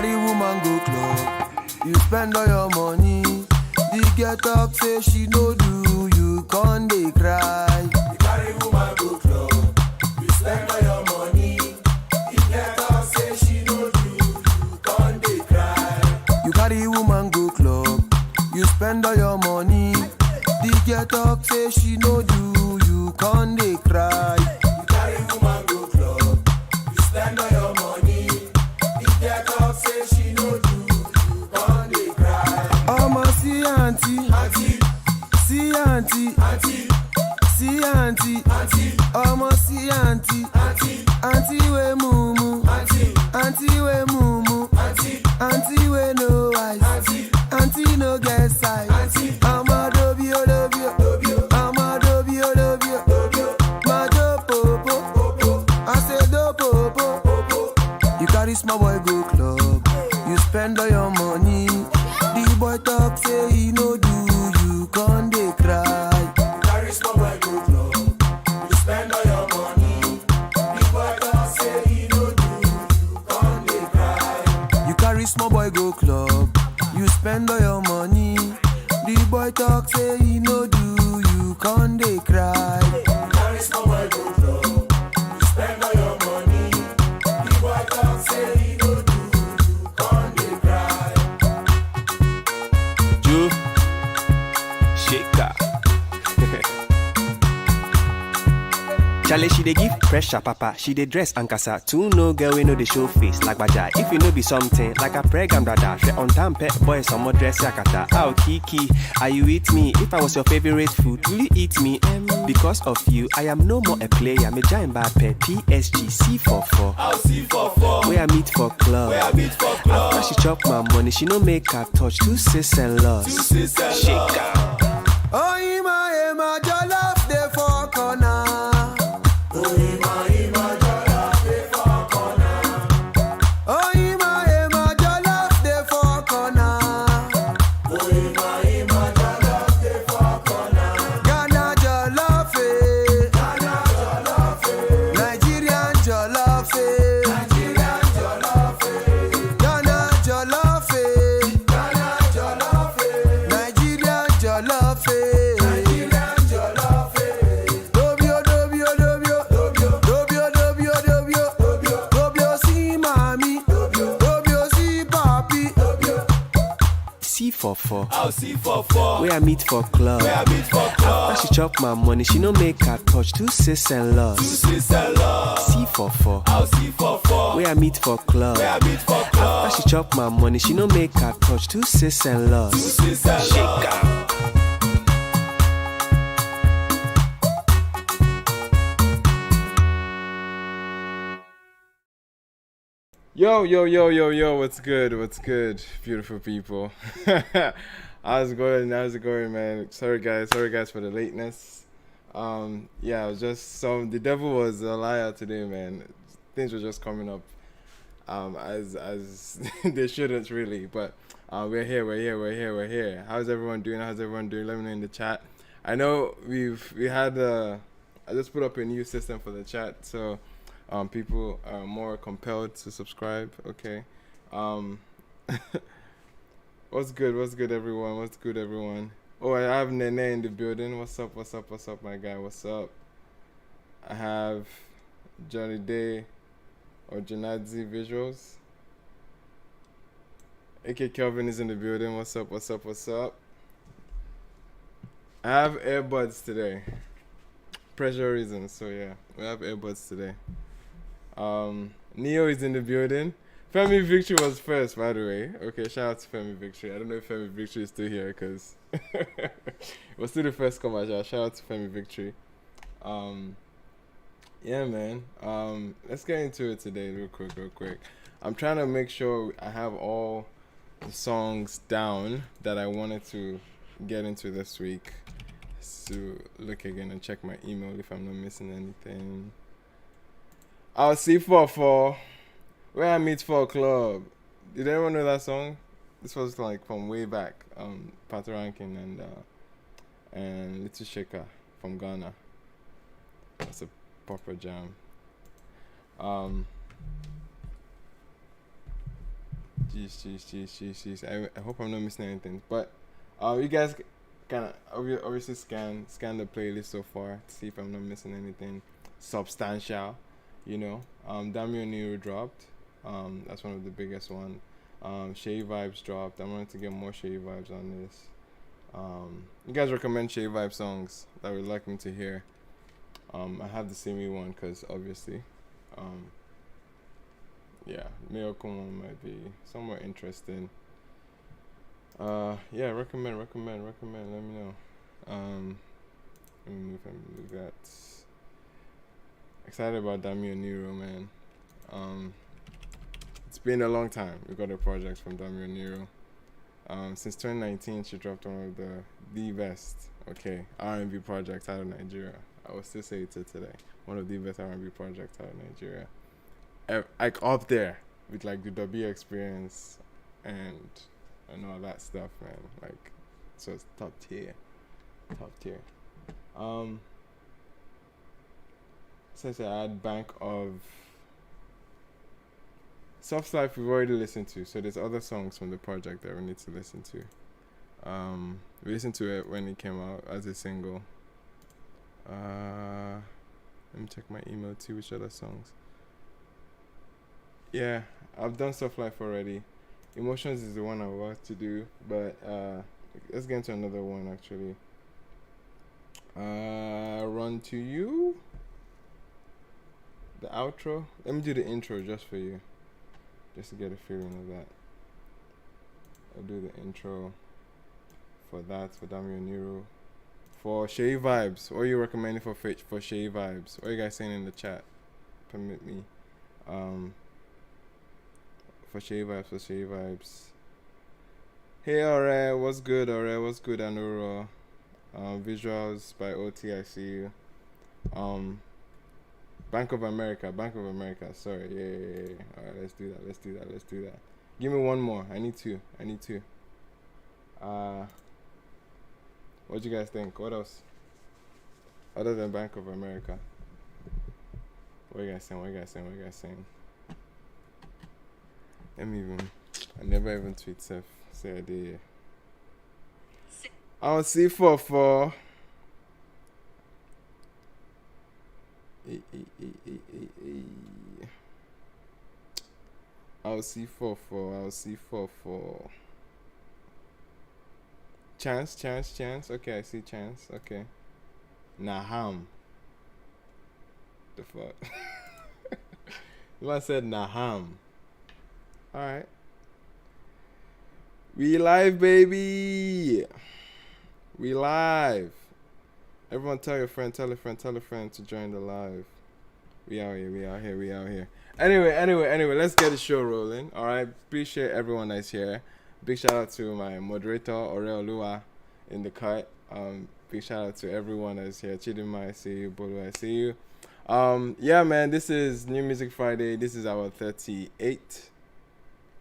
carry woman go club, you spend all your money. The girl talk say she no do, you can't dey cry. You carry woman go club, you spend all your money. The girl talk say she no do, you can't dey cry. You carry woman go club, you spend all your money. The girl talk say she no do, you can't dey cry. You carry woman go club, you spend all your money. The girl talk say she no do, you can't dey cry. I'ma see auntie, see auntie, see auntie, I'ma see auntie, auntie we mumu, auntie we mumu, auntie we no eyes, auntie no get size. I'ma dobio, I'ma dobio, my do popo, I say do popo. You carry small boy go club, you spend all your money. The boy talk say he no do, you can't dey cry. You carry small boy go club, you spend all your money. The boy talk say he no do, you can't dey cry. You carry small boy go club, you spend all your money. The boy talk say he no do, you can't dey cry. You carry small boy go club, you spend all your money. The boy talk say he no do, you can't dey cry. Ju Shaker. Charlie, she dey give pressure, papa. She dey dress and casa. Two no girl, we know the show face like baja. If you know be something like a pregnant brother, she on time pet boy, some more dress yakata. Oh Kiki, are you with me? If I was your favorite food, will you eat me? Because of you, I am no more a player. Me giant bad pet PSG C44. I'll C44. Where I meet for club. After she chop my money, she no make her touch. Two sis and loss. Shaker. Oh, Ima, jollof dey for corner. Oh, Ima, jollof dey for corner. Oh, Ima, jollof dey for corner. Oh, Ima, jollof dey for corner. Ghana jollof, Nigerian jollof, Ghana jollof, Nigerian jollof. C44. I'll C44. Where I meet for club. After she chop my money, she no make her touch. Two sis and loss. C44. I'll C44. Where I meet for club. After she chop my money, she no make her touch. Two sis and loss. Shaker. Yo, what's good, beautiful people? How's it going, man? Sorry guys for the lateness. Yeah, it was just the devil was a liar today, man. Things were just coming up as they shouldn't really, but we're here. How's everyone doing? Let me know in the chat. I know we had I just put up a new system for the chat, so people are more compelled to subscribe. Okay. What's good, everyone? Oh, I have Nene in the building. What's up, my guy? What's up? I have Johnny Day or Janadzi Visuals. AK Kelvin is in the building. What's up? I have earbuds today. Pressure reasons, so yeah, we have earbuds today. Neo is in the building. Femi Victory was first, by the way. Okay, shout out to Femi Victory. I don't know if Femi Victory is still here because it was still the first commercial. Shout out to Femi Victory. Yeah, man. Let's get into it today real quick. I'm trying to make sure I have all the songs down that I wanted to get into this week. To look again and check my email if I'm not missing anything. I'll C44. Where I Meet for a Club. Did anyone know that song? This was like from way back. Patoranking and Little Shaker from Ghana. That's a proper jam. Jeez. I hope I'm not missing anything. But you guys kind of obviously scan the playlist so far to see if I'm not missing anything substantial. You know, Damieneru dropped. That's one of the biggest one. Shay Vibes dropped. I wanted to get more Shay Vibes on this. You guys recommend Shay Vibe songs that would like me to hear. I have the Simi one because obviously, yeah, Mayorkun one might be somewhat interesting. Yeah, recommend. Let me know. Let me move that. Excited about Damieneru, man. It's been a long time. We got a project from Damieneru. Since 2019, she dropped one of the best, R&B projects out of Nigeria. I will still say it till today. One of the best R&B projects out of Nigeria. Like up there with like the W experience and all that stuff, man. Like, so it's top tier. Since I had bank of Soft Life we've already listened to, so there's other songs from the project that we need to listen to. We listened to it when it came out as a single. Let me check my email too, which other songs. Yeah, I've done Soft Life already. Emotions is the one I want to do, but let's get into another one actually. Run to You, the outro. Let me do the intro just for you, just to get a feeling of that. I'll do the intro for that, for Damieneru. For Shay Vibes, what are you recommending for Shay Vibes? What are you guys saying in the chat? Permit me. For Shay Vibes. Hey, alright, what's good, Oniru? Visuals by OT, I see you. Bank of America, sorry, yeah. Alright, let's do that. Give me one more, I need two. What do you guys think? What else? Other than Bank of America. What are you guys saying? I never even tweet Seth. Say I did. I'll see for. I'll see for. Chance. Okay, I see Chance. Okay. Naham. The fuck? I said Naham. Alright. We live, baby. We live. Everyone tell a friend to join the live. We out here. Anyway, let's get the show rolling. Alright. Appreciate everyone that's here. Big shout out to my moderator, Oreolua, in the cut. Big shout out to everyone that's here. Chidima, I see you. Bolu, I see you. Yeah, man, this is New Music Friday. This is our 38th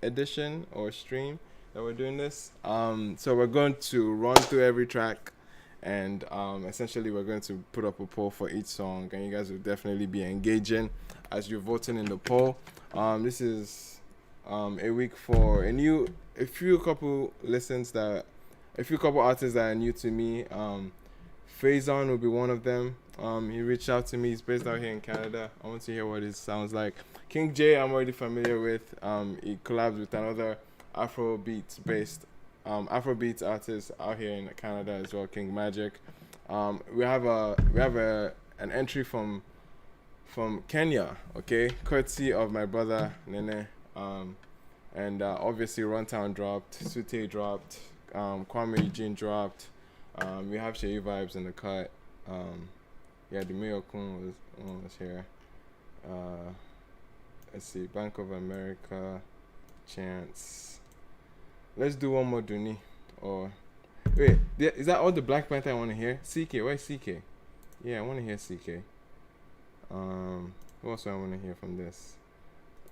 edition or stream that we're doing this. So we're going to run through every track, and essentially we're going to put up a poll for each song, and you guys will definitely be engaging as you're voting in the poll. This is a week for a few couple artists that are new to me. Frazon will be one of them. He reached out to me. He's based out here in Canada. I want to hear what it sounds like. King J, I'm already familiar with. He collabs with another Afrobeats artist out here in Canada as well, King Magic. We have an entry from Kenya, okay, courtesy of my brother Nene. And obviously Runtown dropped, Saute dropped, Kuami Eugene dropped. We have Shay Vibes in the cut. Yeah, the Mayorkun was here. Let's see, Bank of America, Chance. Let's do one more Duni. Or wait, is that all the Black Panther I want to hear? CKay, where's CKay? Yeah, I want to hear CKay. Who else do I want to hear from this?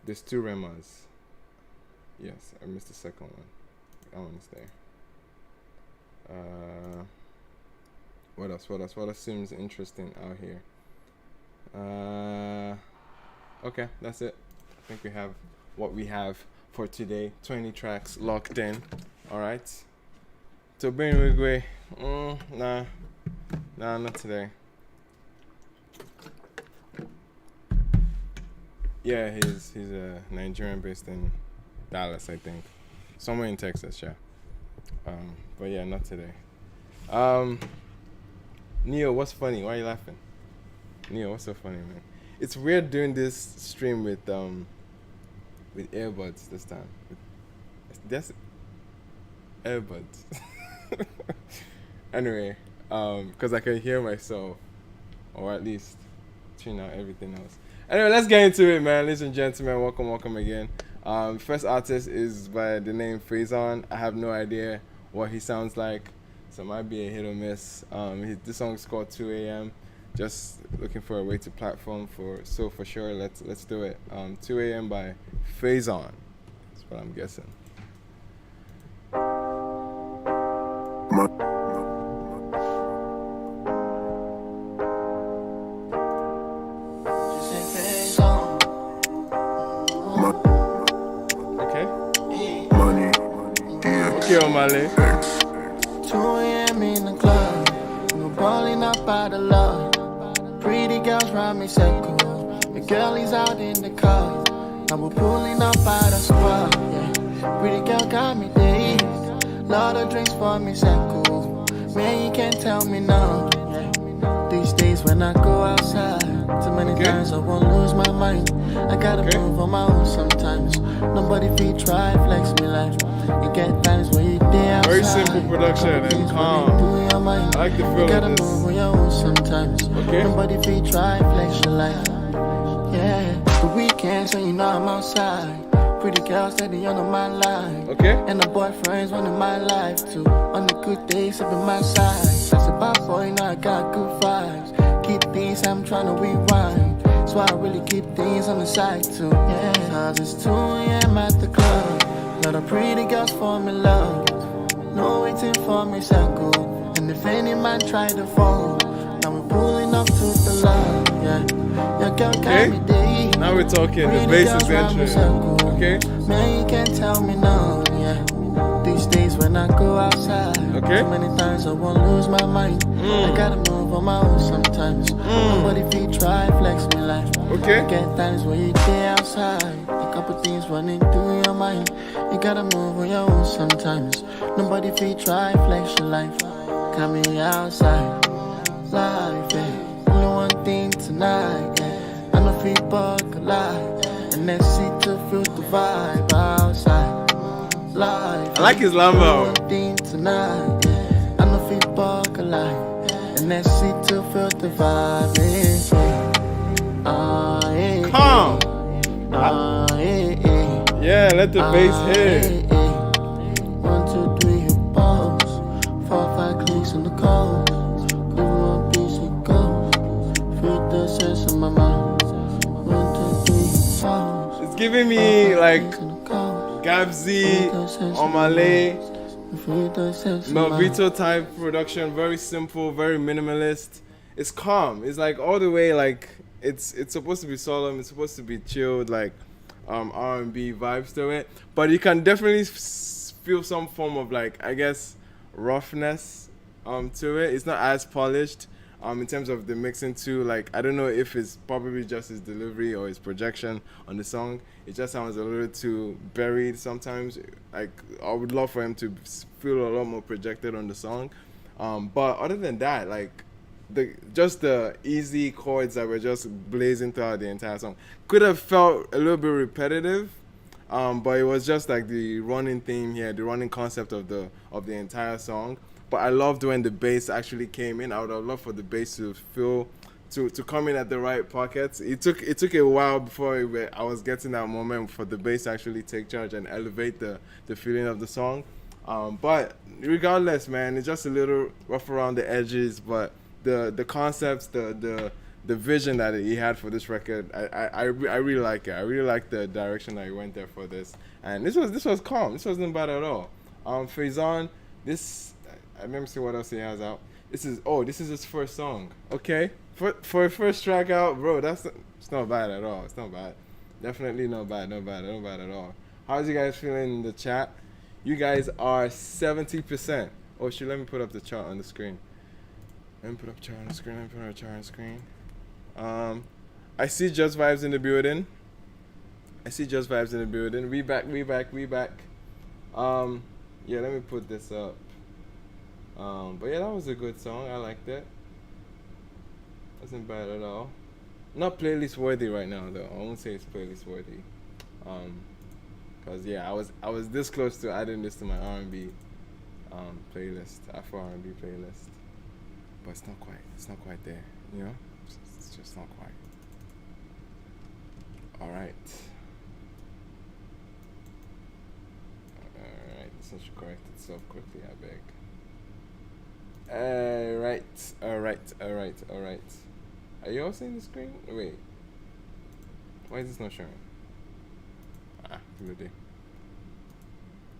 There's two Remas. Yes, I missed the second one. That one's there. What else seems interesting out here? Okay, that's it. I think we have what we have for today. 20 tracks locked in. All right. So bring Wigwe. Nah, not today. Yeah, he's a Nigerian based in Dallas, I think, somewhere in Texas, yeah. But yeah, not today. Neo, what's funny? Why are you laughing? Neo, what's so funny, man? It's weird doing this stream with earbuds this time. That's earbuds. Anyway, because I can hear myself, or at least tune out everything else. Anyway, let's get into it, man. Ladies and gentlemen, welcome again. First artist is by the name Frazon. I have no idea what he sounds like, so it might be a hit or miss. This song is called 2 a.m. Just looking for a way to platform for sure. Let's do it. 2 a.m. by Frazon. That's what I'm guessing. Okay, Omale. 2 a.m. in the club, we're balling up by the love. Pretty girls round me circle. The girlies out in the car. Now we're pulling up by the squad. Yeah. Pretty girl got me dazed. Lot of drinks for me circle. Man, you can't tell me no. Yeah. These days when I go outside, too many times I won't lose my mind. I gotta move on my own sometimes. Nobody feet try flex me like. You get times where you day outside. Very simple production and calm. I like the feel you gotta of this. move on your own sometimes. Okay. Nobody feet try flex your life. Yeah, the weekend, so you know I'm outside. Pretty girls steady on my life. Okay. And the boyfriends wanting my life too. On the good days, sipping my side. That's a bad boy, you know I got good vibes. Keep these, I'm trying to rewind. So I really keep things on the side too. Yeah, cause it's 2 a.m. at the club. Lot of pretty girls for me love. No waiting for me circle. And if any man try to fall, now we're pulling up to the love. Yeah, your girl got me day. Now we're talking. The bass is entering. Okay. Man, you can't tell me no. Yeah. These days when I go outside, okay. Too many times I won't lose my mind. I gotta move on my own sometimes. Nobody feet try flex me like. Okay. I get times when you stay outside. A couple things running through your mind. You gotta move on your own sometimes. Nobody feet try flex your life. Coming outside, life, yeah. Only one thing tonight, yeah. I know feet bug a lie. And let's see to feel the vibe outside. Life, I like his Lambo. One thing tonight, yeah. I know feet bug a lie. And let's see to feel the vibe, yeah. Calm. Yeah, let the bass hit. 1, 2, 3, hit balls. 4, 5 clicks in the calls. Give me one piece of gold. Feed the sense in my mind. 1, 2, 3, hit balls. It's giving me like Gabzy, Omale, Melvito type production. Very simple, very minimalist. It's calm. It's like all the way like it's supposed to be solemn. It's supposed to be chilled, like R&B vibes to it. But you can definitely feel some form of like, I guess, roughness to it. It's not as polished in terms of the mixing too. Like, I don't know if it's probably just his delivery or his projection on the song. It just sounds a little too buried sometimes. Like, I would love for him to feel a lot more projected on the song. But other than that, like, the easy chords that were just blazing throughout the entire song could have felt a little bit repetitive, but it was just like the running theme here, the running concept of the entire song. But I loved when the bass actually came in. I would have loved for the bass to come in at the right pockets. It took a while before I was getting that moment for the bass to actually take charge and elevate the feeling of the song. But regardless, man, it's just a little rough around the edges, but the concepts, the vision that he had for this record, I really like it. I really like the direction that he went there for this. And this was calm. This wasn't bad at all. Frazon, this, let me see what else he has out. This is his first song. Okay, for a first track out, bro, it's not bad at all. It's not bad. Definitely not bad at all. How's you guys feeling in the chat? You guys are 70%. Oh, shoot, let me put up the chart on the screen. Let me put up chart on the screen. Let me put up chart on the screen. I see Just Vibes in the building. I see Just Vibes in the building. We back. Yeah, let me put this up. But yeah, that was a good song. I liked it. Wasn't bad at all. Not playlist worthy right now though. I won't say it's playlist worthy. Cause yeah, I was this close to adding this to my R&B playlist, Afro R&B playlist. But it's not quite there, you know? It's just not quite. Alright, this one should correct itself quickly, I beg. Alright. Are you all seeing the screen? Wait. Why is this not showing? Good day.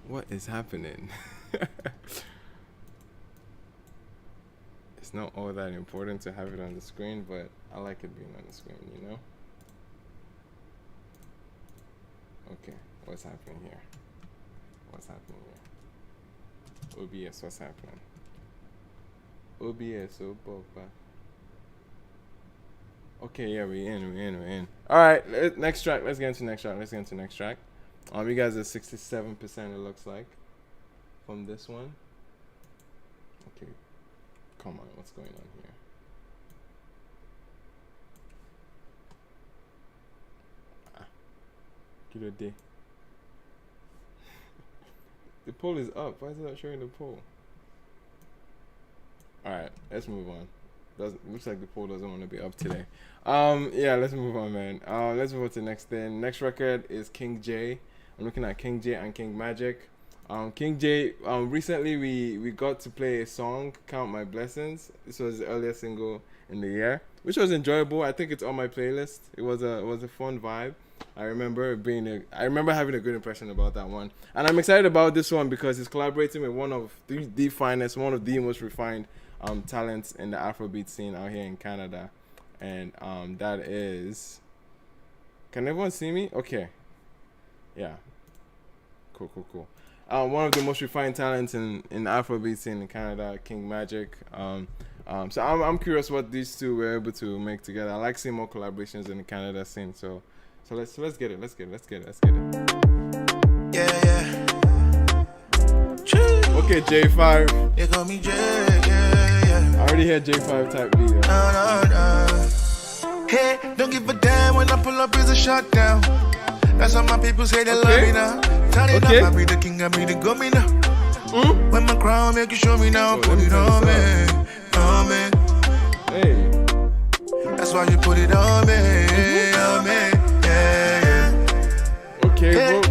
What is happening? It's not all that important to have it on the screen, but I like it being on the screen, you know? Okay, what's happening here? OBS, what's happening? OBS, oh, Boba. Okay, yeah, we're in. Alright, next track. Let's get into next track. You guys are 67%, it looks like, from this one. Okay, come on, what's going on here? Kilo day. The poll is up. Why is it not showing the poll? Alright, let's move on. Looks like the poll doesn't want to be up today. Yeah, let's move on, man. Let's move on to the next thing. Next record is King J. I'm looking at King J and King Magic. King J, recently we got to play a song, Count My Blessings. This was the earliest single in the year, which was enjoyable. I think it's on my playlist. It was a fun vibe. I remember having a good impression about that one. And I'm excited about this one because he's collaborating with one of the finest, one of the most refined talents in the Afrobeat scene out here in Canada. And that is... Can everyone see me? Okay. Yeah. Cool. One of the most refined talents in the Afrobeat scene in Canada, King Magic. So I'm curious what these two were able to make together. I like seeing more collaborations in the Canada scene. So let's get it. Yeah. Okay, J5. They call me J, yeah. I already heard J5 type beat. No. Hey, don't give a damn when I pull up is a shutdown. That's how my people say they love me now. Turn it up, I be the king, I be the gummy now. When my crown make you show me now, put it on me. Hey. That's why you put it on me, yeah. Okay, bro.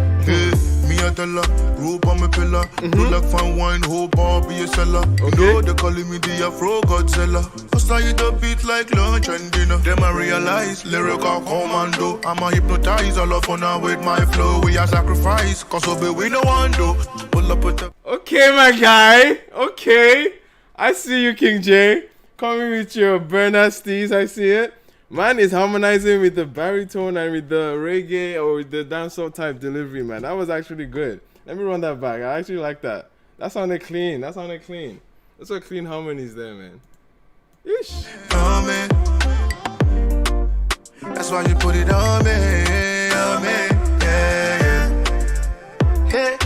Me a dollar, rope on my pillar. Do like fine wine, hope I'll be a seller. You know they calling me the Afro Godzilla. First I hit the beat like lunch and dinner. Then I realize lyrical commando. I'ma hypnotize all of now with my flow. We are sacrifice, cause obey we no one do. Pull up with the... Okay, my guy. Okay. I see you, King J. Coming with your Burna Steez, I see it. Man is harmonizing with the baritone and with the reggae or with the dancehall type delivery, man. That was actually good. Let me run that back. I actually like that. That sounded clean. That's what clean harmonies there, man. Yeesh. Oh, man. That's why you put it on me, yeah. Hey.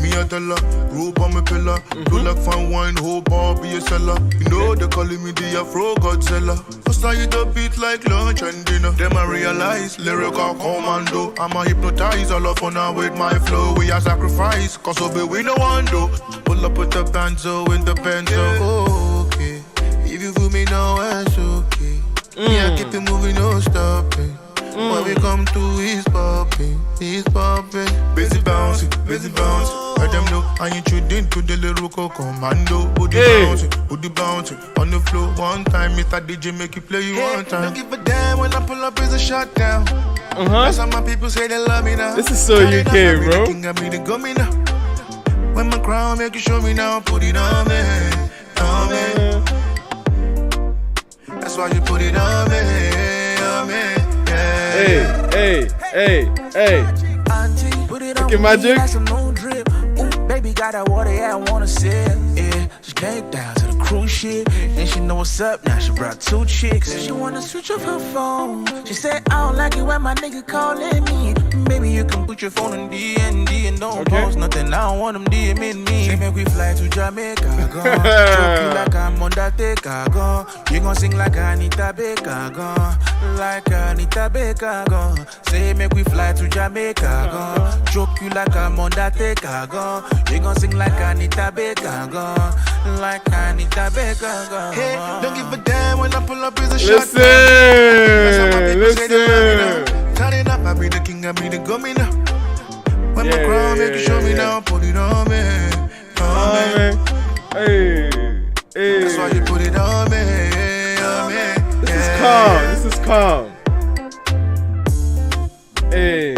Me a dollar, rope on my pillar. Do like fine wine, hope I'll be a seller. You know they calling me the Afro Godzilla. First I hit the beat like lunch and dinner. Then I realize lyrical commando. I'ma hypnotize all of now with my flow. We are sacrifice, cause obey we no one do. Pull up with the banjo in the benzo. Okay, if you feel me now, it's okay. Me I keep it moving, no stopping. When we come through, he's popping. Busy bouncing. Let them know I ain't tuned to the lyrical commando. Booty bouncing on the floor one time. Mr. DJ make you play you one time. Don't give a damn when I pull up is a shutdown. That's how my people say they love me now. This is so UK, bro. I be the gummy now. When my crown make you show me now, put it on me. That's why you put it on me. Hey. Auntie, put it King Magic. Like some new drip. Ooh, baby got that water, yeah, I wanna sip. Yeah, she came down to the cruise ship. And she know what's up, now she brought 2 chicks. She wanna switch off her phone. She said, I don't like it when my nigga calling me. Baby, you can put your phone in D&D and don't post nothing. I don't want them DMing me. Say make we fly to Jamaica, go. Choke you like I'm Undertaker, go. You gon' sing like Anita Baker, go. Like Anita Baker, go. Say make we fly to Jamaica, go. Choke you like I'm Undertaker, go. You gon' sing like Anita Baker, go. Like Anita Baker, go. Hey, don't give a damn when I pull up is a shot. Listen. Turn it up, I be the king, I be the governor. When my crown make you show me now, put it on me. Hey. That's why you put it on me. This is calm. Hey.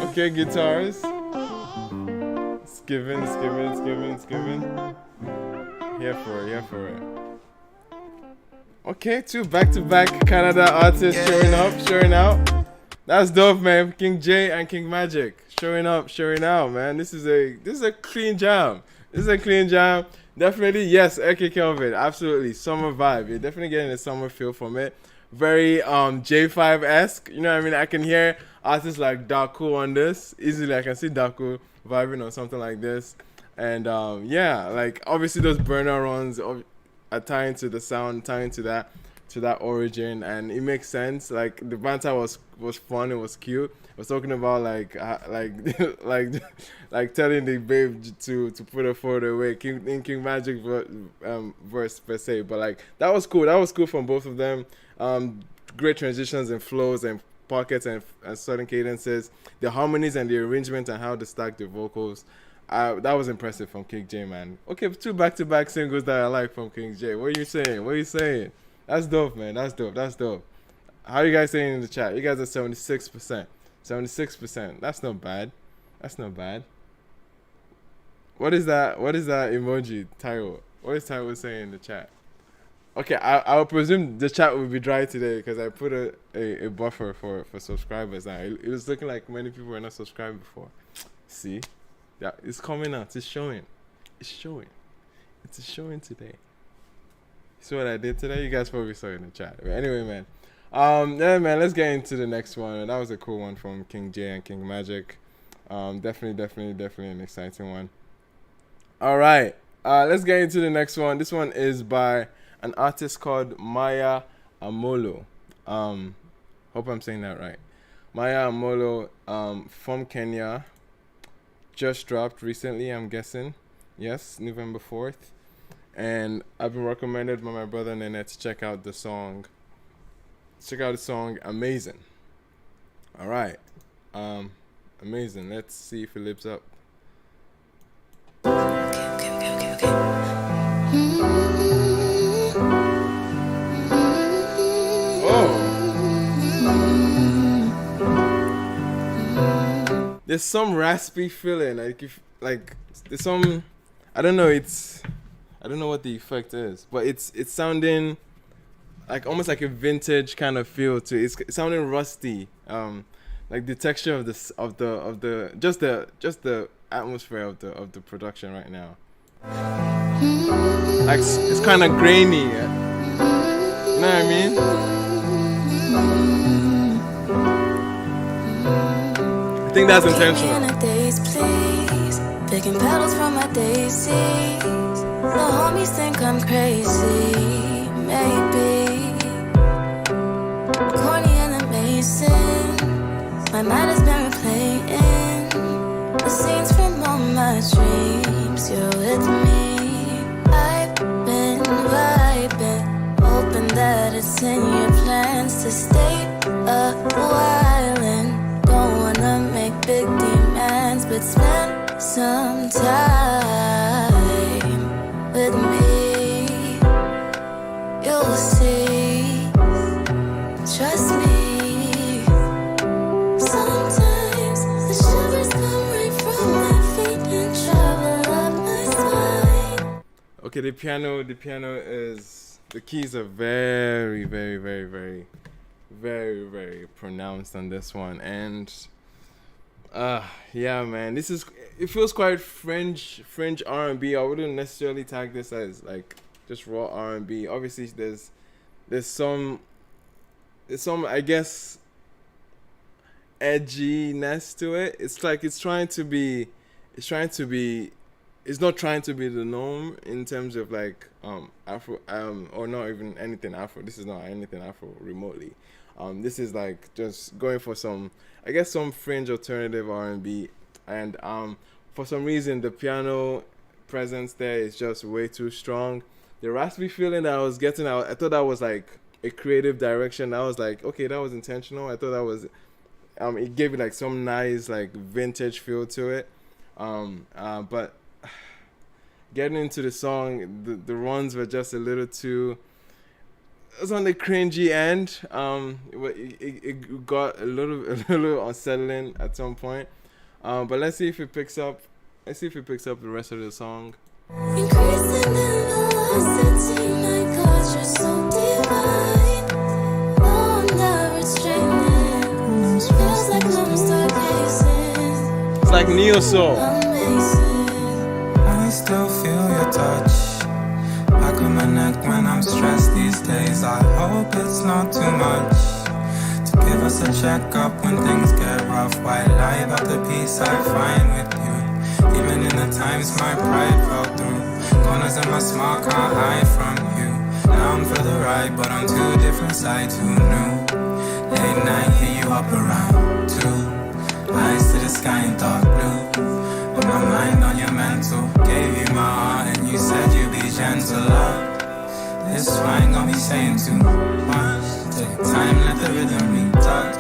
Okay, guitars. It's giving. Here for it. Okay, 2 back-to-back Canada artists showing out. That's dope, man. King J and King Magic showing out, man. This is a clean jam. Definitely, yes, AK Kelvin, absolutely. Summer vibe. You're definitely getting a summer feel from it. Very J5-esque. You know what I mean? I can hear artists like Daku on this. Easily I can see Daku vibing on something like this. And yeah, like obviously those burner runs are tying to the sound, tying to that origin, and it makes sense. Like the banter was fun, it was cute. I was talking about like telling the babe to put her photo away, King Magic verse per se, but like that was cool from both of them. Great transitions and flows and pockets and certain cadences, the harmonies and the arrangement and how to stack the vocals. That was impressive from King J, man. Okay, 2 back-to-back singles that I like from King J. What are you saying? That's dope, man. That's dope. How are you guys saying in the chat? You guys are 76%. 76%. That's not bad. What is that emoji, Taiwo? What is Taiwo saying in the chat? Okay, I will presume the chat will be dry today because I put a buffer for subscribers now. It was looking like many people were not subscribed before. See? Yeah, it's coming out. It's showing. It's showing today. See what I did today? You guys probably saw it in the chat. But anyway, man. Yeah, man, let's get into the next one. That was a cool one from King J and King Magic. Definitely an exciting one. All right. Let's get into the next one. This one is by an artist called Maya Amolo. Hope I'm saying that right. Maya Amolo from Kenya. Just dropped recently, I'm guessing. Yes, November 4th. And I've been recommended by my brother Nene to check out the song. Amazing. All right. Amazing. Let's see if it lives up. There's some raspy feeling, there's some, I don't know what the effect is, but it's sounding like almost like a vintage kind of feel to it. It's sounding rusty, like the texture of the atmosphere of the production right now. Like it's kind of grainy, you know what I mean? I think that's intentional. Picking petals from my daisies. The homies think I'm crazy, maybe. Corny and amazing. My mind has been replaying the scenes from all my dreams. You're with me. I've been vibing, hoping that it's in your plans to stay a while and don't wanna make big demands, but spend some time with me. You'll see, trust me. Sometimes the shivers come right from my feet and travel up my spine. Okay, the piano is the keys are very, very, very, very, very, very pronounced on this one. And yeah, man, it feels quite French R&B. I wouldn't necessarily tag this as like just raw R&B. Obviously, there's some I guess edginess to it. It's like it's not trying to be the norm in terms of like Afro or not even anything Afro. This is not anything Afro remotely. This is like just going for some, I guess, some fringe alternative R&B, and for some reason the piano presence there is just way too strong. The raspy feeling that I was getting, I thought that was like a creative direction. I was like, okay, that was intentional. I thought that was it gave it like some nice like vintage feel to it. But getting into the song, the runs were just a little too. It was on the cringy end. It got a little unsettling at some point. But let's see if it picks up. Let's see if it picks up the rest of the song. Increasing in velocity, my God, you're so divine. Oh, I'm not restraining. Feels like I'm stargazing. It's like neo soul. Amazing. I still feel your touch back on my neck when I'm stressed these days. I hope it's not too much to give us a checkup when things get rough. Why lie about the peace I find with you? Even in the times my pride fell through, corners in my smile can't hide from you. Down for the ride, but on two different sides. Who knew? Late night, hit you up around 2. Eyes to the sky in dark blue. Put my mind on your mental. Gave you my heart and you said you'd be gentler. This why ain't gonna be saying too much. Take time, let the rhythm retouch.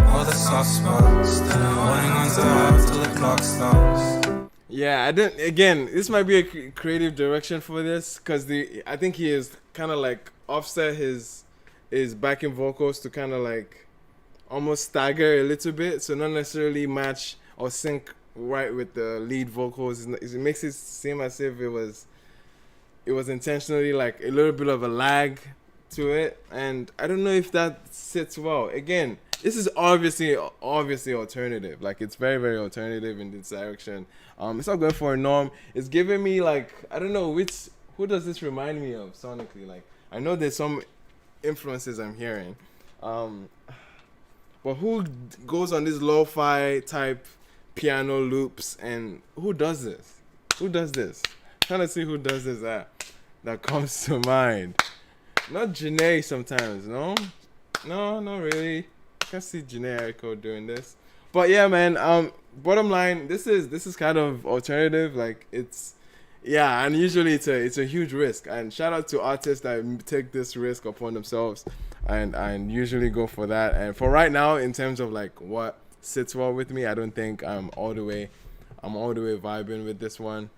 All the soft spots, still holding on to her till the clock stops. Yeah, again, this might be a creative direction for this, because I think he is kind of like offset his backing vocals to kind of like almost stagger a little bit, so not necessarily match or sync right with the lead vocals. It makes it seem as if it was intentionally like a little bit of a lag to it, and I don't know if that sits well. Again, this is obviously alternative. Like, it's very, very alternative in this direction. It's not going for a norm. It's giving me like, I don't know who does this remind me of sonically. Like, I know there's some influences I'm hearing, but who goes on this lo-fi type piano loops, and who does this? I'm trying to see who does this that comes to mind. Not Janae sometimes, no, not really. I can see Janae Aiko doing this, but yeah, man. Bottom line, this is kind of alternative. Like, it's, yeah, and usually it's a huge risk. And shout out to artists that take this risk upon themselves and usually go for that. And for right now, in terms of like what sits well with me, I don't think I'm all the way vibing with this one.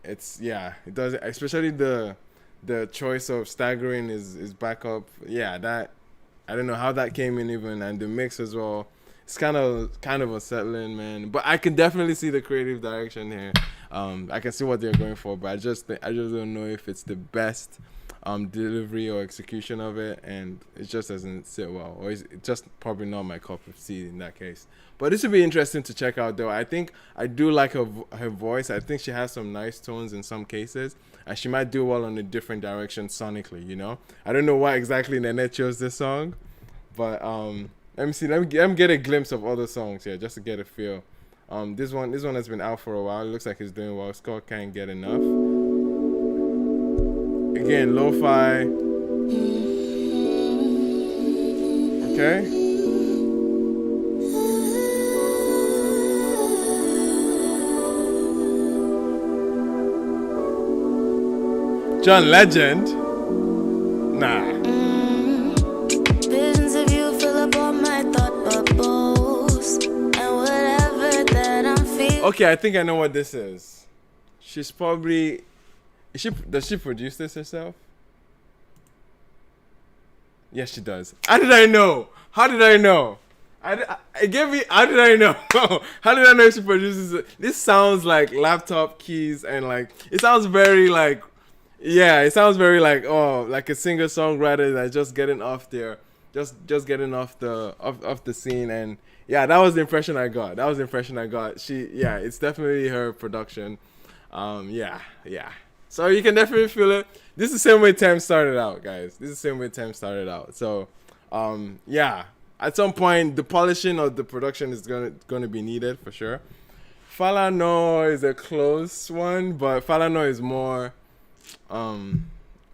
It's, yeah, it does, especially the choice of staggering is back up. Yeah, that, I don't know how that came in even, and the mix as well. It's kind of unsettling, man. But I can definitely see the creative direction here. I can see what they're going for, but I just don't know if it's the best delivery or execution of it, and it just doesn't sit well, or it's just probably not my cup of tea in that case. But this would be interesting to check out, though. I think I do like her voice. I think she has some nice tones in some cases, and she might do well on a different direction sonically, you know? I don't know why exactly Nene chose this song, but let me see. Let me get a glimpse of other songs here just to get a feel. This one has been out for a while. It looks like it's doing well. It's called Can't Get Enough. Again, lo-fi. Okay. John Legend? Nah. Visions of you fill up all my thought bubbles, and whatever that I'm feeling. Okay, I think I know what this is. She's probably... Does she produce this herself? Yes, she does. How did I know? How did I know? How did I know? How did I know she produces it? This sounds like laptop keys, and like, it sounds very like, Yeah, it sounds very like like a singer songwriter that's just getting off there, just getting off the scene, and yeah, that was the impression I got. It's definitely her production. Yeah. So you can definitely feel it. This is the same way Tem started out, guys. So, yeah. At some point, the polishing of the production is gonna be needed for sure. Falano is a close one, but Falano is more,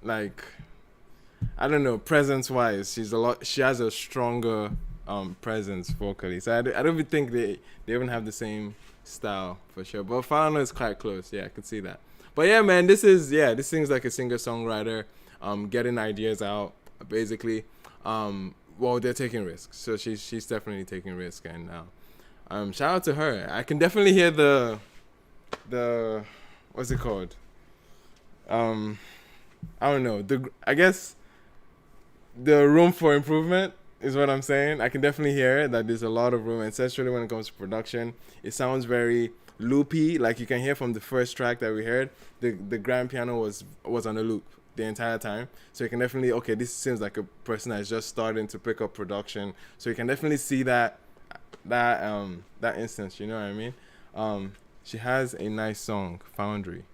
like, I don't know, presence-wise. She has a stronger presence vocally. So I don't even think they even have the same style for sure. But Falano is quite close. Yeah, I could see that. But yeah, man, this thing's like a singer-songwriter, getting ideas out, basically. Well, they're taking risks. So she's definitely taking risks, and shout out to her. I can definitely hear the what's it called? I don't know. I guess the room for improvement is what I'm saying. I can definitely hear it, that there's a lot of room, and especially when it comes to production. It sounds very loopy, like you can hear from the first track that we heard. The grand piano was on a loop the entire time, so you can definitely, okay, this seems like a person that's just starting to pick up production, so you can definitely see that instance, you know what I mean? She has a nice song, Foundry,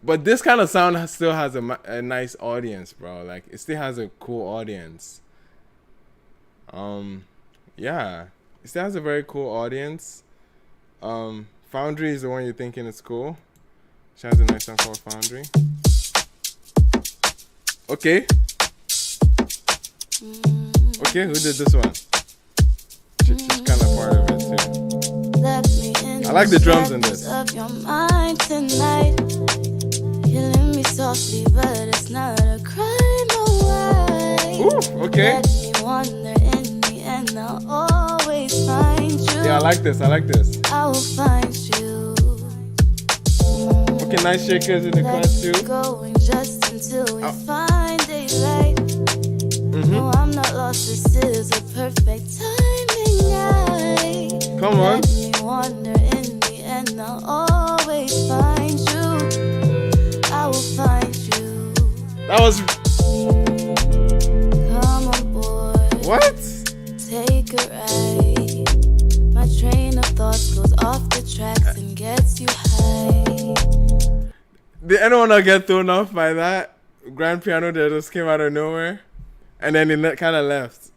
but this kind of sound still has a nice audience, bro. Like, it still has a cool audience. Yeah, it still has a very cool audience. Foundry is the one you're thinking is cool. She has a nice song called Foundry. Okay, who did this one? She's kind of part of it too. I like the drums in this. Of your mind tonight, killing me softly, but it's not a crime. Away. Ooh, okay. Let me wonder, in the end I'll always find you. Yeah, I like this. I will find you. Okay, nice shakers in the class too. Going just until we find daylight. No, I'm not lost. This is a perfect timing night. Come on. Let me wonder, in the end I'll always find you. I will find you. That was. Come on, boy. What? Take a ride. My train of thoughts goes off the tracks and gets you high. Did anyone not get thrown off by that grand piano that just came out of nowhere? And then it kind of left.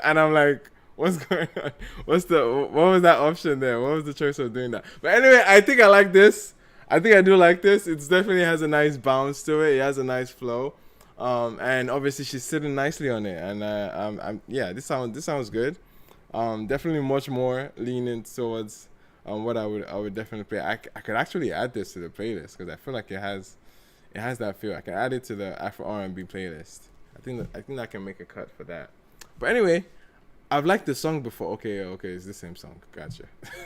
And I'm like, what's going on? What was that option there? What was the choice of doing that? But anyway, I think I like this. I think I do like this. It definitely has a nice bounce to it. It has a nice flow. And obviously she's sitting nicely on it. And yeah, this sounds good. Definitely much more leaning towards what I would definitely play. I could actually add this to the playlist because I feel like it has that feel. I can add it to the Afro R&B playlist. I think I can make a cut for that. But anyway, I've liked the song before. Okay, it's the same song. Gotcha.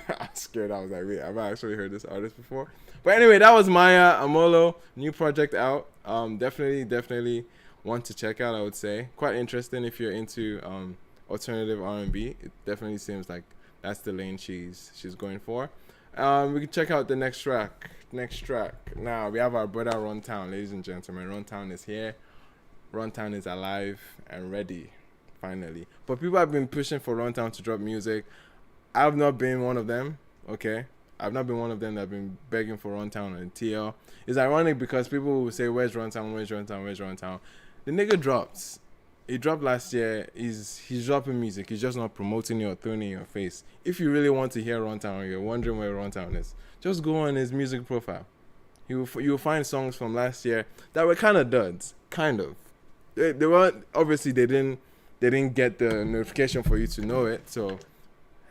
I was scared. I was like, wait, I've actually heard this artist before. But anyway, that was Maya Amolo, new project out. Definitely want to check out, I would say. Quite interesting if you're into alternative R&B. It definitely seems like that's the lane she's going for. We can check out the next track. Now we have our brother Runtown, ladies and gentlemen. Runtown is here. Runtown is alive and ready, finally. But people have been pushing for Runtown to drop music. I've not been one of them, okay? I've not been one of them that have been begging for Runtown and TL. It's ironic because people will say, where's Runtown? The nigga drops. He dropped last year. He's dropping music. He's just not promoting it or throwing it in your face. If you really want to hear Runtown or you're wondering where Runtown is, just go on his music profile. You'll find songs from last year that were kind of duds. Kind of. They weren't, obviously they didn't get the notification for you to know it, so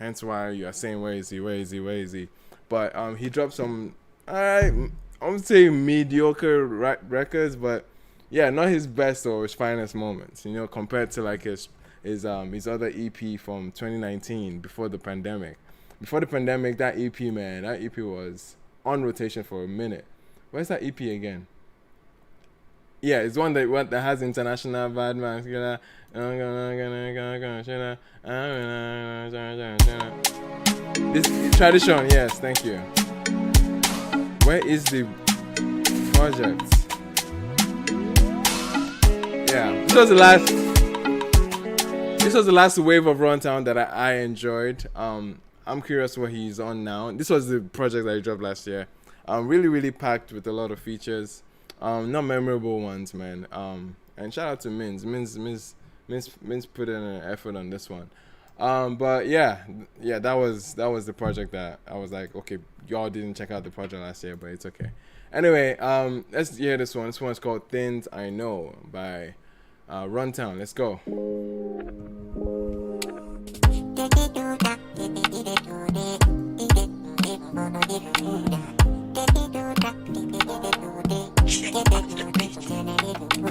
hence why you are saying where is he. But he dropped some I won't say mediocre records, but yeah, not his best or his finest moments, you know, compared to like his other EP from 2019 before the pandemic. Before the pandemic, that EP was on rotation for a minute. Where's that EP again? Yeah, it's one that has international bad man. This tradition, yes, thank you. Where is the project? This was the last wave of Runtown that I enjoyed. I'm curious what he's on now. This was the project that he dropped last year. Really, really packed with a lot of features. Not memorable ones, man. And shout out to Minz. Minz put in an effort on this one. But yeah, that was the project that I was like, okay, y'all didn't check out the project last year, but it's okay. Anyway, let's hear this one. This one's called Things I Know by Runtown. Let's go.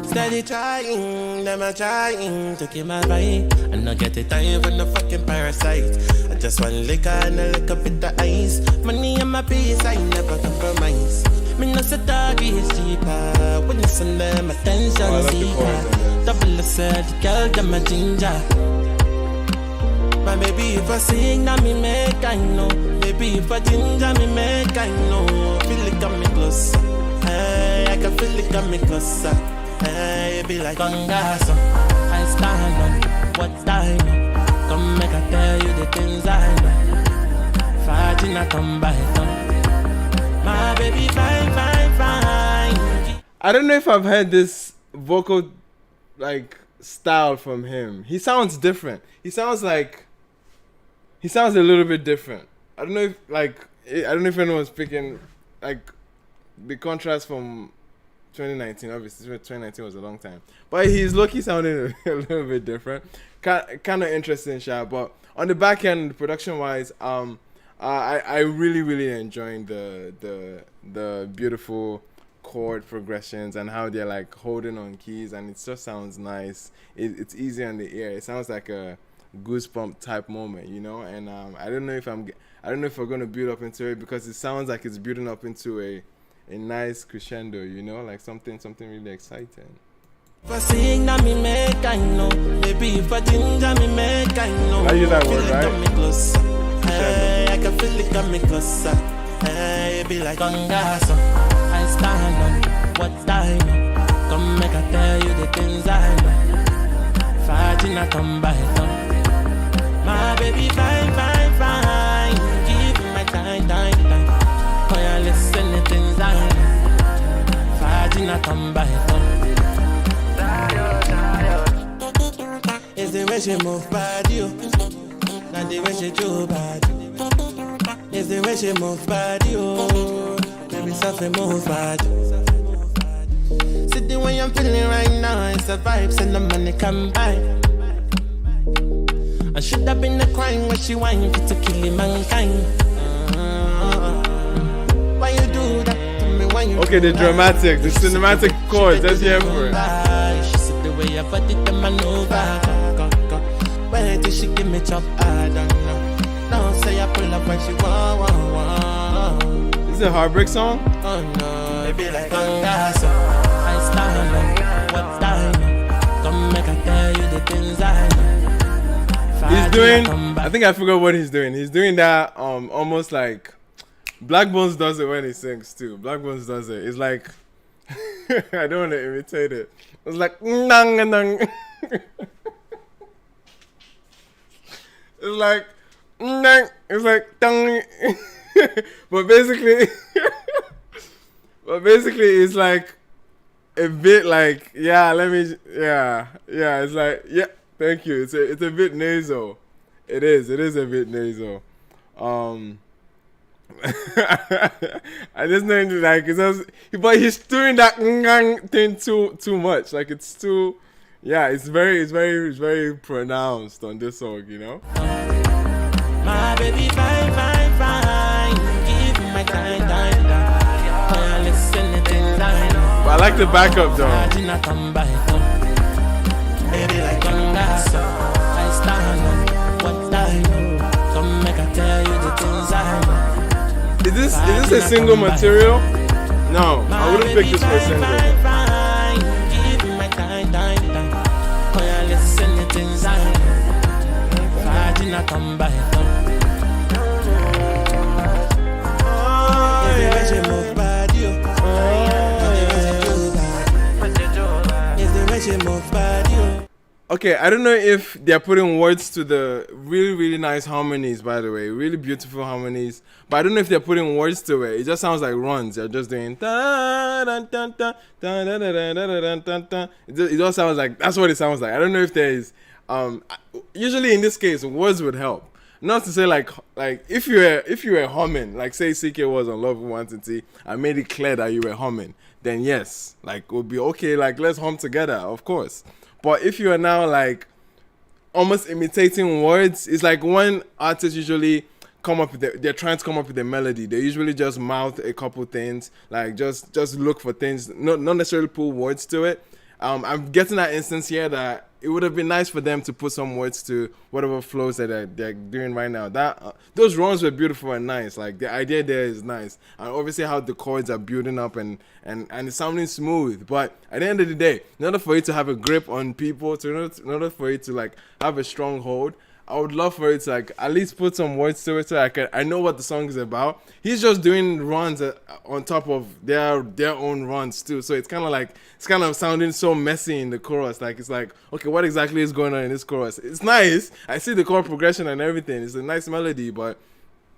Steady trying, them a trying to keep my vibe. I not get the time for no fucking parasite. I just want liquor and a little bit of ice. Money and my peace, I never compromise. Me no say dog is cheaper. When you send them attention seeker. Double said, girl, them a ginger. My baby, if I sing, that me make I know. Baby, if I ginger, me make I know. Feel it coming closer. Hey, I can feel it coming closer. Hey, it be like Gongaso. I stand on what's time. Come make I tell you the things I know. Fighting, I come by them. My baby, fine. I don't know if I've heard this vocal like style from him. He sounds different. He sounds a little bit different. I don't know if anyone's picking like the contrast from 2019. Obviously 2019 was a long time, but he's low-key sounding a little bit different. Kind of interesting shot. But on the back end, production wise, I really enjoying the beautiful chord progressions and how they're like holding on keys, and it just sounds nice. It's easy on the ear. It sounds like a goosebump type moment, you know. And I don't know if we're gonna build up into it, because it sounds like it's building up into a nice crescendo, you know, like something really exciting. If I sing, that me make I know. Baby, if I ginger, me make I know. I use that word, right? Hey, I can feel it coming closer. Hey, it be like Gongaso. I stand on what's time. Come make I tell you the things I know. Fighting, I come by them. My baby, fine. Give me my time. When you listen to things I know. Fighting, I come by them. It's the way she move body, not the way she do body. It's the way she move body, baby, something move body. See the way I'm feeling right now, it's the vibes and the money come by. I should have been the crime when she whine to kill mankind. Why you do that to me? Why you okay, the dramatic, the cinematic chords, that's here for it. She said the way I put it in my maneuver. Where did she give me chop? I don't know. Don't say I pull up when she want. Is it a heartbreak song? Oh no, it be like Gongaso. I stand on what's time. Come make I tell you the things I know. He's doing, I think I forgot what he's doing. He's doing that almost like Black Bones does it when he sings too. Black Bones does it. It's like I don't want to imitate it. It's like nang. It's like nang. It's like tung. but basically it's like a bit like it's like thank you. It's a bit nasal. It is a bit nasal. I just know like but he's doing that ngang thing too much. Like it's too it's very pronounced on this song, you know. My baby fine. Give me my time. Listen to things I know. But I like the backup though. Baby like Gongaso. I stand on what I know. Come make I tell you the things I know. Is this a single material? No, I wouldn't pick this for a single. Give me my time. When I listen to things I know. Fighting I come by them. It's the way she move body, it's the way she move body. Okay, I don't know if they're putting words to the really nice harmonies, by the way, really beautiful harmonies. But I don't know if they're putting words to it. It just sounds like runs. They're just doing. It just sounds like that's what it sounds like. I don't know if there is. Usually in this case, words would help. Not to say like if you were humming, like say CKay was on Love Quantity, I made it clear that you were humming. Then yes, like it would be okay. Like let's hum together, of course. But if you are now like almost imitating words, it's like when artists usually come up with they're trying to come up with a melody. They usually just mouth a couple things, like just look for things, not necessarily put words to it. I'm getting that instance here that it would have been nice for them to put some words to whatever flows that they're doing right now. That those runs were beautiful and nice. Like the idea there is nice, and obviously how the chords are building up and it's sounding smooth. But at the end of the day, in order for you to have a grip on people, in order for you to like have a strong hold, I would love for it to like at least put some words to it so I know what the song is about. He's just doing runs on top of their own runs too. So it's kind of sounding so messy in the chorus. Like it's like, okay, what exactly is going on in this chorus? It's nice. I see the chord progression and everything. It's a nice melody, but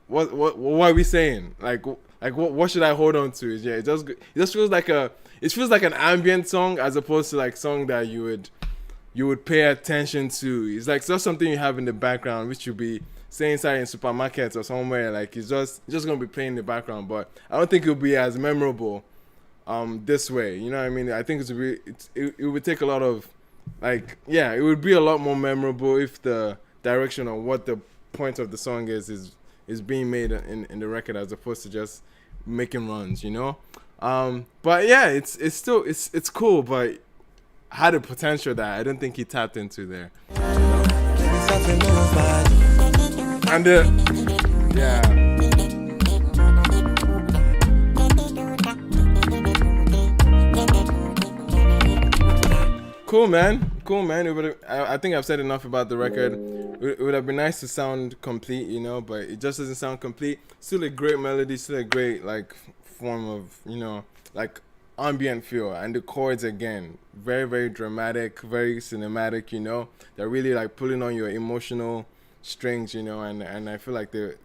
what are we saying? Like what should I hold on to? Yeah, it just feels like an ambient song as opposed to like song that you would pay attention to. It's like just something you have in the background, which you'll be saying inside in supermarkets or somewhere. Like it's just gonna be playing in the background. But I don't think it'll be as memorable this way. You know what I mean? I think it would take a lot of like, yeah, it would be a lot more memorable if the direction of what the point of the song is being made in the record as opposed to just making runs, you know? But yeah, it's still cool, but had a potential that I don't think he tapped into there. And yeah. Cool, man. I think I've said enough about the record. It would have been nice to sound complete, you know, but it just doesn't sound complete. Still a great melody, still a great like form of, you know, like ambient feel, and the chords again, very very dramatic, very cinematic, you know. They're really like pulling on your emotional strings, you know, and I feel like it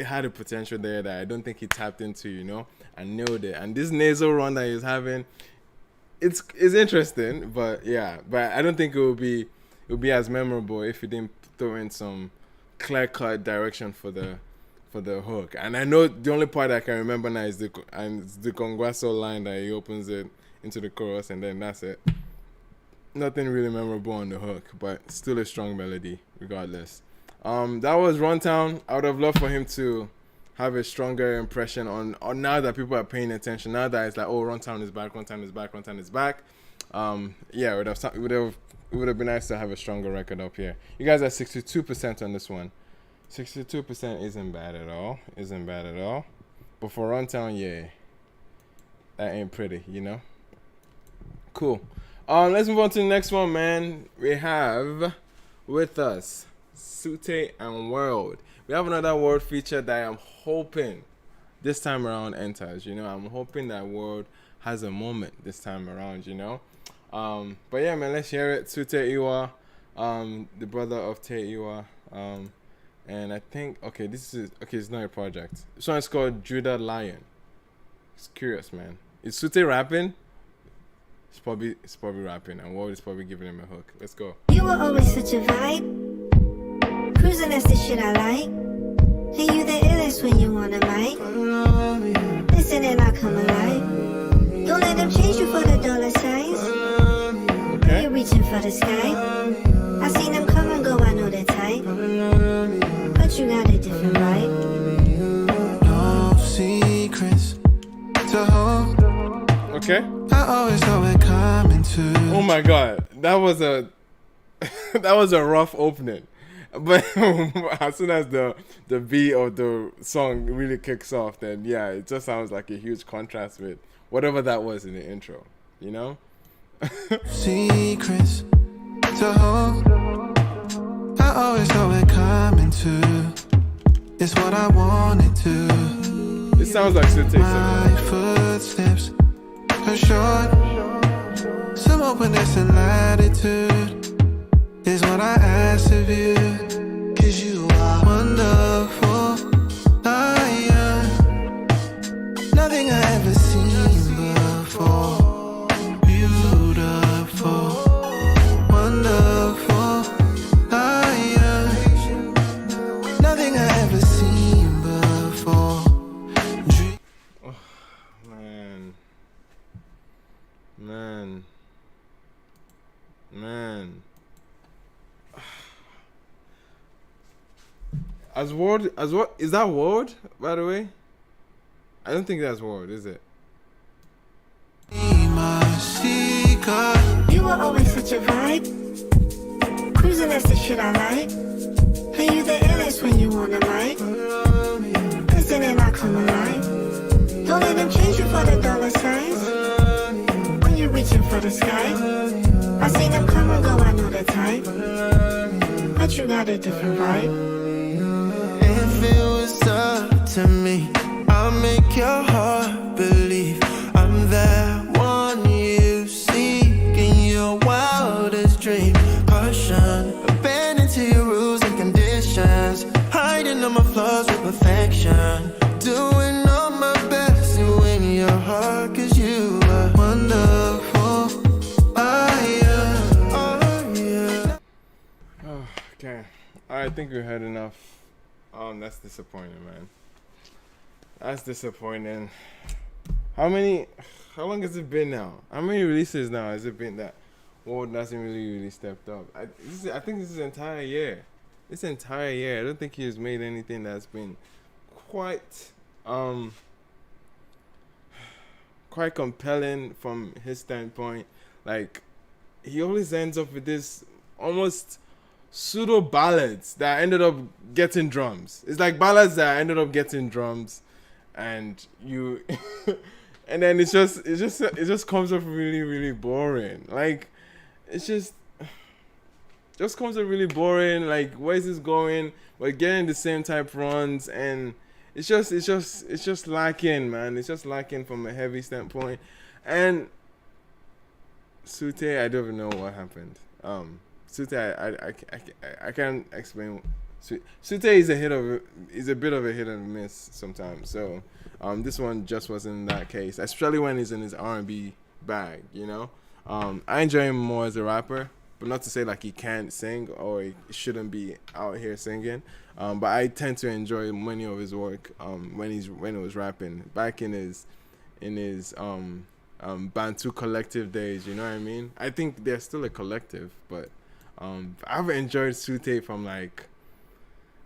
had a potential there that I don't think he tapped into, you know, and nailed it. And this nasal run that he's having, it's interesting, but yeah, but I don't think it would be as memorable if he didn't throw in some clear-cut direction for the hook. And I know the only part I can remember now is the Congresso line that he opens it into the chorus, and then that's it. Nothing really memorable on the hook, but still a strong melody regardless. That was Runtown. I would have loved for him to have a stronger impression on now that people are paying attention. Now that it's like, oh, Runtown is back. Yeah, it would have been nice to have a stronger record up here. You guys are 62% on this one. 62% isn't bad at all. But for Runtown, yeah, that ain't pretty, you know. Cool. Let's move on to the next one, man. We have with us Saute and World. We have another World feature that I'm hoping this time around enters, you know. I'm hoping that World has a moment this time around, you know. But yeah, man, let's hear it. Saute Iwa, the brother of Te Iwa. And I think, it's not a project. This one's called Judah Lion. It's curious, man. Is Saute rapping? It's probably rapping, and World is probably giving him a hook. Let's go. You were always such a vibe. Cruising, that's the shit I like. And you the illest when you wanna mic. Listen and I'll come alive. Don't let them change you for the dollar signs. Okay. You're reaching for the sky. I seen them come and go, I know the type. But you got a different vibe. No secrets to hold. Okay. I always know it coming to. Oh my god, that was a rough opening. But as soon as the beat of the song really kicks off, then yeah, it just sounds like a huge contrast with whatever that was in the intro, you know? Secrets to hold. I always know it coming to. It's what I wanted to. It sounds like Saute. My footsteps are short. Some openness and latitude. is what I ask of you. Cause you are wonderful. I am nothing I ever seen before. Beautiful, wonderful. I am nothing I ever seen before. Oh, man. As what is that word, by the way? I don't think that's word, is it? You were always such a vibe. Cruising, that's the shit I like. And you the illest when you on the mic. Listen and I come alive. Don't let them change you for the dollar signs. When you're reaching for the sky, I see them come and go, I know the type. But you got a different vibe. If it was up to me, I'll make your heart believe I'm that one you seek in your wildest dream. Caution, abandoned to your rules and conditions, hiding all my flaws with perfection, doing all my best to win your heart. Cause you are wonderful. Okay. I think we had enough. That's disappointing, man. That's disappointing. How long has it been now? How many releases now has it been that World hasn't really stepped up? I think this is entire year. This entire year, I don't think he has made anything that's been quite compelling from his standpoint. Like, he always ends up with this almost pseudo ballads that ended up getting drums. It's like ballads that ended up getting drums, and you and then it just comes off really boring. Like, it's just comes off really boring. Like, where is this going? We're getting the same type runs, and it's just lacking, man. It's just lacking from a heavy standpoint. And Saute, I don't even know what happened. Saute, I can't explain. Saute is a bit of a hit and miss sometimes. So this one just wasn't that case, especially when he's in his R&B bag, you know. I enjoy him more as a rapper, but not to say like he can't sing or he shouldn't be out here singing. But I tend to enjoy many of his work when he was rapping back in his Bantu collective days. You know what I mean? I think they're still a collective, but I've enjoyed Saute from like,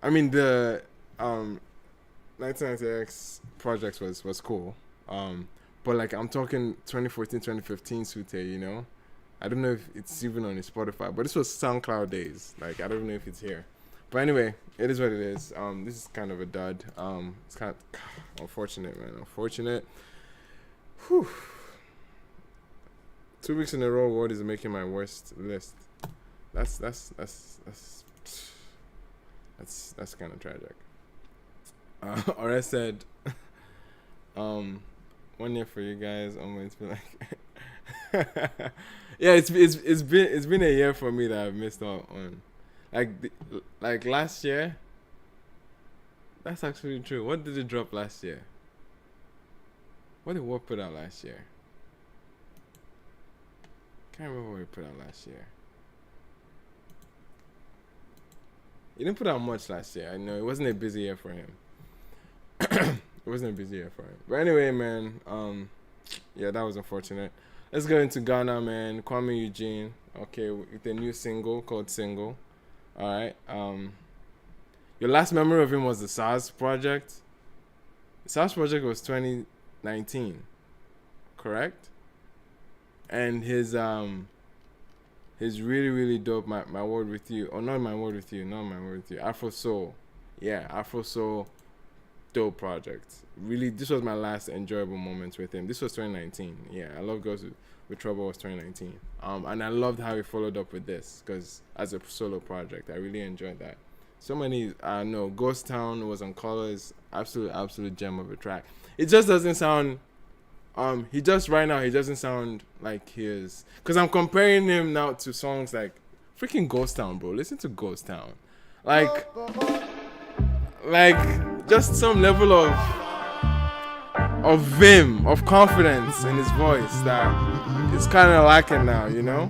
I mean, the 1990X projects was cool, but like I'm talking 2014, 2015 Saute, you know. I don't know if it's even on his Spotify, but this was SoundCloud days. Like, I don't know if it's here, but anyway, it is what it is. This is kind of a dud. It's kind of unfortunate, man. Unfortunate. Whew. 2 weeks in a row, Ward is making my worst list. That's kind of tragic. Or I said, 1 year for you guys. It's been like, yeah, it's been a year for me that I've missed out on. Like last year. That's actually true. What did it drop last year? What did Ward put out last year? Can't remember what he put out last year. He didn't put out much last year. I know it wasn't a busy year for him. It wasn't a busy year for him. But anyway, man, yeah, that was unfortunate. Let's go into Ghana, man. Kuami Eugene, okay, with a new single called Single. All right. Your last memory of him was the SARS project. The SARS project was 2019, correct? And his really dope My Word With You, or not My Word With You, Afro Soul. Yeah, Afro Soul, dope project. Really, this was my last enjoyable moments with him. This was 2019. Yeah, I Love Girls with Trouble was 2019. And I loved how he followed up with this, because as a solo project, I really enjoyed that. So many, Ghost Town was on Colors, absolute gem of a track. It just doesn't sound, he doesn't sound like his, because I'm comparing him now to songs like freaking Ghost Town, bro. Listen to Ghost Town. Like just some level of vim, of confidence in his voice that is kind of lacking now, you know?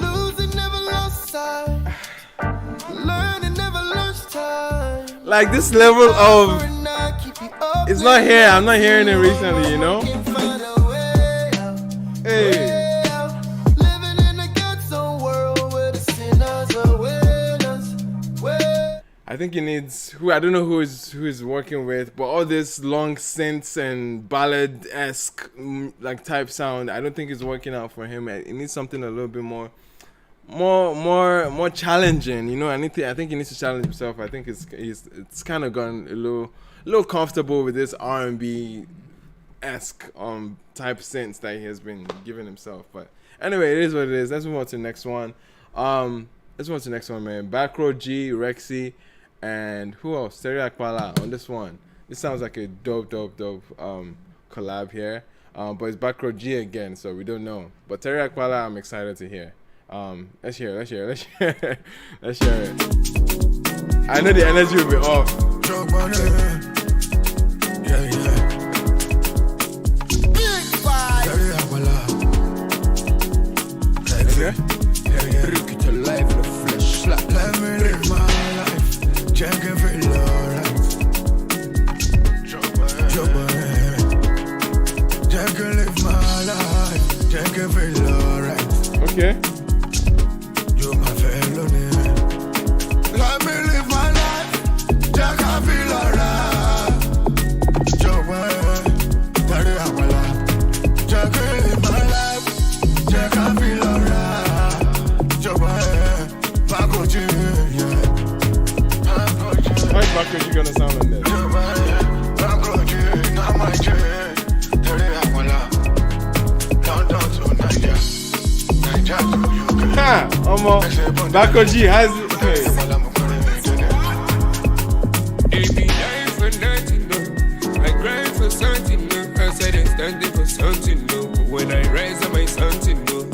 Losing never lost time. Learning never lost time. Like this level of, it's not here. I'm not hearing it recently, you know? Hey. I think he needs I don't know who is working with, but all this long synths and ballad-esque like type sound, I don't think it's working out for him. It needs something a little bit more challenging, you know. I think he needs to challenge himself. I think it's kind of gone a little comfortable with this R&B esque type synths that he has been giving himself. But anyway, it is what it is. Let's move on to the next one. Man. Backroad G Rexy. And who else? Terry Akpala on this one. This sounds like a dope collab here. But it's Backroad G again, so we don't know. But Terry Akpala, I'm excited to hear. Let's hear it. I know the energy will be off. Jack can feel alright. Jack can live my life. Jack can feel alright. Okay. You're my felony. Let me live my life. Jack can feel alright. Jack can live my life. Jack can feel alright. Backroad G, yeah. How is Backroad G gonna sound on this? Ha! Backroad G has it. I grind for something new. I said I'm standing for something new. When I rise, I'm something new.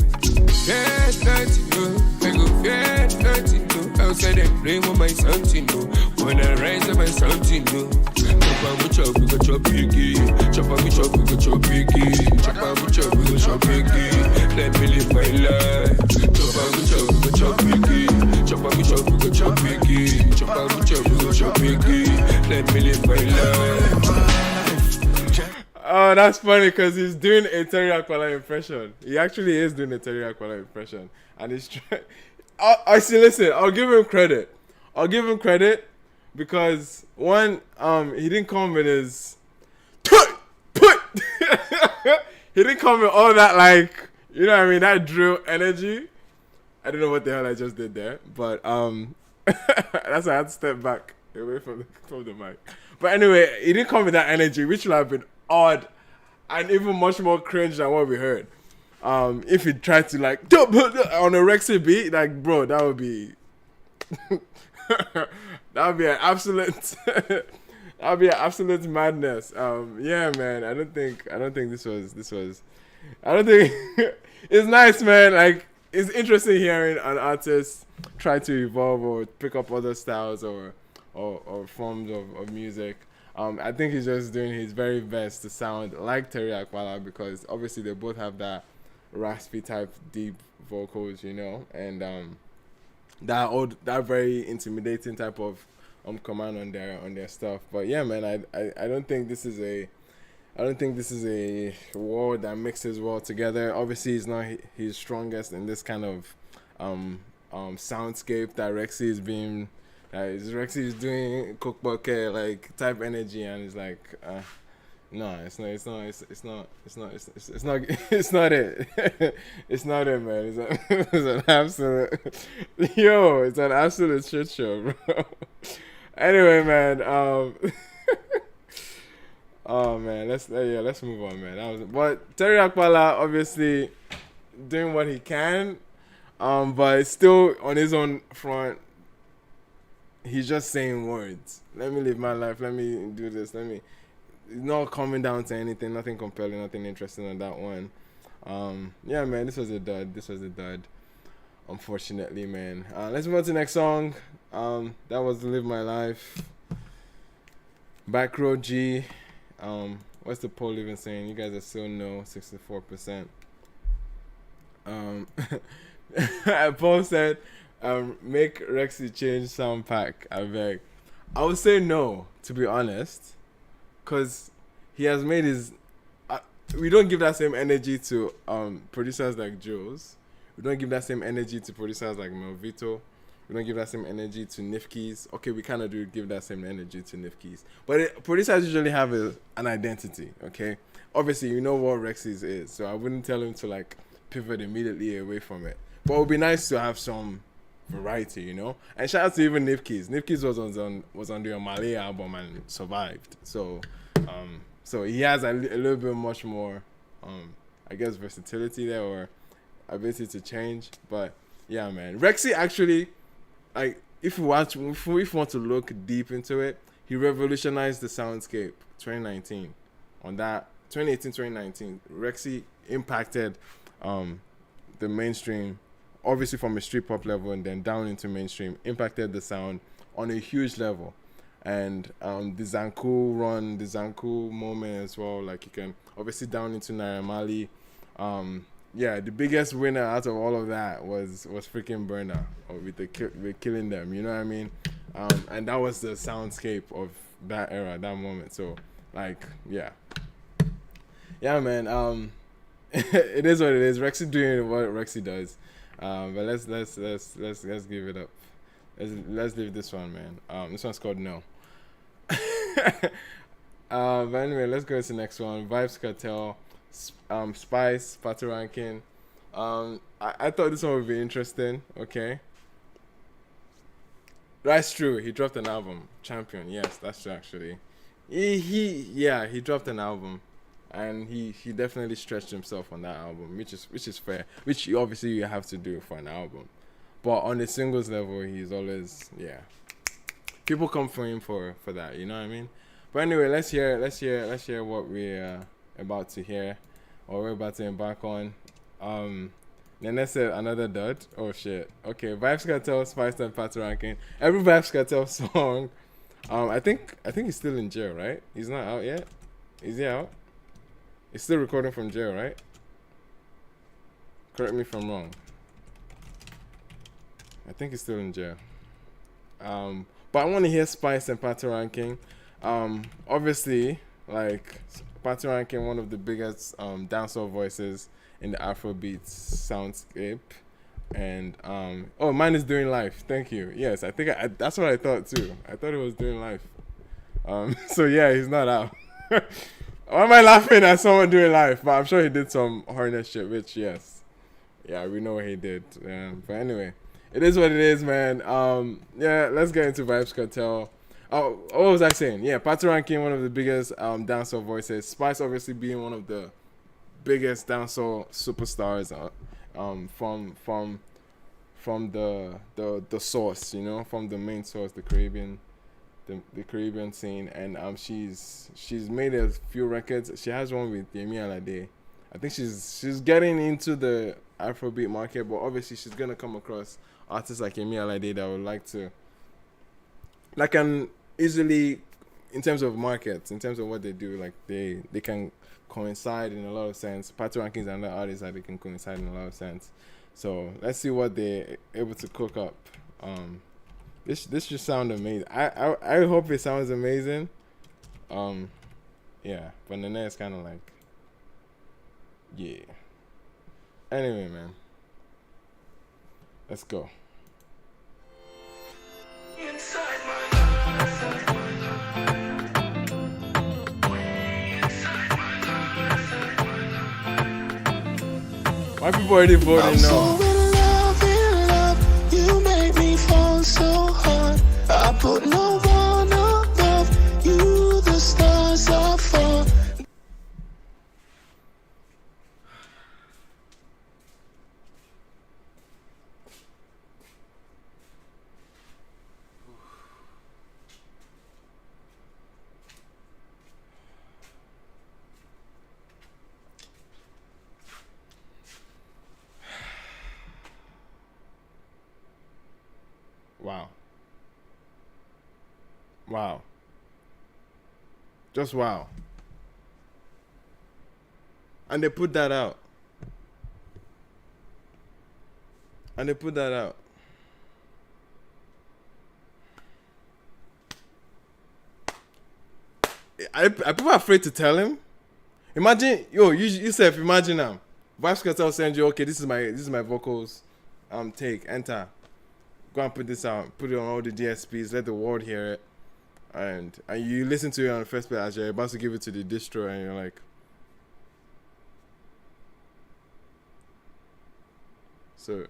Fear nothing new. I go fear nothing new. Outside and play with my something new. When I rise, I'm something new. Chop on me chop, we go chop piggy. Chop on me chop, we go chop piggy. Chop on me chop, we go chop piggy. Let me live my life. Chop on me chop, we go chop piggy. Chop on me chop, we go chop piggy. Chop on me chop, we go chop piggy. Let me live my life. Oh, that's funny because he's doing a Terry Akpala impression. He actually is doing a Terry Akpala impression, and he's trying. I see. Listen, I'll give him credit because one, he didn't come with his he didn't come with all that, like, you know what I mean, that drill energy. I don't know what the hell I just did there, but that's why I had to step back away from the mic. But anyway, he didn't come with that energy, which would have been odd and even much more cringe than what we heard. If he tried to like on a Rexy beat, like, bro, that would be that would be an absolute madness. Yeah, man. I don't think this was I don't think it's nice, man. Like, it's interesting hearing an artist try to evolve or pick up other styles or forms of music. I think he's just doing his very best to sound like Terry Akpala, because obviously they both have that raspy type deep vocals, you know, and that very intimidating type of command on their stuff. But yeah, man, I don't think this is a wall that mixes well together. Obviously, he's not his strongest in this kind of soundscape that Rexy is being. Rexy is doing cookbook like type energy, and it's like, no, it's not it. It's not it, man. It's an absolute, it's an absolute shit show, bro. Anyway, man, oh man, let's move on, man. But Terry Akpala obviously doing what he can, but still on his own front. He's just saying words. Let me live my life. Let me do this. It's not coming down to anything. Nothing compelling. Nothing interesting on that one. Yeah, man, this was a dud. Unfortunately, man. Let's move on to the next song. That was Live My Life. Backroad G. What's the poll even saying? You guys are still no, 64%. Paul said, make Rexy change sound pack. I beg. I would say no, to be honest, because he has made his. We don't give that same energy to producers like Jules. We don't give that same energy to producers like Melvito. We don't give that same energy to Nifkeys. Okay, we kind of do give that same energy to Nifkeys. But producers usually have an identity, okay? Obviously, you know what Rexy's is, so I wouldn't tell him to, like, pivot immediately away from it. But it would be nice to have some variety, you know? And shout out to even Nifkeys. Nifkeys was on the Omale album and survived. So he has a little bit much more, I guess, versatility there or ability to change. But, yeah, man. Rexy actually... Like, if we want to look deep into it, he revolutionized the soundscape 2019. On that 2018-2019, Rexy impacted the mainstream, obviously from a street pop level and then down into mainstream, impacted the sound on a huge level. And the Zanku run, the Zanku moment as well, like you can obviously down into Naira Marley. Yeah, the biggest winner out of all of that was freaking Burna with Killing Them, you know what I mean? And that was the soundscape of that era, that moment. So, like, yeah. Yeah, man. It is what it is. Rexy doing what Rexy does. But let's give it up. Let's leave this one, man. This one's called No. But anyway, let's go to the next one. Vibes Cartel. Spice, Patoranking. I thought this one would be interesting. Okay, that's true. He dropped an album, Champion. Yes, that's true. Actually, he dropped an album, and he definitely stretched himself on that album, which is fair. Which obviously you have to do for an album, but on the singles level, he's always people come for him for that. You know what I mean? But anyway, let's hear what we're about to hear, or we're about to embark on. Then let's say another dud. Oh shit. Okay, Vibes Cartel, Spice and Patoranking. Every Vibes Cartel song. I think he's still in jail, right? He's not out yet. Is he out? He's still recording from jail, right? Correct me if I'm wrong. I think he's still in jail. But I want to hear Spice and Patoranking. Obviously, like Patoranking, one of the biggest dancehall voices in the Afrobeats soundscape, and oh, mine is Doing Life. Thank you. Yes, I think that's what I thought too. I thought it was Doing Life. So yeah, he's not out. Why am I laughing at someone doing life? But I'm sure he did some harness shit, which yes, yeah, we know what he did. But anyway, it is what it is, man. Yeah, let's get into Vibes Cartel. Oh, what was I saying? Yeah, Patoranking, one of the biggest dancehall voices. Spice obviously being one of the biggest dancehall superstars from the source, you know, from the main source, the Caribbean scene, and she's made a few records. She has one with Yemi Alade. I think she's getting into the Afrobeat market, but obviously she's gonna come across artists like Yemi Alade that would like can easily, in terms of markets, in terms of what they do, like they can coincide in a lot of sense. Patoranking is another artist that they can coincide in a lot of sense. So let's see what they're able to cook up. This should sound amazing. I hope it sounds amazing. Yeah, but Nene is kind of like, yeah. Anyway, man, let's go. Why people already voting now? In love, you make me fall so hard. I put no one above you, the stars are for. Wow. Just wow. And they put that out. And they put that out. I people are afraid to tell him. Imagine, you self imagine now. Vibes Cartel send you, okay, this is my vocals. Take, enter. Go and put this out, put it on all the DSPs, let the world hear it. And you listen to it on the first page as you're about to give it to the distro, and you're like, so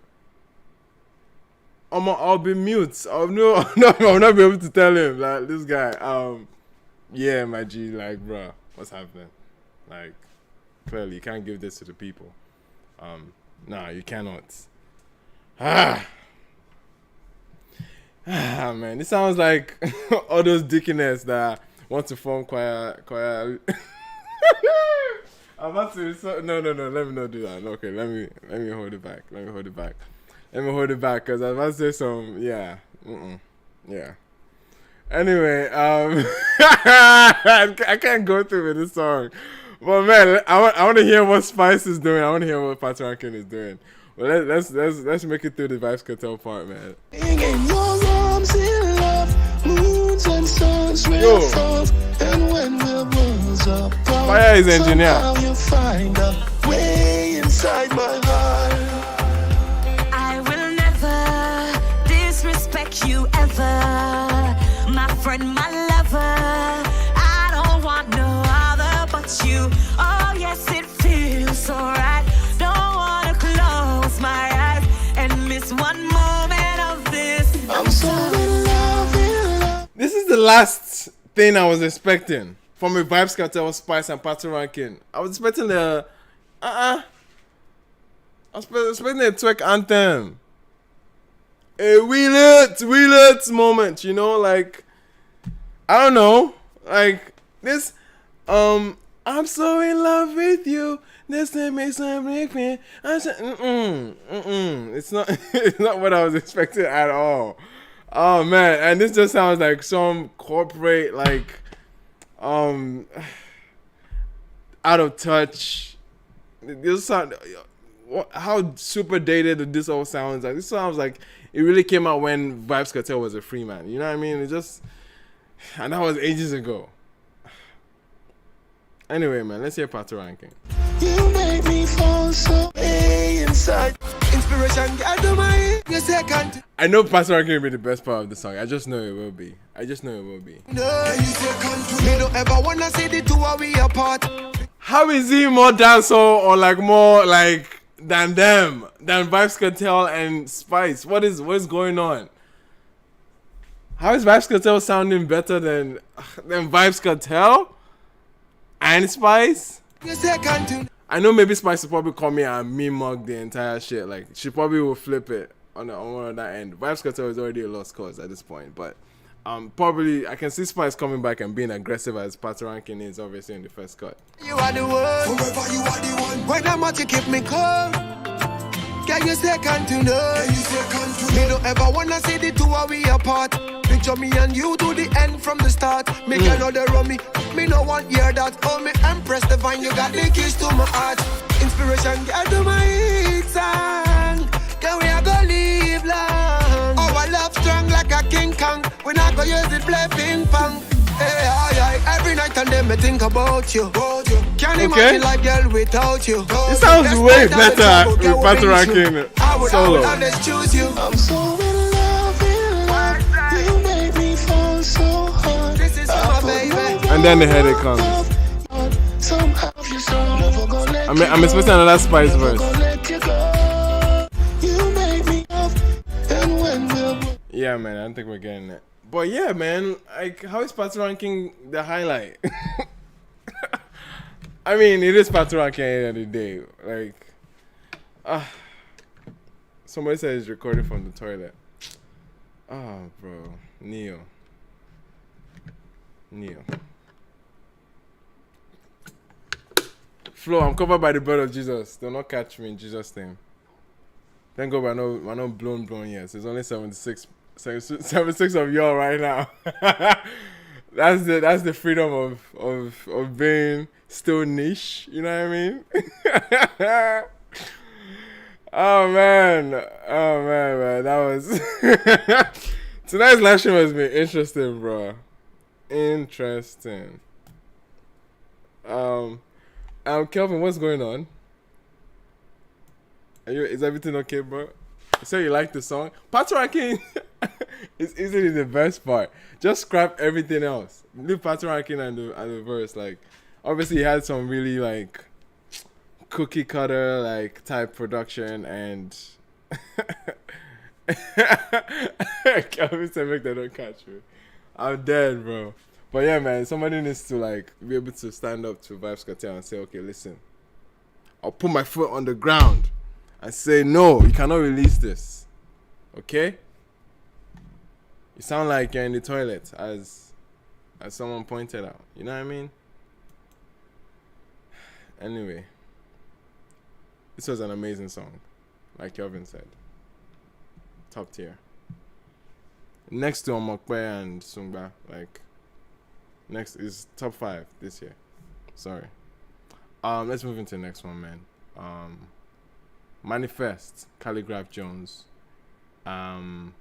I'll be mute. I'll not be able to tell him, like, this guy, yeah, my G, like, bruh, what's happening? Like, clearly you can't give this to the people. Nah, you cannot. Man, this sounds like all those dickiness that want to form choir. I'm about to. No. Let me not do that. Okay, let me hold it back. Let me hold it back because I was about to say some. Yeah. Yeah. Anyway, I can't go through with this song, but man, I want to hear what Spice is doing. I want to hear what Patoranking is doing. Well, let's make it through the Vibes Cartel part, man. Yo, Fire is engineer. You find a way inside my heart. I will never disrespect you ever, my friend, my lover. I don't want no other but you. Oh yes, it feels so right. Don't wanna close my eyes and miss one moment of this. I'm so in love. This is the last thing I was expecting from a Vibes Cartel, Spice, and Patoranking. I was expecting I was expecting a twerk anthem. A wheel it moment, you know, like, I don't know, like this. I'm so in love with you. This thing makes me break me. I said, It's not, it's not what I was expecting at all. Oh man, and this just sounds like some corporate, like, out of touch. This sound, how super dated this all sounds like. This sounds like it really came out when Vibes Cartel was a free man. You know what I mean? It just, and that was ages ago. Anyway, man, let's hear Patoranking. You make me fall so way inside. Inspiration, I do my second. I know Patoranking will be the best part of the song. I just know it will be. No, you don't ever wanna see the two of we apart. How is he more dancehall or like more like than them, than Vibes Cartel and Spice? What is going on? How is Vibes Cartel sounding better than Vibes Cartel and Spice? I know maybe Spice will probably call me and me mug the entire shit. Like, she probably will flip it on one of that end. Vibes Cartel is already a lost cause at this point, but probably I can see Spice coming back and being aggressive as Patoranking is obviously in the first cut. You are the one, forever you are the one. When I'm out, you keep me calm. Can you second to none? Me don't ever wanna see the two of we apart. Picture me and you to the end from the start. Me can know the run me no want hear that. Oh, me Empress Divine, you got the keys to my heart. Inspiration, get to my hit song. Can we go live long? Oh, I love strong like a King Kong. We not gonna use it play ping pong. Hey, every night and day me think about you. Can't imagine life, girl, without you. It sounds way better with Patoranking solo. I would choose you. I'm so in love. You make me fall so hard. This is my baby. And then the headache comes. I'm expecting another Spice verse. Yeah, man, I don't think we're getting it. But yeah, man, like, how is Patoranking the highlight? I mean, it is Patoranking at the end of the day. Like, somebody said it's recording from the toilet. Oh, bro. Neo. Flo, I'm covered by the blood of Jesus. Do not catch me in Jesus' name. Thank God we're not blown yet. So it's only 76 76 of y'all right now. That's the freedom of being still niche. You know what I mean? Oh man, that was tonight's live stream has been interesting, bro. Interesting. Kelvin, what's going on? Is everything okay, bro? So you like the song? Patoranking is easily the best part. Just scrap everything else. Leave Patoranking and the verse. Like, obviously, he had some really like cookie cutter like type production and. Kelvin said, "Make that don't catch me." I'm dead, bro. But yeah, man, somebody needs to like be able to stand up to Vibes Cartel and say, "Okay, listen, I'll put my foot on the ground." I say, no, you cannot release this. Okay? You sound like you're in the toilet, as someone pointed out. You know what I mean? Anyway. This was an amazing song. Like Kelvin said. Top tier. Next to Omokwe and Sungba. Like, next is top 5 this year. Sorry. Let's move into the next one, man. Manifest, Calligraph Jones. I'm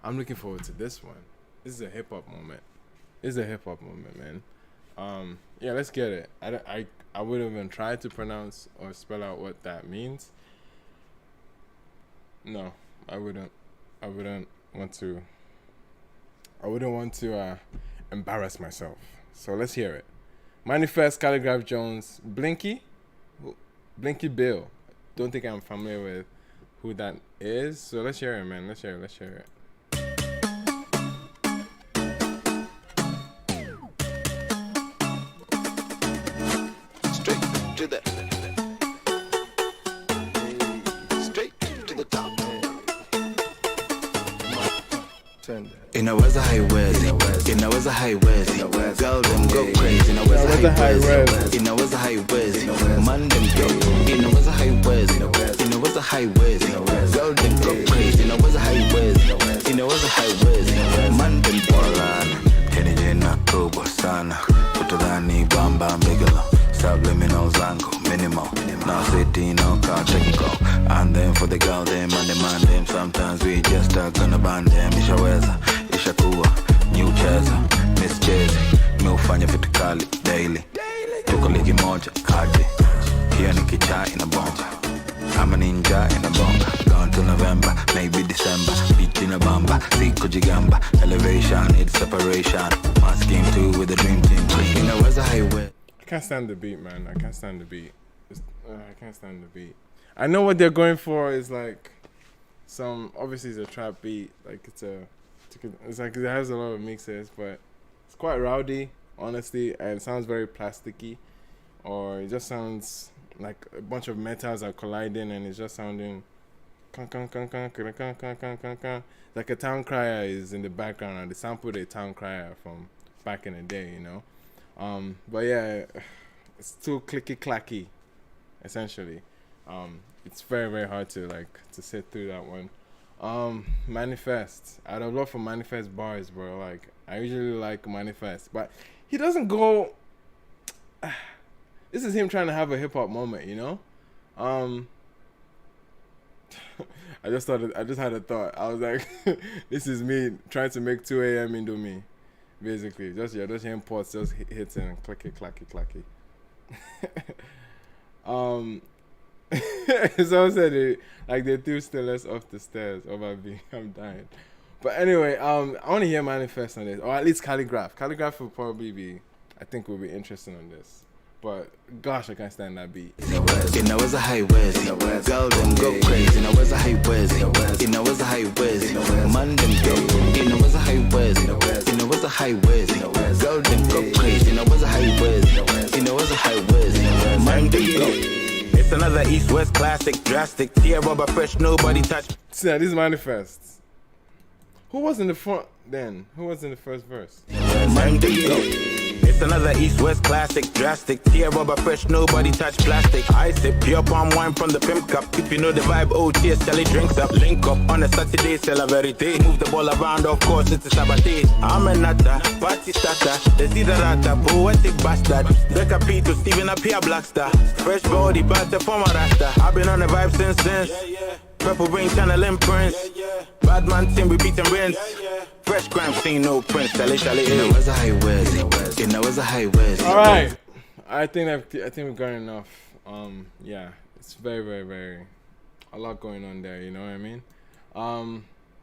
looking forward to this one. This is a hip hop moment. Man. Yeah, let's get it. I wouldn't even try to pronounce or spell out what that means. No, I wouldn't want to embarrass myself. So let's hear it. Manifest, Calligraph Jones, Blinky Bill. Don't think I'm familiar with who that is. So let's hear it, man. Let's hear it. Straight to the top. Inaweza haiwezi, inaweza haiwezi. Girl them go crazy, inaweza haiwezi. Inaweza haiwezi, man them go. Inaweza haiwezi, inaweza haiwezi. Girl them go crazy, inaweza haiwezi. Inaweza haiwezi, man them bolan. Henije na kubwa sana, kutodhani bamba mbigalo. Subliminal zangu, minimal. Now city, no car, technical. And then for the girl them and the man them. Sometimes we just gonna ban them. Ishaweza, ishakuwa, new cheza, miss chezi. Meufanya vitu kali, daily. Tuko ligi moja, hadi. Hiyo ni kichaa inabonga. I'm a ninja in a bonga. Gone till November, maybe December. Beat in a bamba, siko jigamba. Elevation, it's separation. My scheme too with the dream team. Inaweza highway. I can't stand the beat, man. I can't stand the beat. I know what they're going for is like obviously it's a trap beat. Like it's like it has a lot of mixes, but it's quite rowdy, honestly, and it sounds very plasticky, or it just sounds like a bunch of metals are colliding and it's just sounding like a town crier is in the background and they sampled a town crier from back in the day, you know. But yeah, it's too clicky clacky, essentially. It's very, very hard to sit through that one. Manifest. I'd love for Manifest bars, bro. Like, I usually like Manifest, but he doesn't go. This is him trying to have a hip hop moment, you know. I just had a thought. I was like, this is me trying to make 2 a.m. Indomie. Basically, just hearing ports, just hits and clacky. Someone said they threw Steelers off the stairs over me. I'm dying. But anyway, I want to hear Manifest on this, or at least Calligraph. Calligraph will probably be interesting on this. But gosh, I can't stand that beat. Inaweza haiwezi, girl them go crazy. Inaweza haiwezi, inaweza haiwezi. Man them go. Inaweza haiwezi, inaweza haiwezi. Girl them go crazy. Inaweza haiwezi, inaweza haiwezi. Man them go. It's another East-West classic, drastic. Tear rubber fresh, nobody touch. See, this manifests. Who was in the front then? Who was in the first verse? Man them go. It's another East-West classic, drastic. Tear rubber fresh, nobody touch plastic. I sip pure palm wine from the pimp cup. If you know the vibe, OTS, Sally drinks up. Link up on a Saturday, c'est la vérité. Move the ball around, of course, it's a sabotage. I'm a nutter, party starter. The Sidarata, poetic bastard. Becca P to Steven up here, Blackstar. Fresh body, butter from a rasta. I've been on the vibe since. Purple rain, channel imprints. Bad man team, we beat and rinse. Fresh crime scene, no prince. Chalet. It was a high words. All right, I think we've got enough. Yeah, it's very a lot going on there. You know what I mean?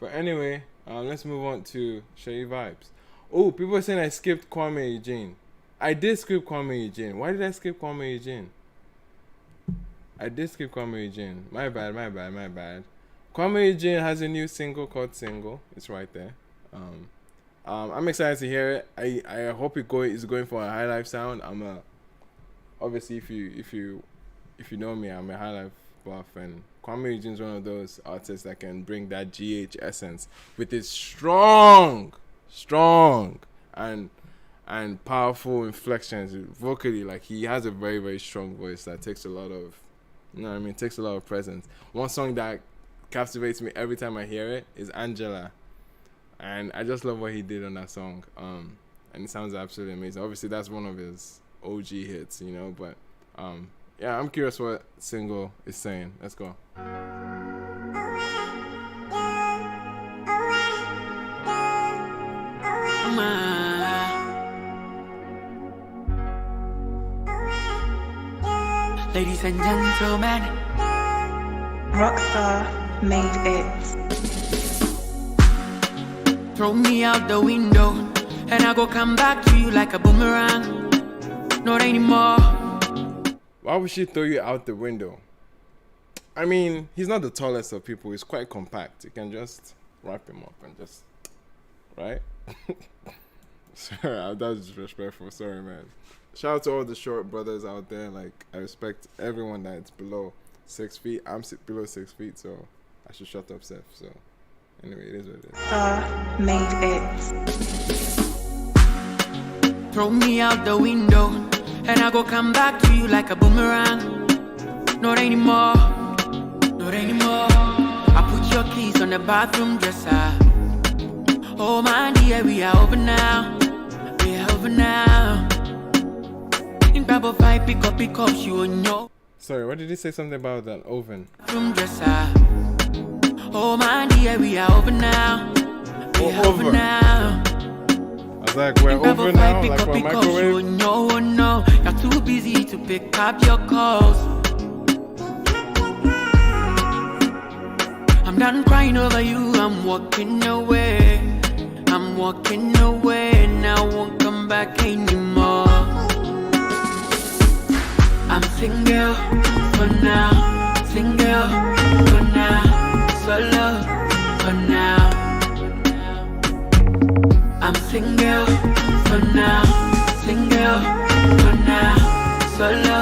But anyway, let's move on to Shay Vibes. Oh, people are saying I skipped Kuami Eugene. I did skip Kuami Eugene. Why did I skip Kuami Eugene? I did skip Kwame Eugene. My bad. Kwame Eugene has a new single called Single. It's right there. I'm excited to hear it. I hope it's going for a high life sound. Obviously if you know me, I'm a high life buff, and Kwame Eugene's one of those artists that can bring that GH essence with his strong and powerful inflections vocally. Like, he has a very strong voice that takes a lot of, you know what I mean, takes a lot of presence. One song that captivates me every time I hear it is Angela, and I just love what he did on that song. And it sounds absolutely amazing. Obviously that's one of his OG hits, you know, but yeah, I'm curious what Single is saying. Let's go. Ladies and gentlemen, Rockstar made it. Throw me out the window, and I go come back to you like a boomerang. Not anymore. Why would she throw you out the window? I mean, he's not the tallest of people. He's quite compact. You can just wrap him up and just, right? Sorry, that was disrespectful. Sorry, man. Shout out to all the short brothers out there. Like, I respect everyone that's below 6 feet. I'm below 6 feet, so I should shut up, Seth. So, anyway, it is what it is. Made it. Throw me out the window, and I go come back to you like a boomerang. Not anymore. Not anymore. I put your keys on the bathroom dresser. Oh, my dear, we are over now. We are over now. In Bible 5, pick up, you will know. Sorry, what did he say something about that oven? Oh my dear, we are over now. We are over now. I was like, we're over now, like for a microwave? No, you're too busy to pick up your calls. I'm done crying over you, I'm walking away. And I won't come back anymore. I'm single for now, solo for now. I'm single for now, solo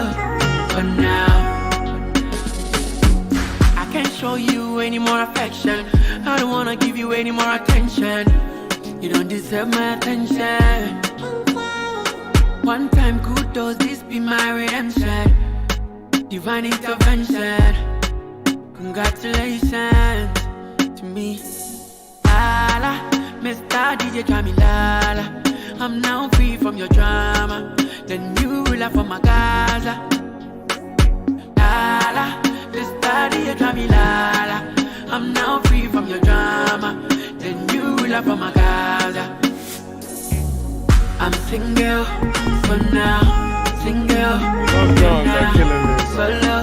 for now. I can't show you any more affection. I don't wanna give you any more attention. You don't deserve my attention. One time kudos, this be my redemption. Divine intervention. Congratulations to me. Lala, Mr. DJ Jamilala. I'm now free from your drama. The new ruler for my Gaza. Lala, Mr. DJ Jamilala. I'm now free from your drama. The new ruler for my Gaza. I'm single for now, solo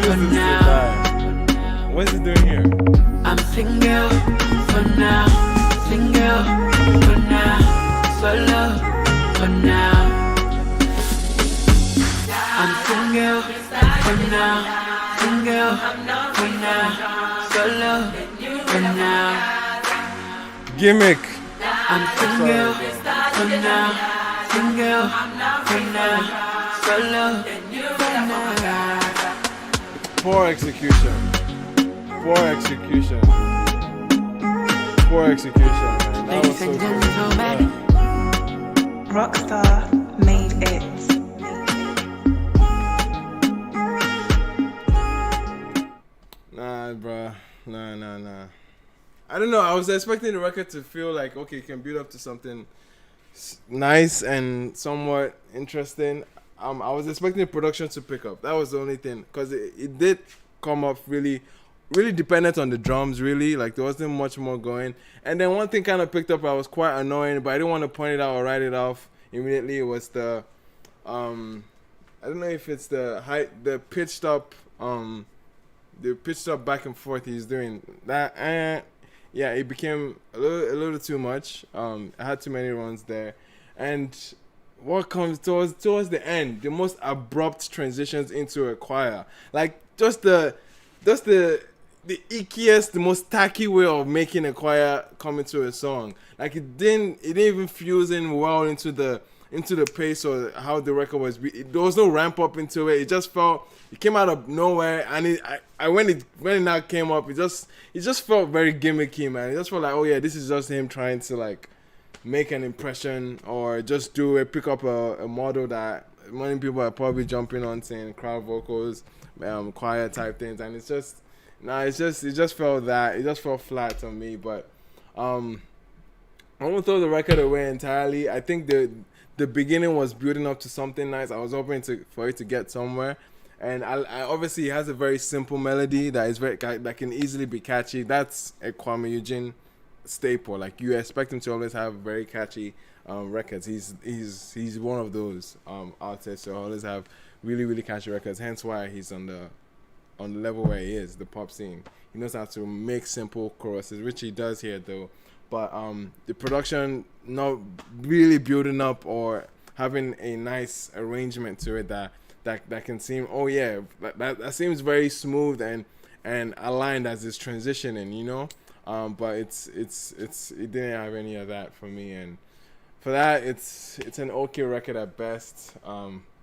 for now. What's he doing here? I'm single for now, solo for now. I'm single for now, solo for now. Gimmick. I'm single for now, solo for now. Poor execution, man. Ladies and gentlemen, Rockstar don't know. I was expecting the record to feel like, okay, it can build up to something nice and somewhat interesting. I was expecting the production to pick up. That was the only thing, because it did come up really dependent on the drums. Really, like there wasn't much more going. And then one thing kind of picked up. I was quite annoying, but I didn't want to point it out or write it off immediately. It was the I don't know if it's the pitched up back and forth he's doing that. Yeah, it became a little too much. I had too many runs there, and what comes towards the end, the most abrupt transitions into a choir, like just the ickiest, the most tacky way of making a choir come into a song. Like it didn't even fuse in well into the pace or how the record was. There was no ramp up into it. It just felt, it came out of nowhere, and when it now came up, it just felt very gimmicky, man. It just felt like, oh yeah, this is just him trying to like make an impression or just pick up a model that many people are probably jumping on, saying crowd vocals, choir type things, and it just felt flat on me. But I won't throw the record away entirely. I think the beginning was building up to something nice. I was hoping for it to get somewhere, and I obviously, it has a very simple melody that can easily be catchy. That's a Kuami Eugene staple. Like you expect him to always have very catchy records. He's one of those artists who always have really, really catchy records. Hence why he's on the level where he is, the pop scene. He knows how to make simple choruses, which he does here though. But the production not really building up or having a nice arrangement to it that can seem, oh yeah, that seems very smooth and aligned as it's transitioning, you know. But it didn't have any of that for me, and for that it's an okay record at best.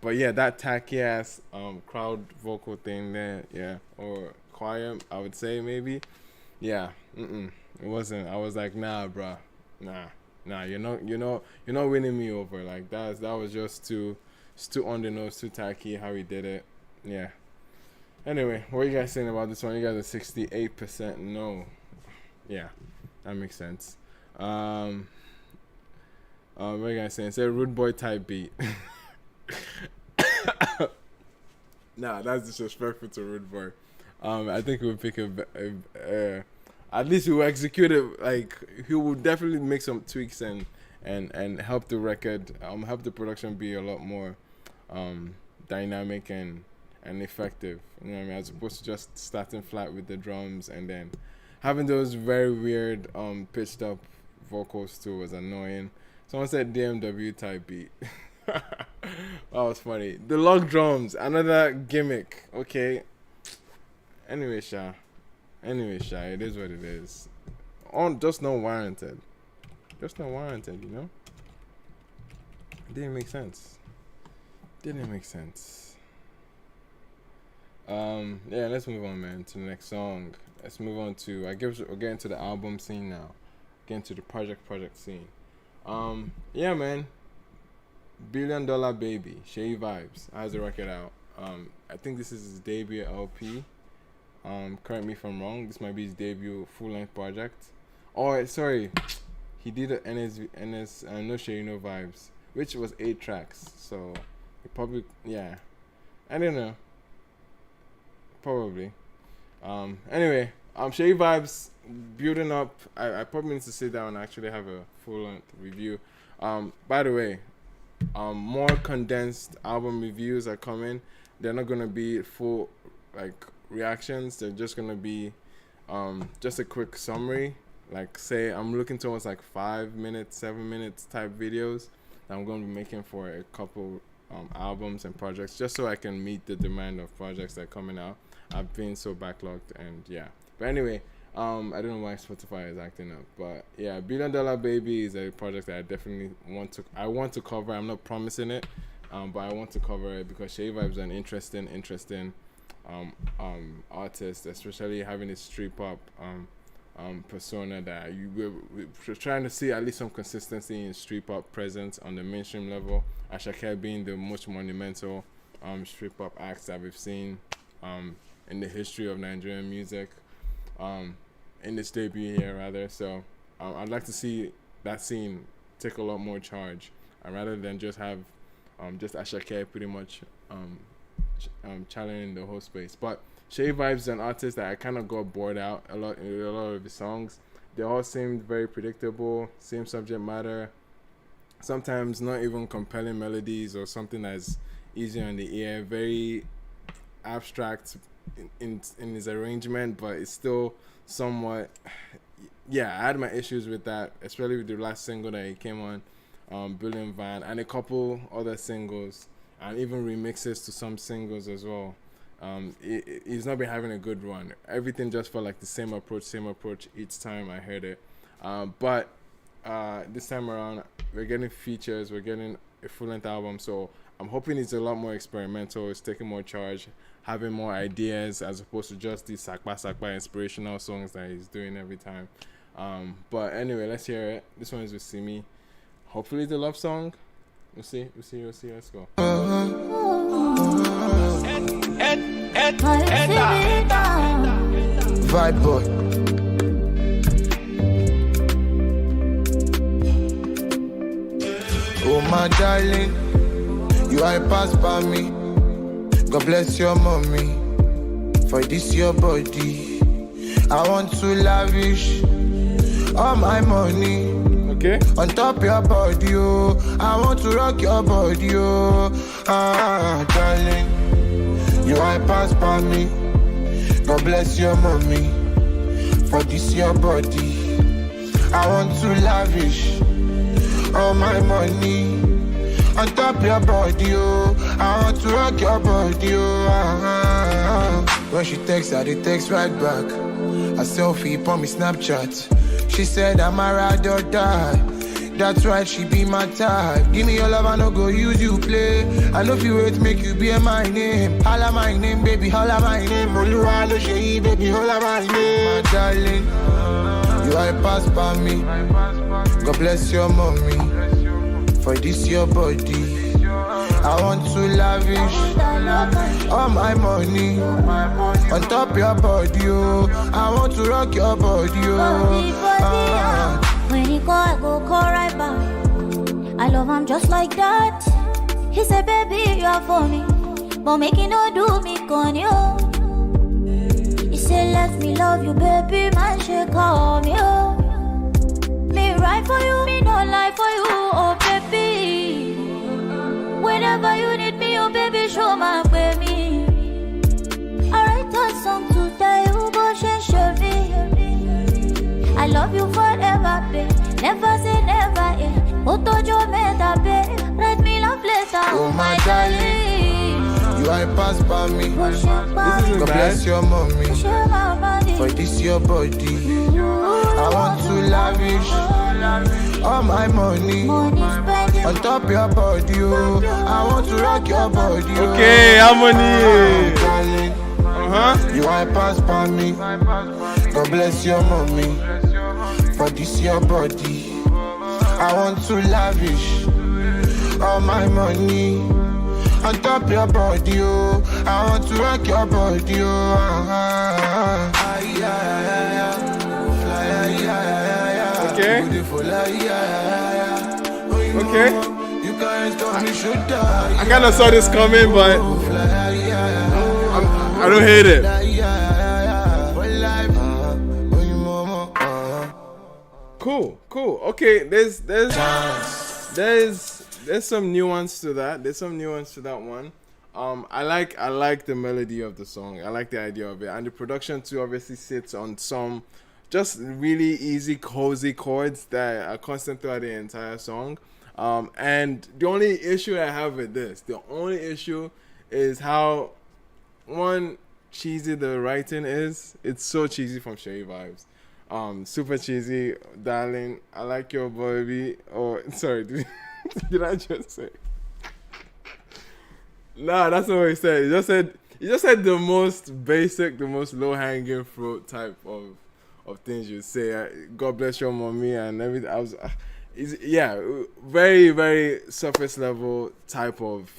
But yeah, that tacky ass crowd vocal thing there, yeah, or choir, I would say maybe, yeah, it wasn't. I was like, nah, bruh, nah, you're not winning me over. Like that was just too on the nose, too tacky how he did it. Yeah. Anyway, what are you guys saying about this one? You guys are 68% no. Yeah, that makes sense. What are you guys saying? Say rude boy type beat. Nah, that's disrespectful to rude boy. I think we'll pick at least he will execute it. Like he will definitely make some tweaks and help the record, help the production be a lot more dynamic and effective. You know what I mean? As opposed to just starting flat with the drums and then having those very weird pitched up vocals too was annoying. Someone said DMW type beat. That was funny. The log drums, another gimmick. Okay. Anyway, Sha, it is what it is. Just not warranted. You know? It didn't make sense. Yeah, let's move on, man, to the next song. Let's move on to, we'll get into the album scene now. Get into the project scene. Yeah, man. $1 Billion Baby, Shay Vibes has a record out. I think this is his debut LP. Correct me if I'm wrong. This might be his debut full-length project. Or sorry, he did an NS No Shay No Vibes, which was 8 tracks. So it probably, yeah, I don't know. Probably. Anyway, Shay Vibes building up. I probably need to sit down and actually have a full-length review. By the way, more condensed album reviews are coming. They're not gonna be full like reactions. They're just gonna be just a quick summary. Like say I'm looking towards like 5 minutes, 7 minutes type videos that I'm gonna be making for a couple albums and projects, just so I can meet the demand of projects that are coming out. I've been so backlogged, and yeah. But anyway, I don't know why Spotify is acting up, but yeah, $1 Billion Baby is a project that I definitely want to cover. I'm not promising it, but I want to cover it because Shay Vibes is an interesting artist, especially having his street pop persona that we're trying to see at least some consistency in street pop presence on the mainstream level. CKay being the most monumental street pop acts that we've seen in the history of Nigerian music. in this debut here rather. So I'd like to see that scene take a lot more charge, rather than just have just CKay pretty much challenging the whole space. But Shay Vibes is an artist that I kind of got bored out a lot of his songs. They all seemed very predictable, same subject matter, sometimes not even compelling melodies or something that's easy on the ear, very abstract in his arrangement, but it's still somewhat, yeah, I had my issues with that, especially with the last single that he came on, Billion Van, and a couple other singles, and even remixes to some singles as well. He's not been having a good run. Everything just felt like the same approach each time I heard it. But this time around, we're getting features, we're getting a full-length album, so I'm hoping it's a lot more experimental, it's taking more charge, having more ideas as opposed to just these sakpa inspirational songs that he's doing every time. But anyway, let's hear it. This one is with Simi. Hopefully it's a love song. We'll see. Let's go. Vibe boy. Oh my darling, you are passed by me. God bless your mommy for this your body. I want to lavish all my money. Okay. On top your body, oh. I want to rock your body, oh. Darling, you are passed by me. God bless your mommy for this your body. I want to lavish all my money on top your body, oh. I want to rock your body, oh. When she texts, I dey text right back. A selfie on me Snapchat. She said I'm a ride or die. That's right, she be my type. Give me your love, I no go use you play. I know if you wait, make you be my name. Holla my name, baby, holla my name. Oluwa lo ṣe, baby, holla my name. My darling, you are passed by me. God bless your mommy for this your body. I want to lavish all my money on top your body, oh. I want to rock your body, oh. When he call, I go call right back. I love him just like that. He said, baby, you're funny, but make it no do me con you. He said, let me love you, baby, man, she call me, oh. Me right for you, me no lie for you, oh, baby. Whenever you need me, oh, baby, show my baby. I write a song to tell you, but she show me. I love you forever, babe. Never say never, yeah. Otojo meta, babe. Write me love letter, oh my darling. You are passed by me. God bless your mommy for this your body. I want to lavish all my money on top your body, oh. I want to rock your body, oh. Okay, harmony. Darling, you are passed by me. God bless your mommy for this your body. I want to lavish all my money on top your body, oh. I want to rock your body, oh. Okay. Okay. You can't stop me, should die. I kind of saw this coming, but I don't hate it. Cool. Okay, there's some nuance to that. There's some nuance to that one. I like the melody of the song. I like the idea of it, and the production too obviously sits on some just really easy, cozy chords that are constant throughout the entire song. And the only issue I have with this, is how cheesy the writing is. It's so cheesy from Shay Vibes. Super cheesy, darling. I like your baby. Oh, sorry, did I just say? Nah, that's not what he said. He just said the most basic, the most low-hanging fruit type of things you say. God bless your mommy and everything. Very, very surface level type of,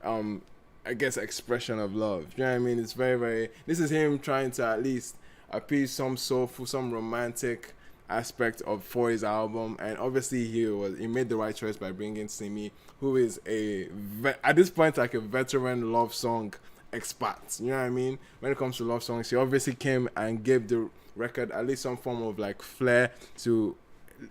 I guess, expression of love. You know what I mean? It's very, very. This is him trying to at least appease some soulful, some romantic aspect for his album. And obviously he made the right choice by bringing Simi, who is at this point like a veteran love song expert. You know what I mean? When it comes to love songs, he obviously came and gave the record at least some form of like flair to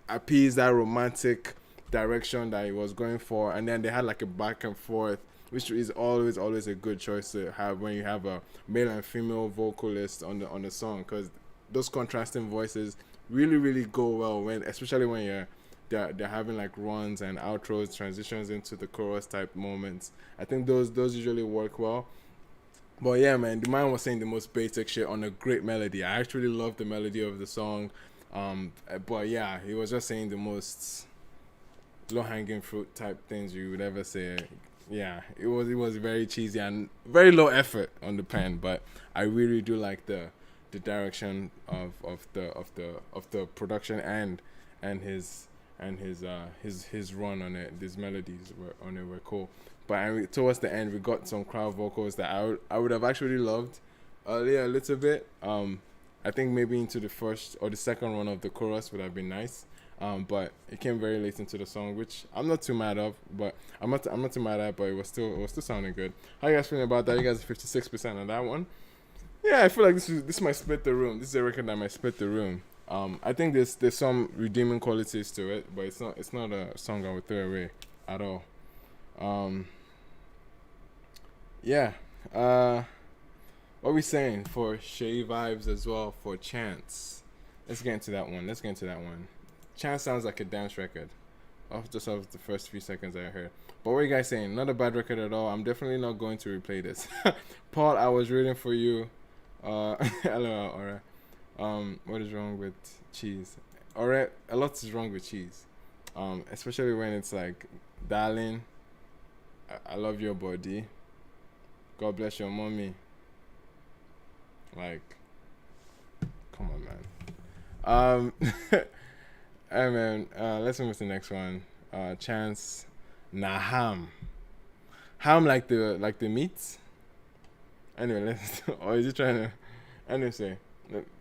appease that romantic direction that he was going for. And then they had like a back and forth, which is always a good choice to have when you have a male and female vocalist on the song, because those contrasting voices really go well especially when they're having like runs and outros, transitions into the chorus type moments. I think those usually work well. But yeah, man, the man was saying the most basic shit on a great melody. I actually love the melody of the song. But yeah, he was just saying the most low-hanging fruit type things you would ever say. Yeah, it was very cheesy and very low effort on the pen, but I really do like the direction of the production and his run on it. These melodies were cool. But towards the end, we got some crowd vocals that I would have actually loved earlier a little bit. I think maybe into the first or the second run of the chorus would have been nice. But it came very late into the song, which I'm not too mad of. But I'm not too mad at. But it was still sounding good. How you guys feeling about that? You guys are 56% on that one. Yeah, I feel like this might split the room. This is a record that might split the room. I think there's some redeeming qualities to it, but it's not a song I would throw away at all. Yeah. What are we saying for Shay vibes as well for Chance? Let's get into that one. Chance sounds like a dance record off the first few seconds I heard. But what are you guys saying? Not a bad record at all. I'm definitely not going to replay this. Paul, I was rooting for you. Hello, alright. What is wrong with cheese? Alright, a lot is wrong with cheese. Especially when it's like, darling, I love your body. God bless your mommy. Like, come on, man. Hey, man. Let's move to the next one. Chance, ham like the meat. Anyway, or is he trying to? Anyway, say,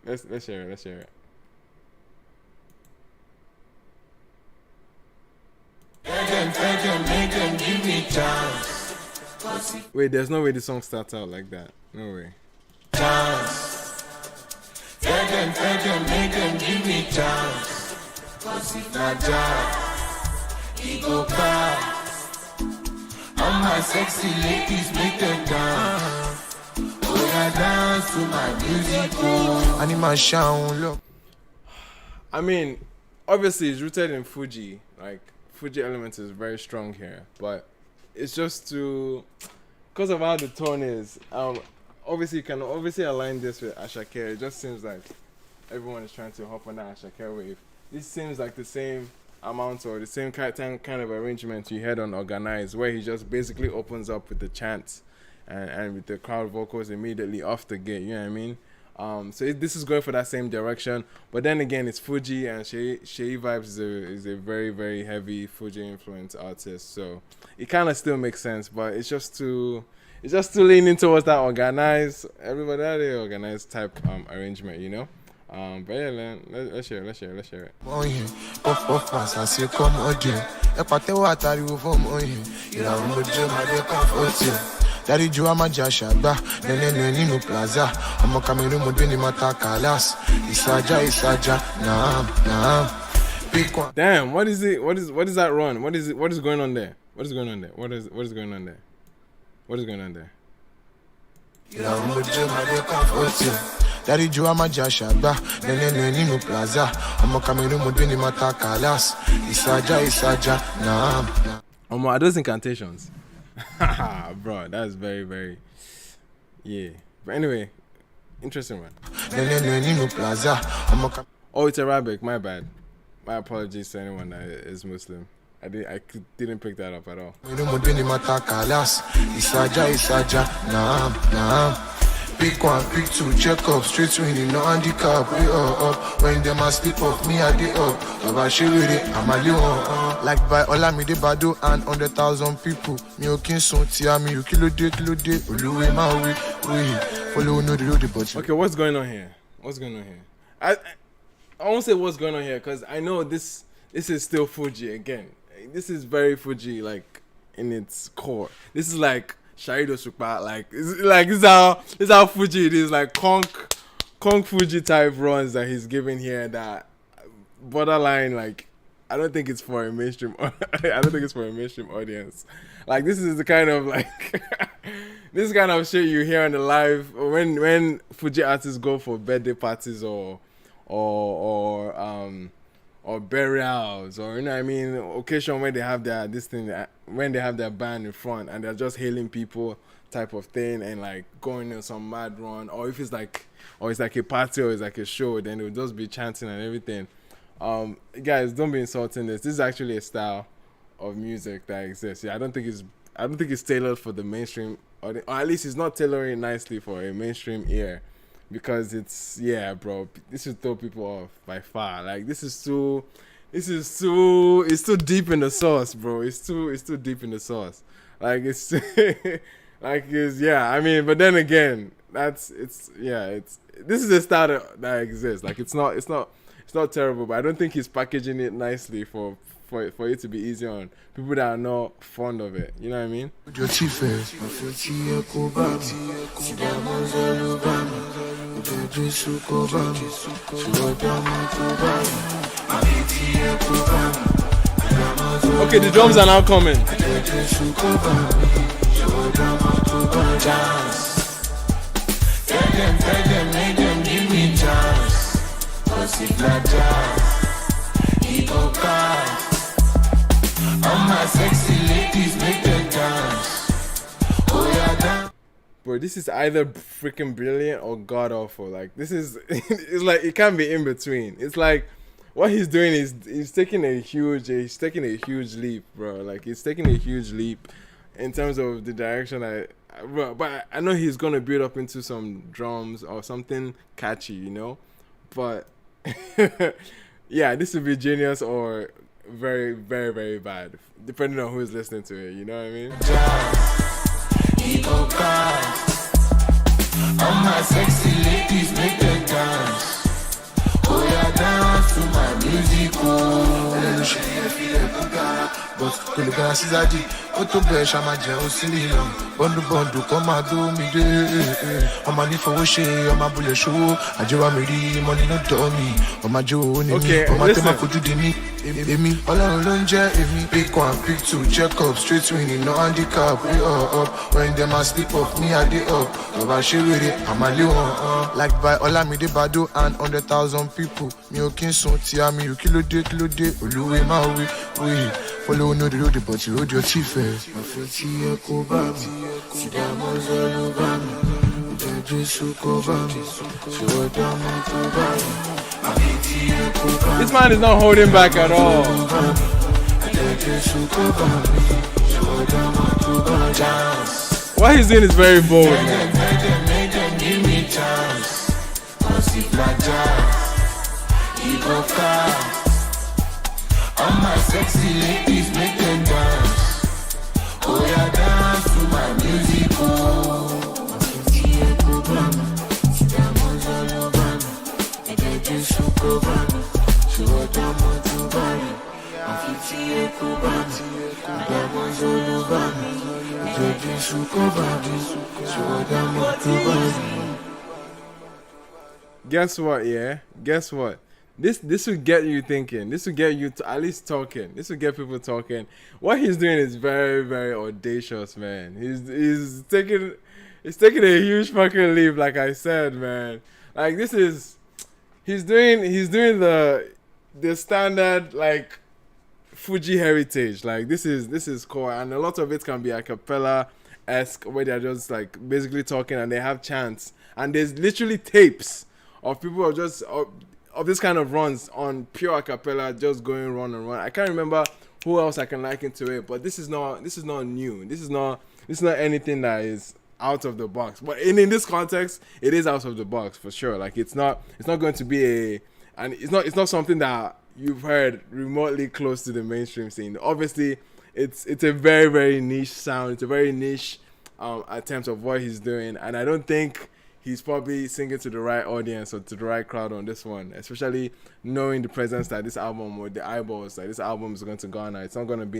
let's share it. Make them give me chance. Wait, there's no way the song starts out like that. No way. Chance. Make them give me chance. Cause if not jazz, he go back. All my sexy ladies make them dance. Oh, I dance to my music. Animation, look. I mean, obviously it's rooted in Fuji. Like, Fuji element is very strong here, but it's just because of how the tone is. Obviously you can align this with Ashake. It just seems like everyone is trying to hop on that Ashake wave. This seems like the same amount or the same kind of arrangement you had on Organize, where he just basically opens up with the chants and with the crowd vocals immediately off the gate. You know what I mean? So this is going for that same direction, but then again, it's Fuji, and Shay Vibes is a very, very heavy Fuji influence artist, so it kind of still makes sense, but it's just too leaning towards that organized, everybody out there organized type arrangement, you know. But yeah, man, let's share it. Daddy Juama Jashaba, Nene Plaza, Amo Cameroon Modini Matakalas, Isaja, Nam. Damn, what is it? What is that run? What is going on there? What is going on there? Daddy Juama Jashaba, Nene Plaza, Amo Cameroon Modini Matakalas, Isaja, Nam. Are those incantations? Bro, that's very, very, yeah. But anyway, interesting one. Oh, it's Arabic. My bad. My apologies to anyone that is Muslim. I didn't pick that up at all. Pick one, pick two, check up, straight winning, no handicap. We up. When them a slip off, me I dey up. About she with it, I'm a little like by Olamide Bado and 100,000 people. Mayorkun son tia me, you kilo day. Oluwe ma we. Follow no the road, but okay, what's going on here? What's going on here? I won't say what's going on here because I know this is still Fuji again. This is very Fuji, like in its core. This is like Shaido Sukpa, like this is how Fuji it is, like Kong Fuji type runs that he's giving here. That borderline, like I don't think it's for a mainstream. I don't think it's for a mainstream audience. Like this is the kind of like this kind of shit you hear on the live when Fuji artists go for birthday parties or burials, or you know what I mean, occasion when they have when they have their band in front and they're just hailing people type of thing and like going on some mad run, or if it's like a party or it's like a show, then they'll just be chanting and everything. Guys, don't be insulting this. This is actually a style of music that exists. Yeah, I don't think it's tailored for the mainstream, or at least it's not tailoring nicely for a mainstream ear. Because it's bro, this will throw people off by far. Like it's too deep in the sauce, bro. It's too deep in the sauce. Like it's I mean, but then again, this is a style that exists. Like it's not terrible, but I don't think he's packaging it nicely for it to be easy on people that are not fond of it. You know what I mean? Okay, the drums are now coming. Make them give me chance. Cause if not jazz, he go cast. All my sexy ladies make them dance. Oh yeah, dance. Bro, this is either freaking brilliant or god awful. Like this is, it's like it can't be in between. It's like what he's doing is he's taking a huge leap, bro. Like he's taking a huge leap in terms of the direction. But I know he's gonna build up into some drums or something catchy, you know. But yeah, this would be genius or very, very, very bad, depending on who's listening to it. You know what I mean? All my sexy ladies make them dance. Oh yeah, dance to my music. But que le gars s'est dit, auto bêche à ma djinn aussi l'île. Bondu comme ma domide. On m'a dit faut rocher, on m'a boulé chaud. A Dieu a mérité, mon no dummy. On m'a dit on est, on m'a dit ma foutu demi. Emi, all alone jet, Emi. Pick one, pick two, check up, straight winning, no handicap. We all up, when them a sleep off, me I dey up. Over shit with it, I'm a little like by all I made the bado and 100,000 people. Mayorkun son tia mi, kilo de, oluwe ma we. Follow no the road, but you hold your teeth first. My foot here, go back. See that man's all over me. Then just cover me. So down my go back. This man is not holding back at all. What he's doing is very bold. Make them give me chance. Cause if not jazz, he go fast. All my sexy ladies make them dance. Oh yeah, dance to my music. Oh, I can see a program. Diamonds all over me. And they just shook over me. So what I'm on to buy. I can see a program. Diamonds all over me. And they just shook over me. So what I'm on to buy. Guess what, yeah? Guess what? This will get you thinking. This will get you to at least talking. This will get people talking. What he's doing is very, very audacious, man. He's taking a huge fucking leap, like I said, man. Like he's doing the standard like Fuji heritage. Like this is core, and a lot of it can be a cappella-esque where they're just like basically talking and they have chants, and there's literally tapes of people who are just of this kind of runs on pure a cappella, just going run and run. I can't remember who else I can liken to it, but this is not new. This is not anything that is out of the box. But in this context, it is out of the box for sure. Like it's not going to be it's not something that you've heard remotely close to the mainstream scene. Obviously, it's a very, very niche sound. It's a very niche attempt of what he's doing, and I don't think he's probably singing to the right audience or to the right crowd on this one, especially knowing the presence that this album or the eyeballs that this album is going to garner. It's not going to be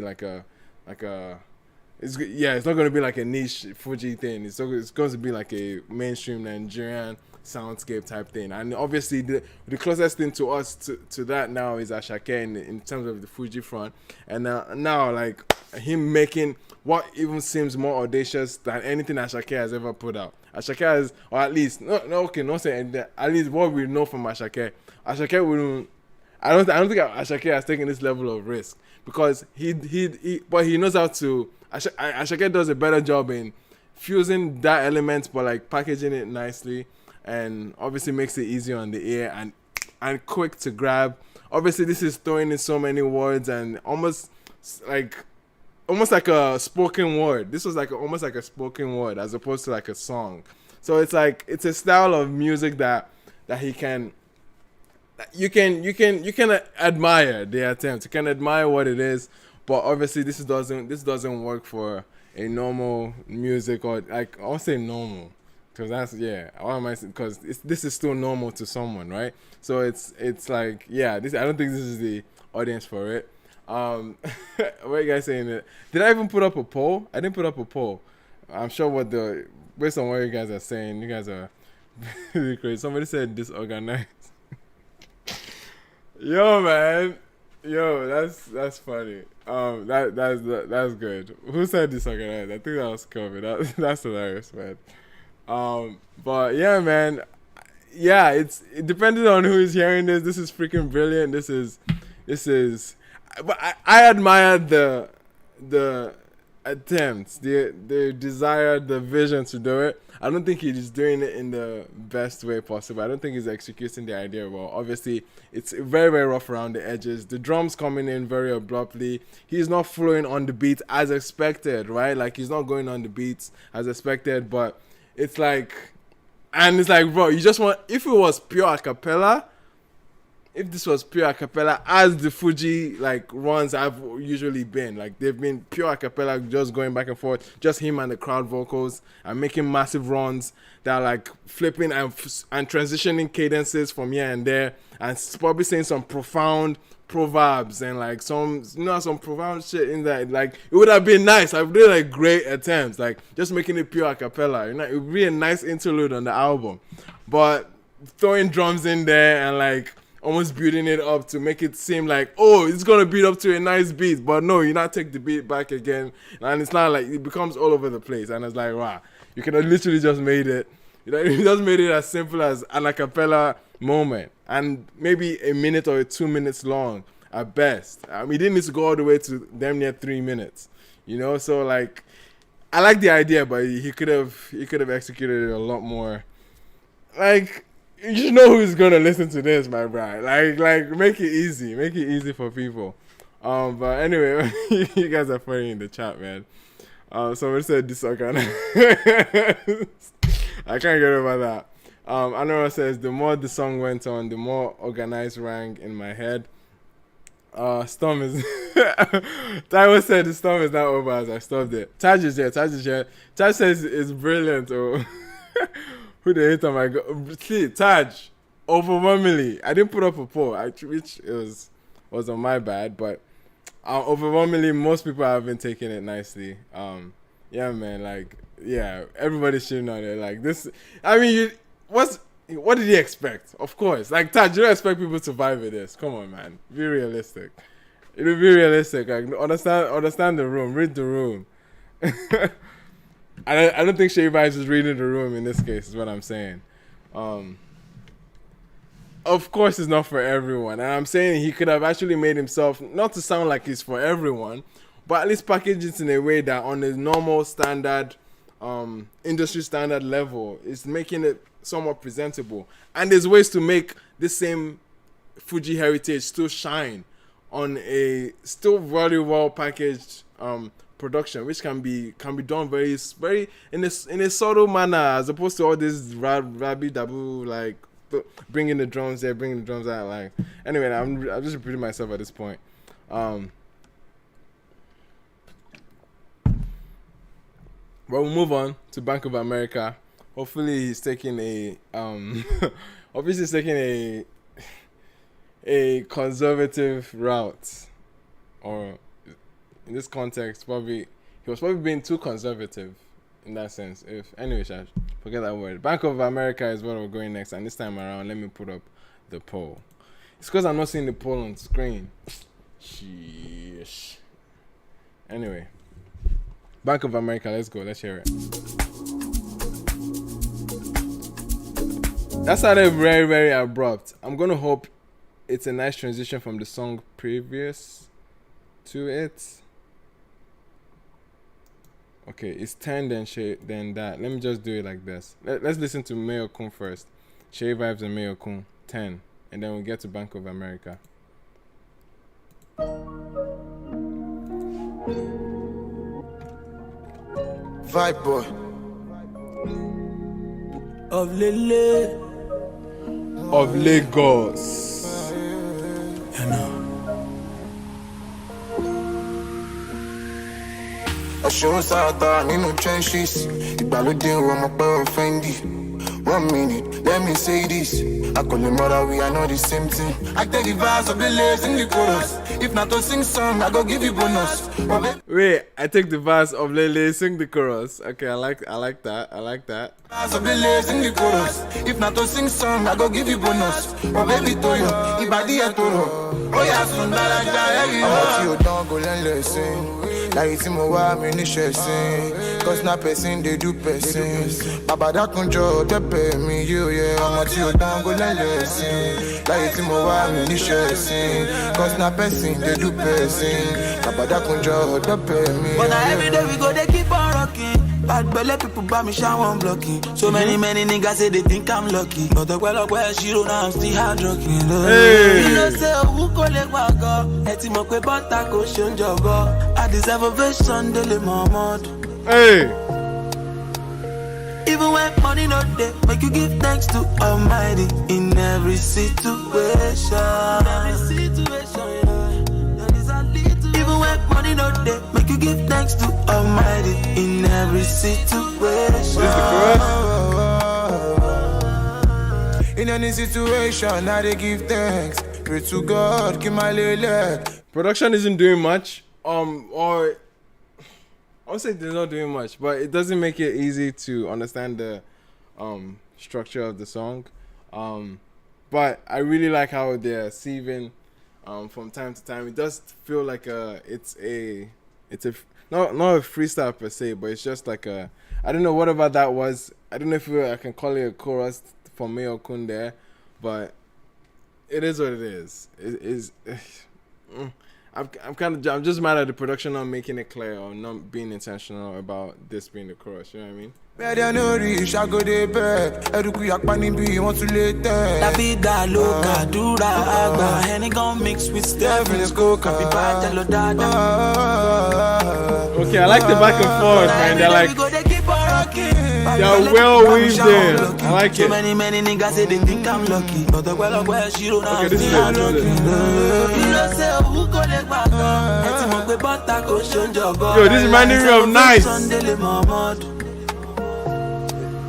it's not going to be like a niche Fuji thing. It's going to be like a mainstream Nigerian soundscape type thing. And obviously the closest thing to us to that now is Asake in terms of the Fuji front. And now like him making what even seems more audacious than anything Asake has ever put out. Asake has, or at least not saying that, at least what we know from Asake wouldn't. I don't think Asake has taken this level of risk, because but he knows how to. Asake does a better job in fusing that element, but like packaging it nicely, and obviously makes it easier on the ear and quick to grab. Obviously, this is throwing in so many words and almost like a spoken word. This was almost like a spoken word as opposed to like a song. So it's a style of music that he can. You can admire the attempt. You can admire what it is, but obviously this doesn't work for a normal music, or like I'll say normal, because that's because this is still normal to someone, right? So it's like I don't think this is the audience for it. What are you guys saying? Did I even put up a poll? I didn't put up a poll. I'm sure based on what you guys are saying, you guys are really crazy. Somebody said disorganized. Yo, man. Yo, that's funny. That's good. Who said disorganized? I think that was Kwame. That's hilarious, man. But yeah, man. Yeah, it depending on who is hearing this. This is freaking brilliant. This is. But I admire the attempts, the desire, the vision to do it. I don't think he's doing it in the best way possible. I don't think he's executing the idea well. Obviously, it's very, very rough around the edges. The drums coming in very abruptly. He's not flowing on the beat as expected, right? Like, he's not going on the beats as expected, but it's like, bro, you just want, if it was pure acapella, if this was pure acapella, as the Fuji like runs have usually been, like they've been pure acapella, just going back and forth, just him and the crowd vocals, and making massive runs that are like flipping and transitioning cadences from here and there, and probably saying some profound proverbs and like some profound shit in that. Like, it would have been nice. I've really like great attempts, like just making it pure acapella. It would be a nice interlude on the album, but throwing drums in there and like almost building it up to make it seem like, oh, it's gonna beat up to a nice beat, but no, you not take the beat back again, and it's not like, it becomes all over the place, and it's like, wow, you could have literally just made it, you just made it as simple as an acapella moment, and maybe a minute or 2 minutes long at best. I mean, he didn't need to go all the way to damn near 3 minutes, so like, I like the idea, but he could have executed it a lot more. Like, you know who's gonna listen to this, my bro. Like, make it easy for people. But anyway, you guys are funny in the chat, man. Somebody said disorganized. I can't get over that. Oniru says, the more the song went on, the more organized rang in my head. Storm is Taiwo said the storm is not over as I stopped it. Taj is here. Taj says it's brilliant. Oh. Who the hate on my god? See, Taj, overwhelmingly, I didn't put up a poll, which was on my bad, but overwhelmingly, most people have been taking it nicely. Yeah, man, like, yeah, everybody's shitting on it. Like, this, I mean, what did he expect? Of course, like, Taj, you don't expect people to vibe with this. Come on, man, be realistic. It'll be realistic. Like, understand the room, read the room. I don't think Shay Vibes is reading the room in this case, is what I'm saying. Of course, it's not for everyone. And I'm saying he could have actually made himself, not to sound like he's for everyone, but at least package it in a way that on a normal standard, industry standard level, is making it somewhat presentable. And there's ways to make the same Fuji heritage still shine on a still very well packaged production, which can be done very, very in a subtle manner, as opposed to all this rabbi dabu, like bringing the drums there, bringing the drums out. Like, anyway, I'm just repeating myself at this point. But we'll move on to Bank of America. Hopefully he's taking a obviously he's taking a conservative route, or in this context he was probably being too conservative in that sense. Anyway, forget that word. Bank of America is where we're going next, and this time around let me put up the poll. It's because I'm not seeing the poll on screen. Sheesh. Anyway, Bank of America, let's go. Let's hear it. That sounded very, very abrupt. I'm gonna hope it's a nice transition from the song previous to it. Okay, it's 10 then that. Let me just do it like this. Let's listen to Mayorkun first. Shay Vibes and Mayorkun 10, and then we'll get to Bank of America. Vibe boy of Lele of Lagos. You know. Show Saute nínú trenches. Ìgbàlódé wọn mọ̀ pé ó Fendi. 1 minute, let me say this. I call the mother, we are not the same thing. I take the verse of the lyrics in the chorus. If not to sing song, I go give you bonus. Wait, I take the verse of Lele, sing the chorus. Okay, I like that. I like that. Verse of the lyrics in the chorus. If not to sing song, I go give you bonus. Oh baby Toyo, Ibadi Atoro. Oh yeah, soon that I you don't go learn lesson. Like it's more me ni chasing. Cause na person they do person. Baba that control the pay me you yeah. I'm at you don't go learn lesson. Like it's more me ni chasing. Cause na person they do person. Baba that control the pay me. But now every day we go they keep on rocking. Bad belly people buy me shower on blocking. So many niggas say they think I'm lucky. But the well up where she don't know I'm still hard rocking. You know say who call it wago. Eti mo kwe bata ko shon jogo. I deserve a version dele mamad. Hey. Even when money not there, make you give thanks to Almighty in every situation. Even when money not there, make you give thanks to Almighty in every situation. In any situation, I they give thanks. Pray to God, keep my lele. Production isn't doing much. Or I would say they're not doing much, but it doesn't make it easy to understand the structure of the song. But I really like how they're sieving from time to time. It does feel like it's a not a freestyle per se, but it's just like I don't know whatever that was. I don't know if I can call it a chorus for Mayorkun there, but it is what it is. It is. I'm just mad at the production not making it clear or not being intentional about this being the chorus. You know what I mean? Where they no reach, I go dey beg. Eruku yakpani bi want to late. La vida loca, dura agua. Henny gon' mix with Stephen's coca. Be bad, tell dada. Okay, I like the back and forth, man. They're like, they're well weaved in. I like it. So many niggas say they think I'm lucky, but the well of where she don't know. Okay, this is Yo, this reminding me of Nice.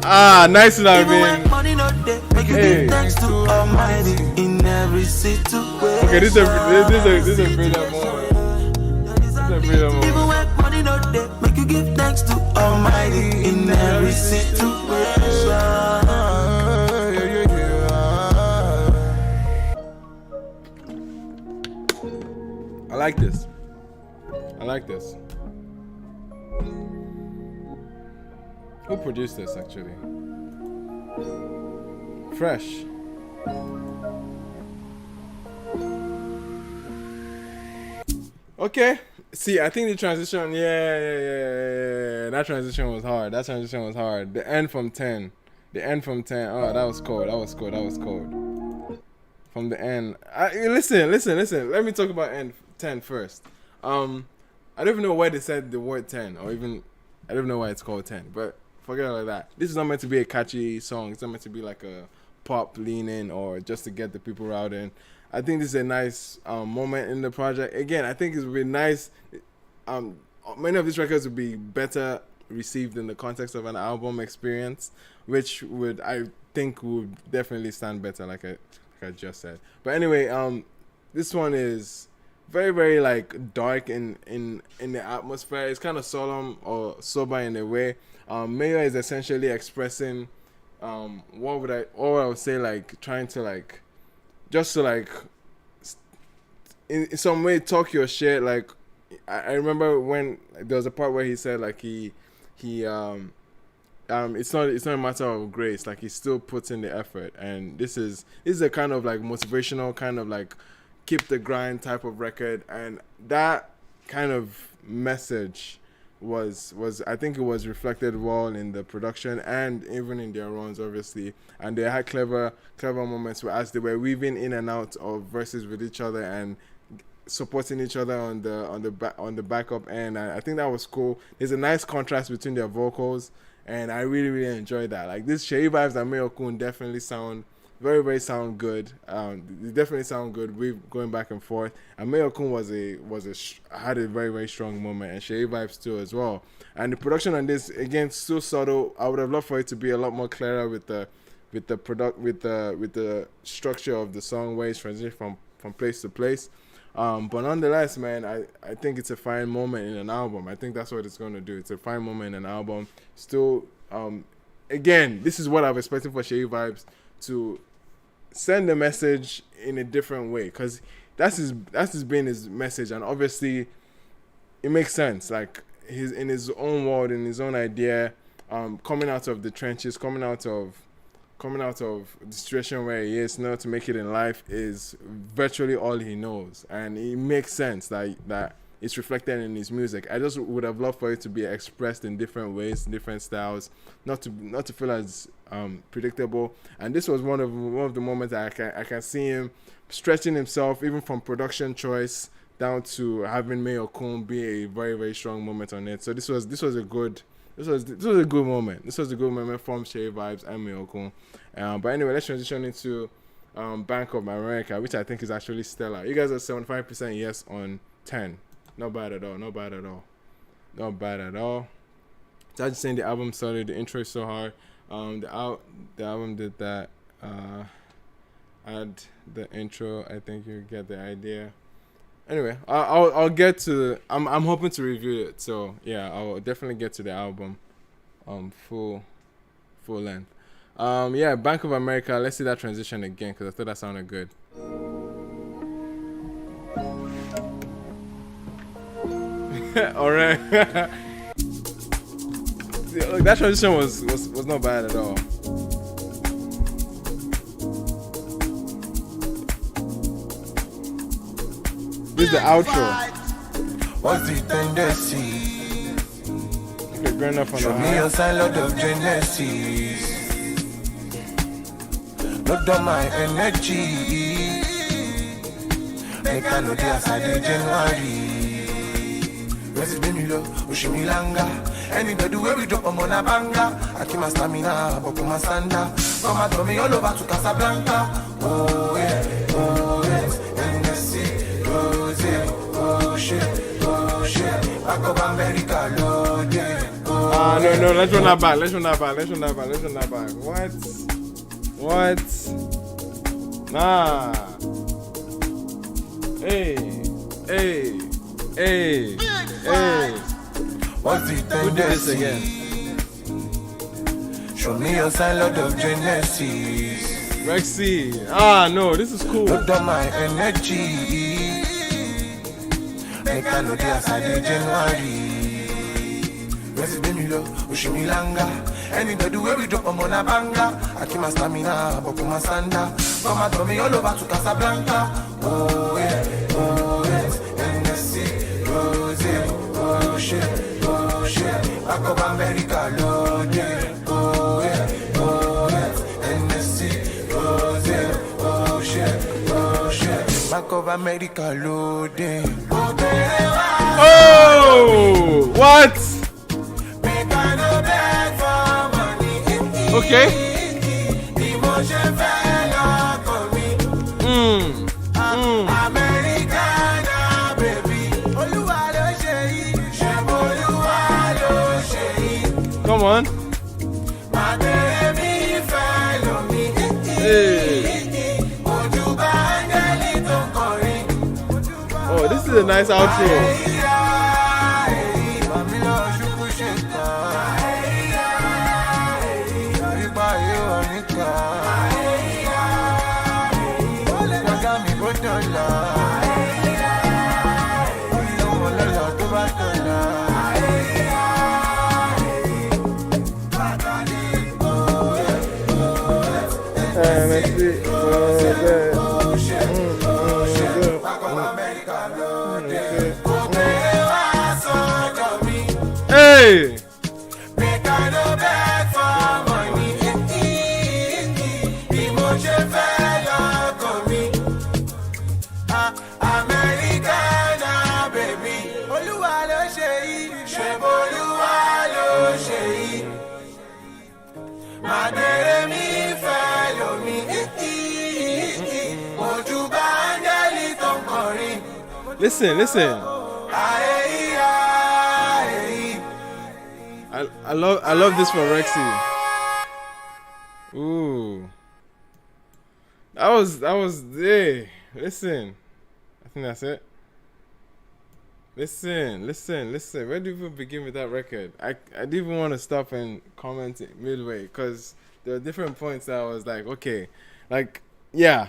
Ah, Nice is what I mean. Hey. Okay, this is a freedom moment. Even when money not there, make you give thanks to Almighty in every situation. I like this. I like this. Who produced this actually? Fresh. Okay. See, I think the transition, yeah. That transition was hard. The end from 10. Oh, that was cold. From the end. Listen. Let me talk about end 10 first. I don't even know why they said the word 10, or even I don't know why it's called 10, but forget all of that. This is not meant to be a catchy song. It's not meant to be like a pop lean-in or just to get the people out in. I think this is a nice moment in the project. Again, I think it would be nice. Many of these records would be better received in the context of an album experience, which I think would definitely stand better, like I just said. But anyway, this one is very, very like dark in the atmosphere. It's kind of solemn or sober in a way. Mayor is essentially expressing what I would say, like trying to like just to like in some way talk your shit. Like I remember when there was a part where he said like he it's not a matter of grace, like he still puts in the effort, and this is a kind of like motivational kind of like keep the grind type of record, and that kind of message was I think it was reflected well in the production and even in their runs, obviously. And they had clever moments where as they were weaving in and out of verses with each other and supporting each other on the backup end. And I think that was cool. There's a nice contrast between their vocals, and I really, really enjoyed that. Like this Sheyi Vibes and Mayorkun definitely sound very, very sound good. They definitely sound good. We're going back and forth. And Mayorkun had a very, very strong moment, and Sheyi Vibes too as well. And the production on this, again, so subtle. I would have loved for it to be a lot more clearer with the structure of the song, where it's transitioning from place to place. But nonetheless, man, I think it's a fine moment in an album. I think that's what it's going to do. It's a fine moment in an album. Still, again, this is what I'm expecting for Sheyi Vibes, to send the message in a different way, because that's been his message, and obviously it makes sense. Like he's in his own world, in his own idea, coming out of the trenches, coming out of the situation where he is now to make it in life is virtually all he knows, and it makes sense that it's reflected in his music. I just would have loved for it to be expressed in different ways, different styles, not to feel as predictable. And this was one of the moments that I can see him stretching himself, even from production choice down to having Mayorkun be a very, very strong moment on it. So this was a good moment. This was a good moment from Sheyi Vibes and Mayorkun. But anyway, let's transition into Bank of America, which I think is actually stellar. You guys are 75% yes on 10. Not bad at all. So I just saying the album started, the intro is so hard. The album did that. Add the intro. I think you get the idea. Anyway, I'll get to. I'm hoping to review it. So yeah, I'll definitely get to the album, full length. Yeah, Bank of America. Let's see that transition again, because I thought that sounded good. All right. That transition was not bad at all. This is the outro. What's the tendency? Okay, growing up on Show me a side of Genesis. Look down my energy. Make I know the outside January. Benilo, Ushimilanga. Anybody where we drop on a banga. I keep my stamina, Bokuma Sanda. Come and me all over to Casablanca. Oh yeah, NSC, Rose, oh shit, Back of America, Lord, no, let's run that back. What? Nah. Hey. What's the tendency? Again. Show me a side of Genesis. Rexy. No, this is cool. Look down my energy. Make I know the outside January. Benilo, Ushimilanga. Anybody where we drop on a banga. I keep my stamina, Bokuma Sanda. Come and me all over to Casablanca. Oh yeah, NSC, Rose, oh shit. Back of America, Lord, oh yeah, NSC, Rose, oh shit, Back of America, Lord, oh, what? Okay. Americana, baby. Oh, this is a nice outro. Hey! Listen, listen. I love this for Rexy. Ooh. That was hey, listen. I think that's it. Listen. Where do you even begin with that record? I didn't even want to stop and comment midway because there are different points that I was like, okay, like, yeah.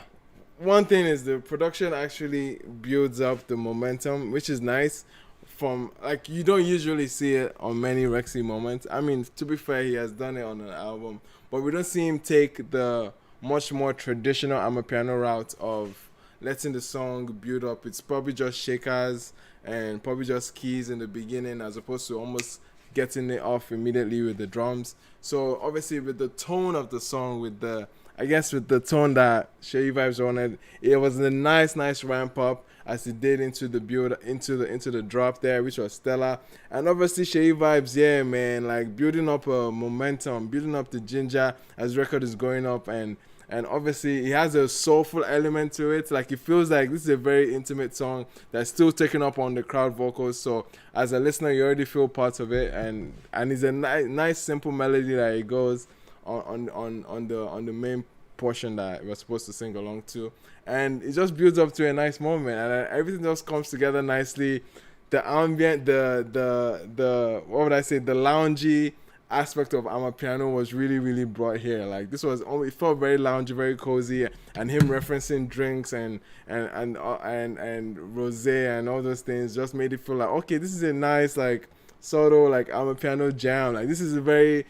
One thing is the production actually builds up the momentum, which is nice. From like you don't usually see it on many Rexy moments. I mean, to be fair, he has done it on an album, but we don't see him take the much more traditional amapiano route of letting the song build up. It's probably just shakers and probably just keys in the beginning, as opposed to almost getting it off immediately with the drums. So obviously, with the tone of the song, with the tone that CKay Vibes wanted, it was a nice ramp up as it did into the build, into the drop there, which was stellar. And obviously CKay Vibes, yeah, man, like building up a momentum, building up the ginger as record is going up, and obviously it has a soulful element to it. Like it feels like this is a very intimate song that's still taking up on the crowd vocals. So as a listener, you already feel part of it, and it's a nice simple melody that it goes on the main portion that we're supposed to sing along to, and it just builds up to a nice moment, and everything just comes together nicely. The ambient, the what would I say, the loungy aspect of amapiano was really brought here. Like this was, it felt very loungy, very cozy, and him referencing drinks and rosé and all those things just made it feel like, okay, this is a nice like sort of like amapiano jam. Like this is one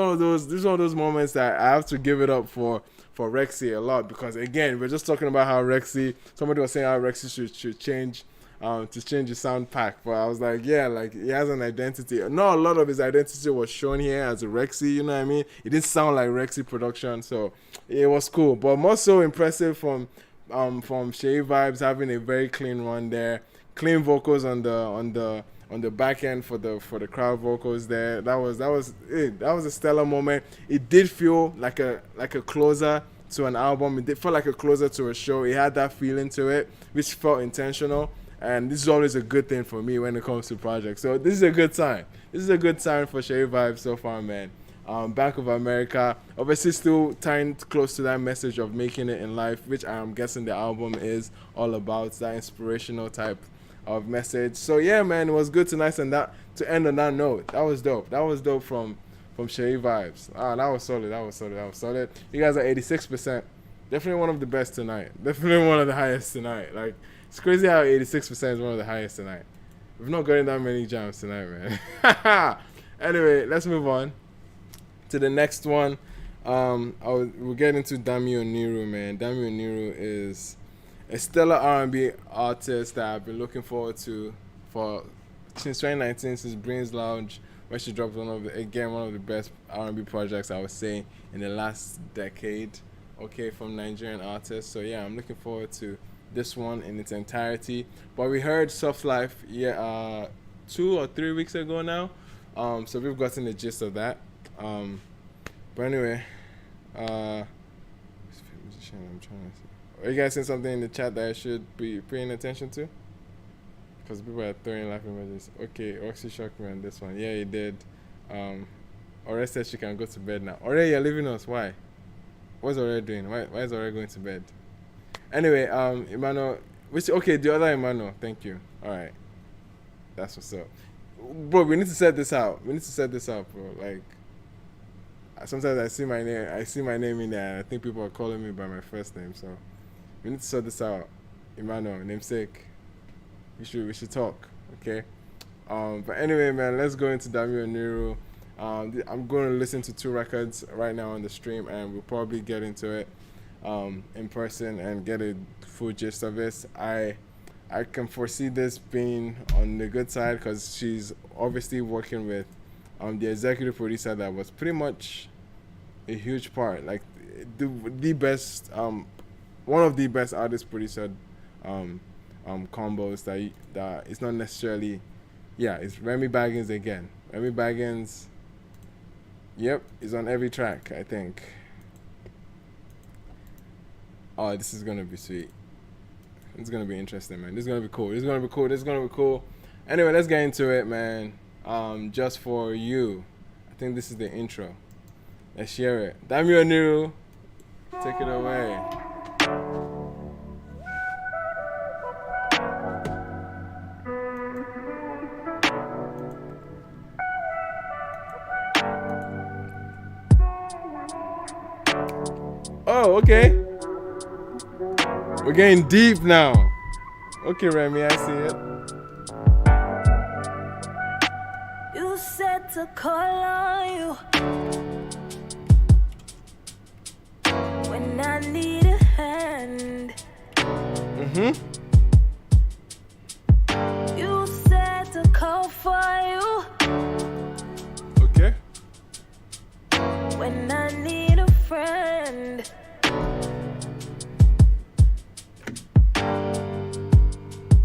of those moments that I have to give it up for Rexy a lot, because again, we're just talking about how Rexy, somebody was saying how Rexy should change to change his sound pack, but I was like, yeah, like he has an identity. Not a lot of his identity was shown here as a Rexy, you know what I mean? It didn't sound like Rexy production, so it was cool. But more so impressive from CKay Vibes having a very clean run there, clean vocals on the back end for the crowd vocals there. That was it. That was a stellar moment. It did feel like a closer to an album. It did feel like a closer to a show. It had that feeling to it, which felt intentional. And this is always a good thing for me when it comes to projects. So this is a good sign. This is a good sign for CKay Vibes so far, man. Bank of America, obviously still tying close to that message of making it in life, which I'm guessing the album is all about, that inspirational type of message. So yeah, man, it was good tonight, and that to end on that note. That was dope. That was dope from CKay Vibes. That was solid. You guys are 86%. Definitely one of the best tonight. Definitely one of the highest tonight. Like, it's crazy how 86% is one of the highest tonight. We've not gotten that many jams tonight, man. Anyway, let's move on to the next one. We'll get into Damieneru, man. Damieneru is a stellar R&B artist that I've been looking forward to since 2019, since Brains Lounge, where she dropped one of the best R&B projects, I would say, in the last decade, okay, from Nigerian artists. So yeah, I'm looking forward to this one in its entirety. But we heard Soft Life 2 or 3 weeks ago now, so we've gotten the gist of that. But anyway, I'm trying to see. Are you guys seeing something in the chat that I should be paying attention to? Because people are throwing laughing emojis. Okay, Oxy shocked me on this one. Yeah, he did. Ore said she can go to bed now. Ore, you're leaving us. Why? What's Ore doing? Why is Ore going to bed? Anyway, Emmanuel, the other Emmanuel. Thank you. All right, that's what's up, bro. We need to set this out. Bro. Like, sometimes I see my name in there, and I think people are calling me by my first name. So we need to sort this out. Emmanuel, namesake. We should talk. Okay. But anyway, man, let's go into Damieneru. I'm going to listen to 2 records right now on the stream, and we'll probably get into it in person and get a full gist of this. I can foresee this being on the good side because she's obviously working with the executive producer that was pretty much a huge part, like the best, one of the best artist producer combos that it's not necessarily. Yeah, it's Remy Baggins again. Remy Baggins, yep, is on every track, I think. Oh, this is going to be sweet. It's going to be interesting, man. This is going to be cool. Anyway, let's get into it, man. Just for you. I think this is the intro. Let's share it. Damieneru, take it away. Oh, okay. We're getting deep now. Okay, Remy, I see it. You said to call on you when I need a hand. You said to call for you. Okay. When I need a friend.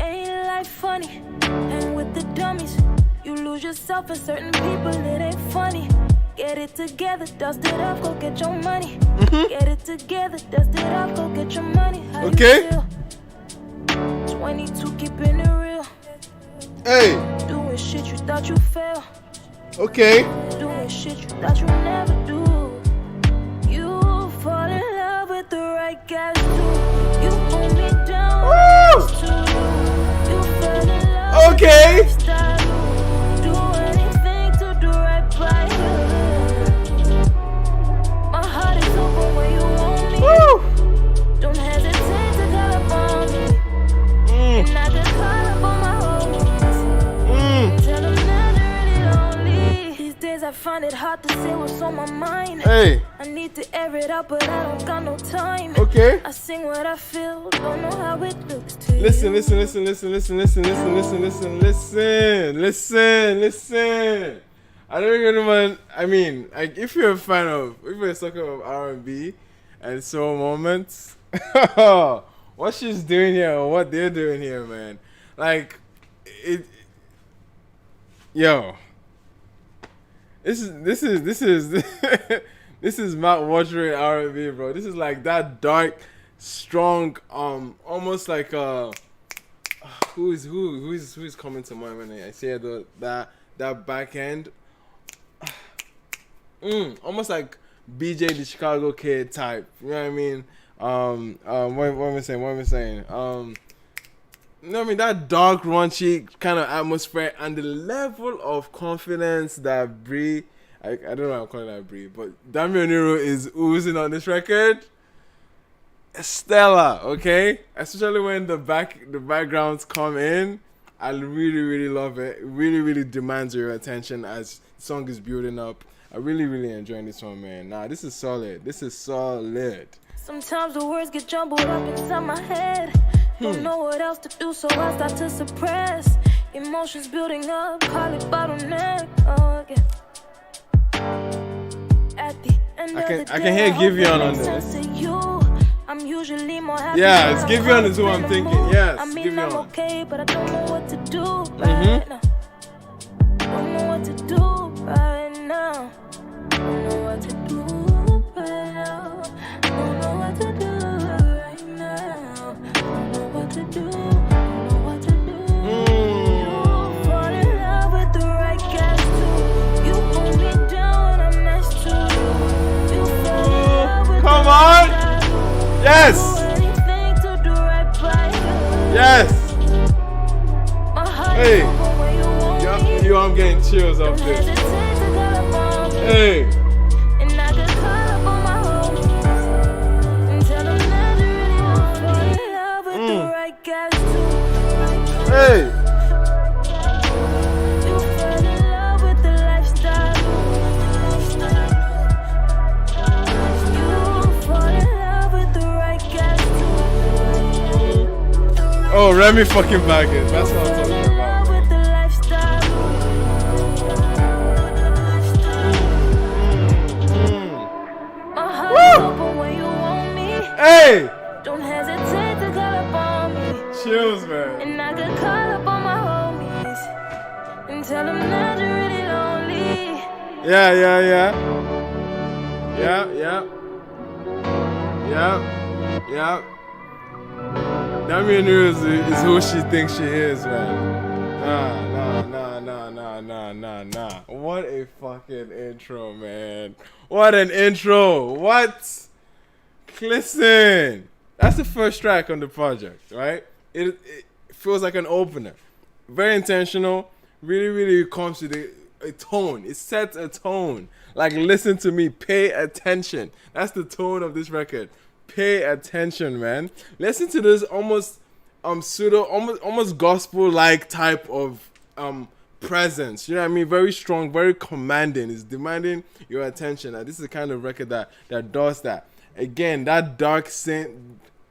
Ain't life funny? And with the dummies, you lose yourself in certain people, it ain't funny. Get it together, dust it off, go get your money. Get it together, dust it off, go get your money. How okay. You feel? 22, keeping it real. Hey. Doing shit you thought you failed. Okay. Doing shit you thought you never do. You fall in love with the right guys too. You pull me down. Woo! You fell in love. Okay. With the do anything to do right by you. My heart is open where you want me. Woo! Don't hesitate to call upon me. And I just call up on my homies. Tell them that they're really lonely. These days I find it hard to say what's on my mind. Hey. I need to air it out, but I don't got no time. Okay. I sing what I feel, don't know how it looks to you. Listen. I don't even know, I mean, like, if you're a sucker of R&B and soul moments, what she's doing here or what they're doing here, man, like, yo, this is mouth-watering R&B, bro. This is like that dark, strong, almost like who is coming to mind when I say that back end, almost like BJ the Chicago Kid type. You know what I mean? What am I saying? You know what I mean? That dark, raunchy kind of atmosphere and the level of confidence that Brie, I don't know how I'm calling that Brie, but Damieneru is oozing on this record. Stellar, okay? Especially when the backgrounds come in. I really, really love it. It really, really demands your attention as the song is building up. I really, really enjoying this one, man. Nah, this is solid. Sometimes the words get jumbled up inside my head. Don't know what else to do, so I start to suppress. Emotions building up, call it bottleneck. Oh, yeah. At the end I of the can day, hear Giveon on this. I'm usually more happy. Yeah, it's Giveon is who I'm thinking. Yes, I mean, Giveon. I'm okay, but I don't know what to do right now. Don't know what to do right now. Don't know what to do right now. Don't know what to do right now. Don't know what to do. Don't know what to do. You fall in love with the right guys too. You pull me down when I'm getting chills off this. Hey. And I could call up on my homies and tell them that I really want to fall in love with the right guys too. Hey. You fell in love with the lifestyle. You fall in love with the right guys too. Oh, Remy fucking Baggins. That's what I'm talking about. Hey! Don't hesitate to call up on me. Chills, man. And I could call up on my homies and tell them that you're really lonely. Yeah. Damieneru is who she thinks she is, man. Nah. What a fucking intro, man. What an intro. What? Listen, that's the first track on the project, right? It feels like an opener. Very intentional. Really comes with a tone. It sets a tone. Like, listen to me. Pay attention. That's the tone of this record. Pay attention, man. Listen to this almost almost gospel-like type of presence. You know what I mean? Very strong, very commanding. It's demanding your attention. And this is the kind of record that does that. Again, that dark synth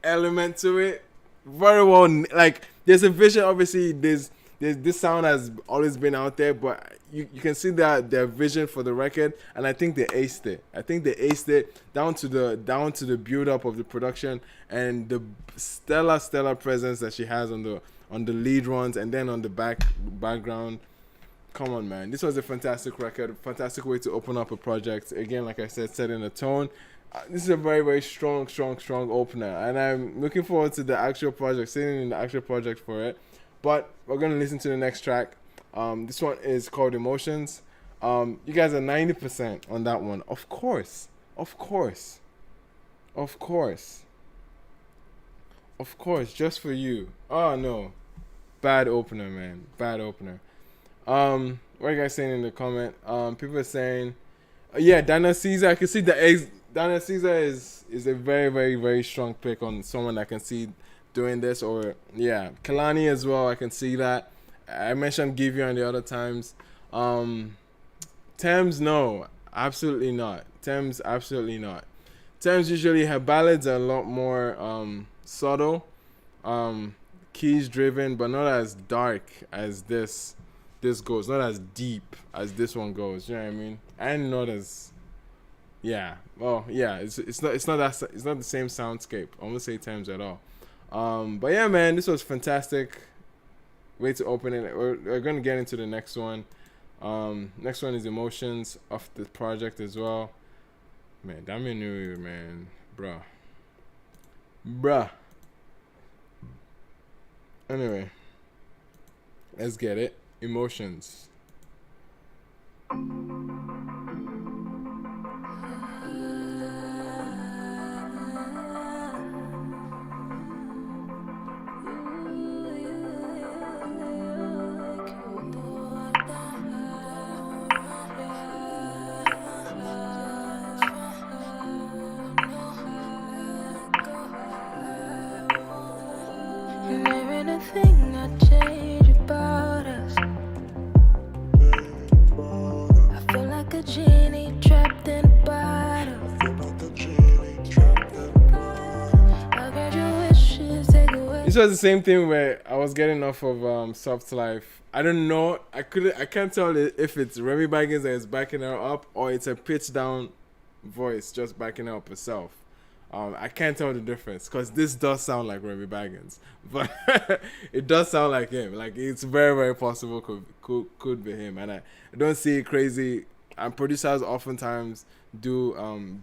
element to it, very well. Like, there's a vision. Obviously, there's this sound has always been out there, but you can see that their vision for the record, and I think they aced it. I think they aced it down to the build up of the production and the stellar presence that she has on the lead runs and then on the background. Come on, man. This was a fantastic record, fantastic way to open up a project. Again, like I said, setting a tone. This is a very strong opener, and I'm looking forward to the actual project, sitting in the actual project for it. But we're going to listen to the next track. This one is called Emotions. You guys are 90% on that one. Of course, just for you. Oh no, bad opener, man, bad opener. What are you guys saying in the comment? People are saying, yeah, Dana Caesar. I can see Dana Caesar is a very strong pick on someone I can see doing this. Or yeah, Kalani as well. I can see that. I mentioned Givion the other times. Thames, no, absolutely not. Thames usually her ballads are a lot more subtle, keys driven, but not as dark as this goes, not as deep as this one goes. You know what I mean? And not as it's not the same soundscape. I won't say Thames at all. But yeah, man, this was fantastic. Way to open it. We're gonna get into the next one. Next one is Emotions of the project as well. Man, Damieneru, man, bruh. Anyway, let's get it. Emotions. This was the same thing where I was getting off of Soft Life. I don't know. I can't tell if it's Remy Baggins that is backing her up or it's a pitch down voice just backing her up herself. I can't tell the difference because this does sound like Remy Baggins, but it does sound like him. Like, it's very possible could be him, and I don't see it crazy. And producers oftentimes do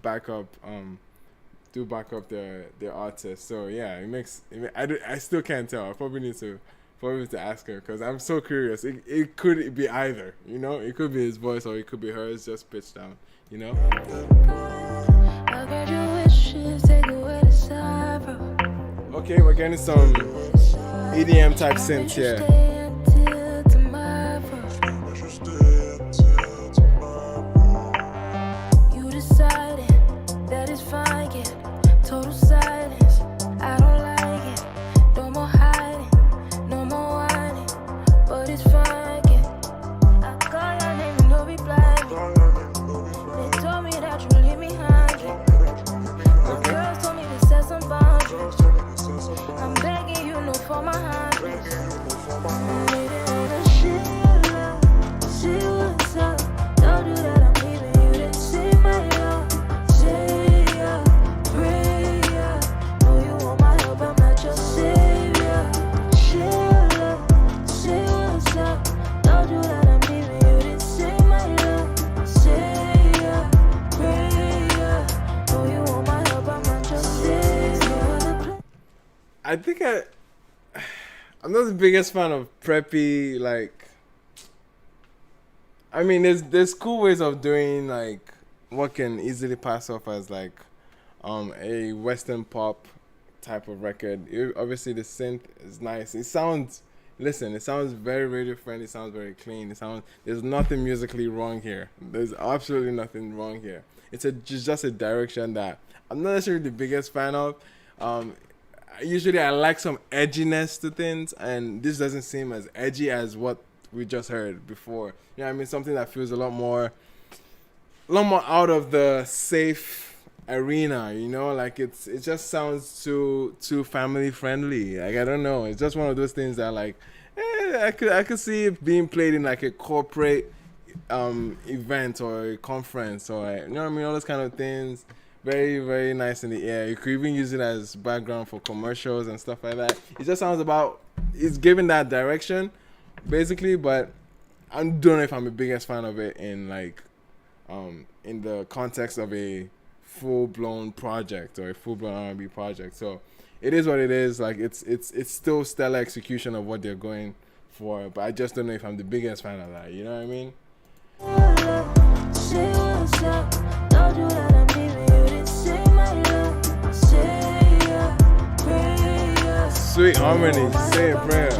back up their artists. So yeah, I still can't tell. I probably need to ask her because I'm so curious. It could be either, you know. It could be his voice or it could be hers just pitched down, you know. Okay, we're getting some EDM type synth here. I think I'm not the biggest fan of preppy, like, I mean, there's cool ways of doing, like, what can easily pass off as, like, a Western pop type of record. Obviously, the synth is nice. It sounds very radio friendly. It sounds very clean. There's nothing musically wrong here. There's absolutely nothing wrong here. It's just a direction that I'm not necessarily the biggest fan of. Usually, I like some edginess to things, and this doesn't seem as edgy as what we just heard before. You know what I mean? Something that feels a lot more out of the safe arena, you know? Like, it just sounds too family friendly. Like, I don't know. It's just one of those things that, like, I could see it being played in, like, a corporate event or a conference, or, you know what I mean? All those kind of things. Very, very nice in the air. You could even use it as background for commercials and stuff like that. It just sounds it's giving that direction, basically, but I don't know if I'm the biggest fan of it in, like, in the context of a full-blown project or a full-blown R&B project. So it is what it is. Like, it's still stellar execution of what they're going for, but I just don't know if I'm the biggest fan of that. You know what I mean? Sweet harmony, say a prayer.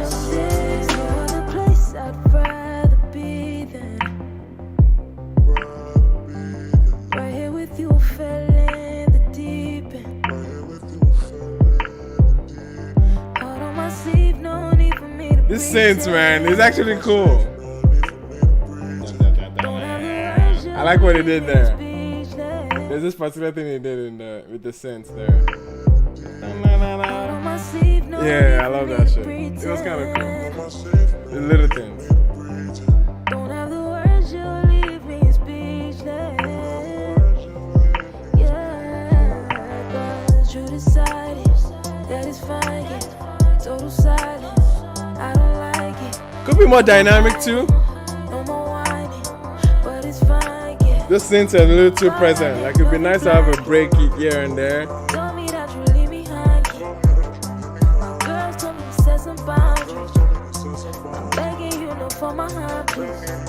This Saints, man, is actually cool. I like what he did there. There's this particular thing he did with the Saints there. Yeah, I love that shit. It was kind of cool. The little things. Don't have the words, you leave me speechless. Yeah, 'cause you decided that it's fine. Yeah. Total silence. I don't like it. Could be more dynamic too. No more whining, but it's fine. Yeah. Those synths are a little too present. Like, it'd be nice to have a break here and there. Tell me that you leave me hanging. My girls told me to set some boundaries. I'm begging you, no, for my heart, please.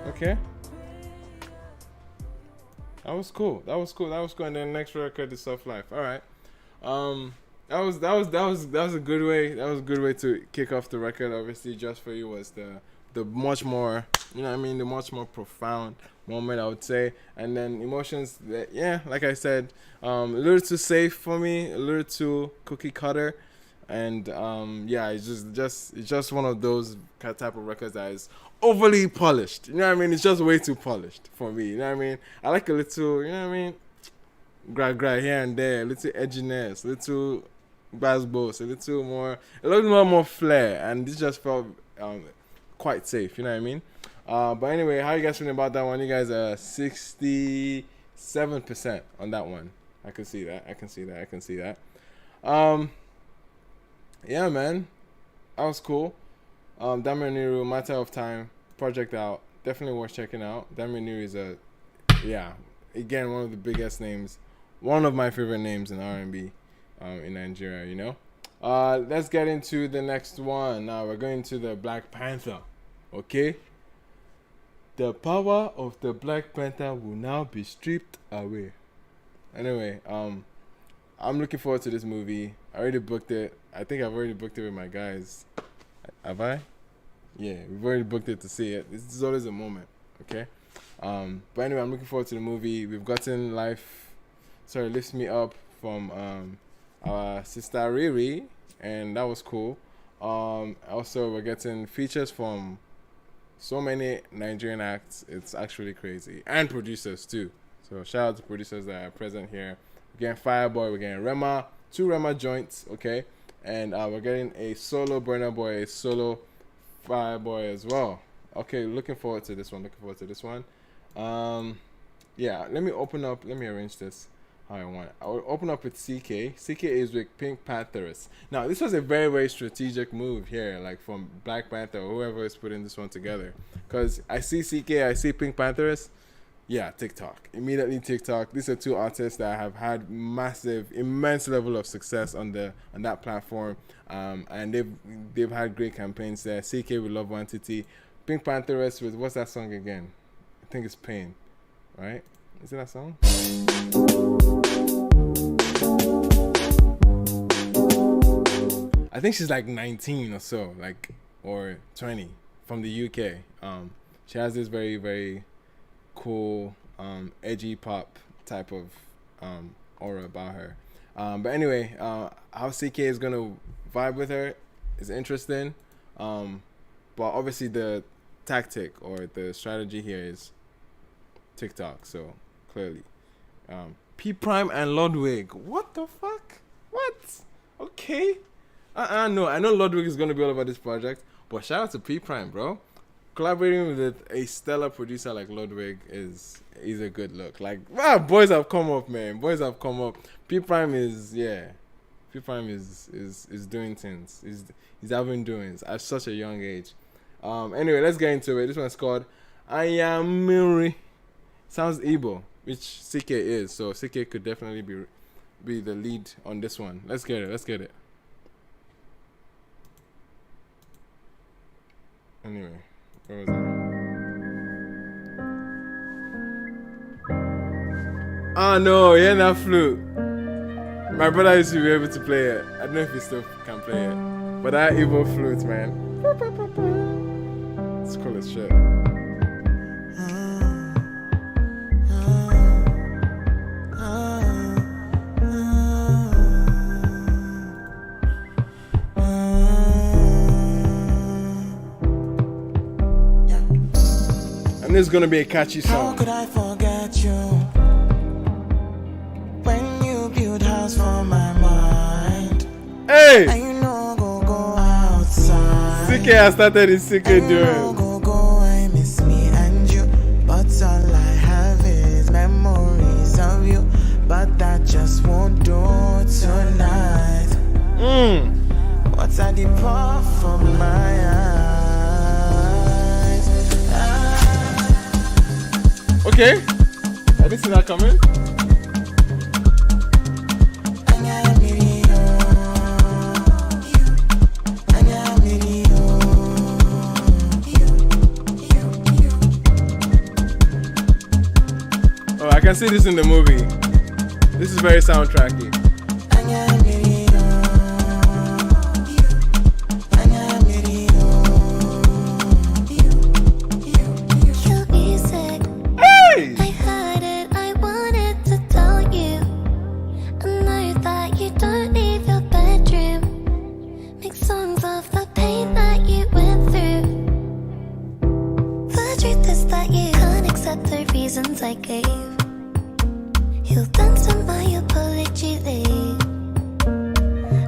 Okay. That was cool. And then next record is Soft Life. All right. That was a good way. That was a good way to kick off the record. Obviously, Just For You was the much more, you know what I mean, the much more profound moment, I would say. And then Emotions, like I said, a little too safe for me, a little too cookie cutter. And it's just one of those type of records that is overly polished. You know what I mean? It's just way too polished for me. You know what I mean? I like a little, you know what I mean? Gra here and there, a little edginess, a little bass, a little more flair, and this just felt quite safe. You know what I mean? But anyway, how you guys feeling about that one? You guys are 67% on that one. I can see that. Yeah, man, that was cool. Damieneru, Matter of Time, project out. Definitely worth checking out. Damieneru is again, one of the biggest names, one of my favorite names in R&B in Nigeria, you know. Let's get into the next one. Now we're going to the Black Panther, okay? The power of the Black Panther will now be stripped away. Anyway, I'm looking forward to this movie. I already booked it. I think I've already booked it with my guys. Have I? Yeah, we've already booked it to see it. This is always a moment, okay? But anyway, I'm looking forward to the movie. We've gotten Lifts Me Up from our sister Riri, and that was cool. Also, we're getting features from so many Nigerian acts. It's actually crazy. And producers too. So shout out to producers that are present here. We're getting Fireboy, we're getting Rema, 2 Rema joints, okay? And we're getting a solo Burna Boy, a solo Fireboy as well. Okay, looking forward to this one. Yeah, let me arrange this how I want it. I will open up with CKay. CKay is with PinkPantheress. Now, this was a very, very strategic move here, like from Black Panther or whoever is putting this one together. Because I see CKay, I see PinkPantheress. Yeah, TikTok. Immediately TikTok. These are two artists that have had immense level of success on that platform. And they've had great campaigns there. CKay with Love Entity. PinkPantheress with, what's that song again? I think it's Pain. Right? Is it that song? I think she's like 19 or so, or 20 from the UK. She has this very, very cool, edgy pop type of aura about her. But anyway, how CKay is gonna vibe with her is interesting. But obviously the tactic or the strategy here is TikTok, so clearly. P Prime and Ludwig. What the fuck? What? Okay. No, I know Ludwig is gonna be all over this project, but shout out to P Prime, bro. Collaborating with a stellar producer like Ludwig is a good look. Like, wow, boys have come up, man. Boys have come up. P Prime is doing things. He's having doings at such a young age. Anyway, let's get into it. This one's called Ayamiri. Sounds Igbo, which CKay is. So CKay could definitely be the lead on this one. Let's get it. Anyway, where was I? Oh no, yeah, that flute. My brother used to be able to play it. I don't know if he still can play it. But that Igbo flute, man. It's cool as shit. And this is gonna be a catchy song. How could I forget you when you build house for my mind? Hey! And you know go outside. CKay has started his CKay doing. Go and miss me and you, but all I have is memories of you. But that just won't do tonight. What's at the puff from my eyes? Okay, I didn't see that coming. Oh, I can see this in the movie. This is very soundtracky. I gave. He'll dance on my apology day.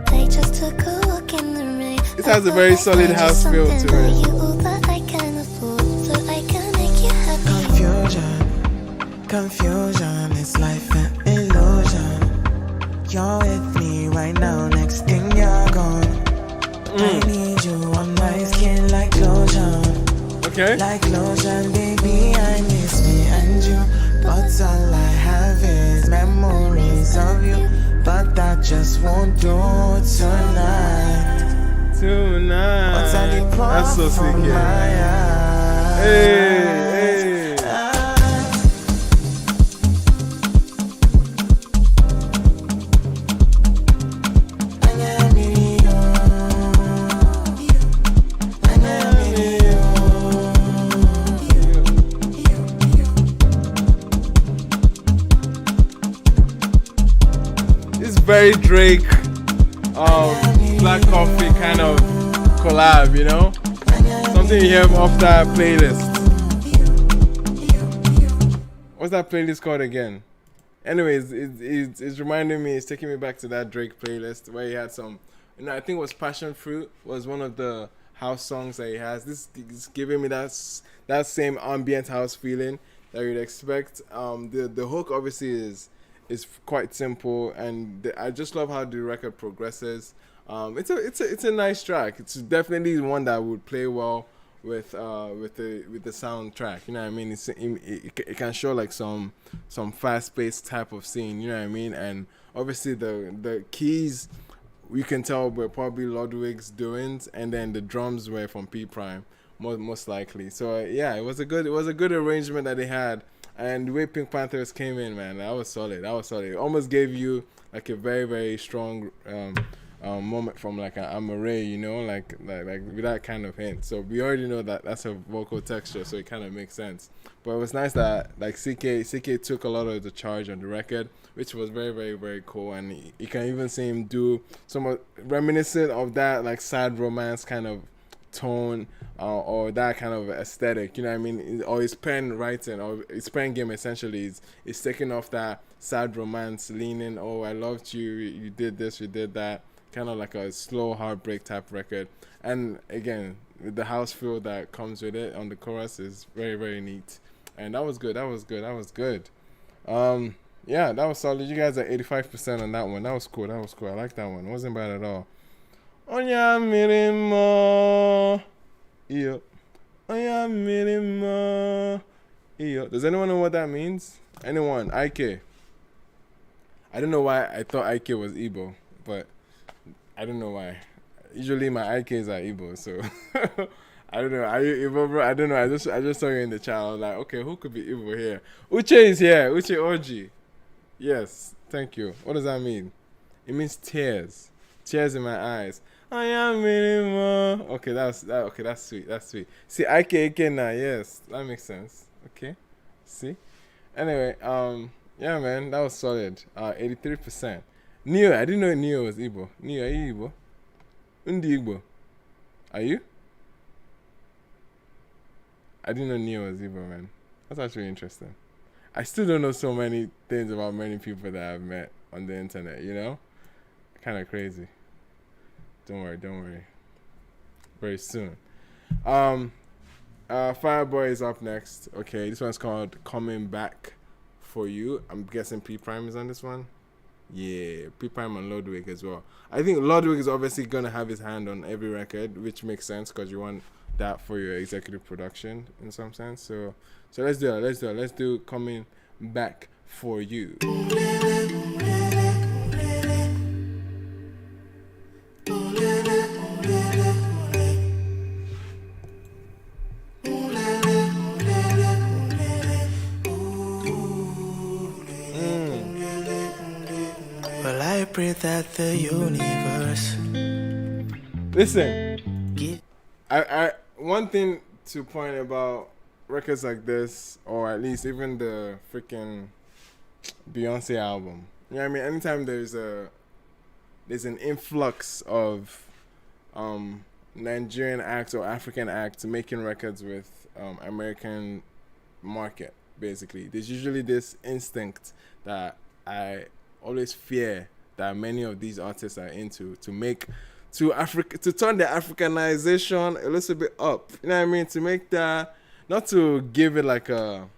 I just took a walk in the rain. This has a very solid house feel to it. That I can afford, so I can make you happy. Confusion is life an illusion. You're with me right now, next thing you're gone. I need you on my skin like lotion. Okay. Like lotion, baby, I miss me and you. But all I have is memories of you. But that just won't do tonight. That's so sick, yeah. Hey. Very Drake, Black Coffee kind of collab, you know? Something you hear off that playlist. What's that playlist called again? Anyways, it's reminding me, it's taking me back to that Drake playlist where he had some, I think it was Passion Fruit was one of the house songs that he has. This is giving me that same ambient house feeling. that you'd expect. The hook obviously is quite simple, and I just love how the record progresses. It's a nice track. It's definitely one that would play well with the soundtrack. You know what I mean? It can show like some fast paced type of scene. You know what I mean? And obviously the keys, you can tell were probably Ludwig's doings, and then the drums were from P Prime, most likely. So yeah, it was a good arrangement that they had, and the way PinkPantheress came in, man, that was solid. It almost gave you like a very, very strong moment from like an Amore, you know, like with that kind of hint. So we already know that that's her vocal texture, so it kind of makes sense. But it was nice that like CKay took a lot of the charge on the record, which was very, very, very cool. And you can even see him do some reminiscent of that like sad romance kind of tone, or that kind of aesthetic, you know what I mean? Or his pen writing, or his pen game essentially is taking off that sad romance leaning, oh, I loved you, you did this, you did that, kind of like a slow heartbreak type record. And again, the house feel that comes with it on the chorus is very, very neat. And that was good. Yeah, that was solid. You guys are 85% on that one. That was cool. I like that one. It wasn't bad at all. Onya mirimo. Iyo. Onya mirimo. Iyo. Does anyone know what that means? Anyone? IK. I don't know why I thought IK was Igbo, but I don't know why. Usually my IKs are Igbo, so I don't know. Are you Igbo, bro? I don't know. I just saw you in the chat. I was like, okay, who could be Igbo here? Uche is here. Uche Oji. Yes, thank you. What does that mean? It means tears. Tears in my eyes. I am minimum. Okay, that's sweet. See, IK now, yes. That makes sense. Okay. See? Anyway, yeah, man, that was solid. 83%. Neo, I didn't know Neo was Igbo. Neo, are you Igbo? Undi Igbo. Are you? I didn't know Neo was Igbo, man. That's actually interesting. I still don't know so many things about many people that I've met on the internet, you know? Kind of crazy. Don't worry. Very soon. Fireboy is up next. Okay, this one's called Coming Back For You. I'm guessing P Prime is on this one. Yeah, P Prime and Ludwig as well. I think Ludwig is obviously gonna have his hand on every record, which makes sense because you want that for your executive production in some sense. So let's do it. Let's do Coming Back For You. Well, I pray that the universe. Listen, I one thing to point about records like this, or at least even the freaking Beyonce album. You know what I mean? Anytime there's an influx of Nigerian acts or African acts making records with American market, basically, there's usually this instinct that I always fear that many of these artists are into to turn the Africanization a little bit up. You know what I mean? To make that, not to give it like a,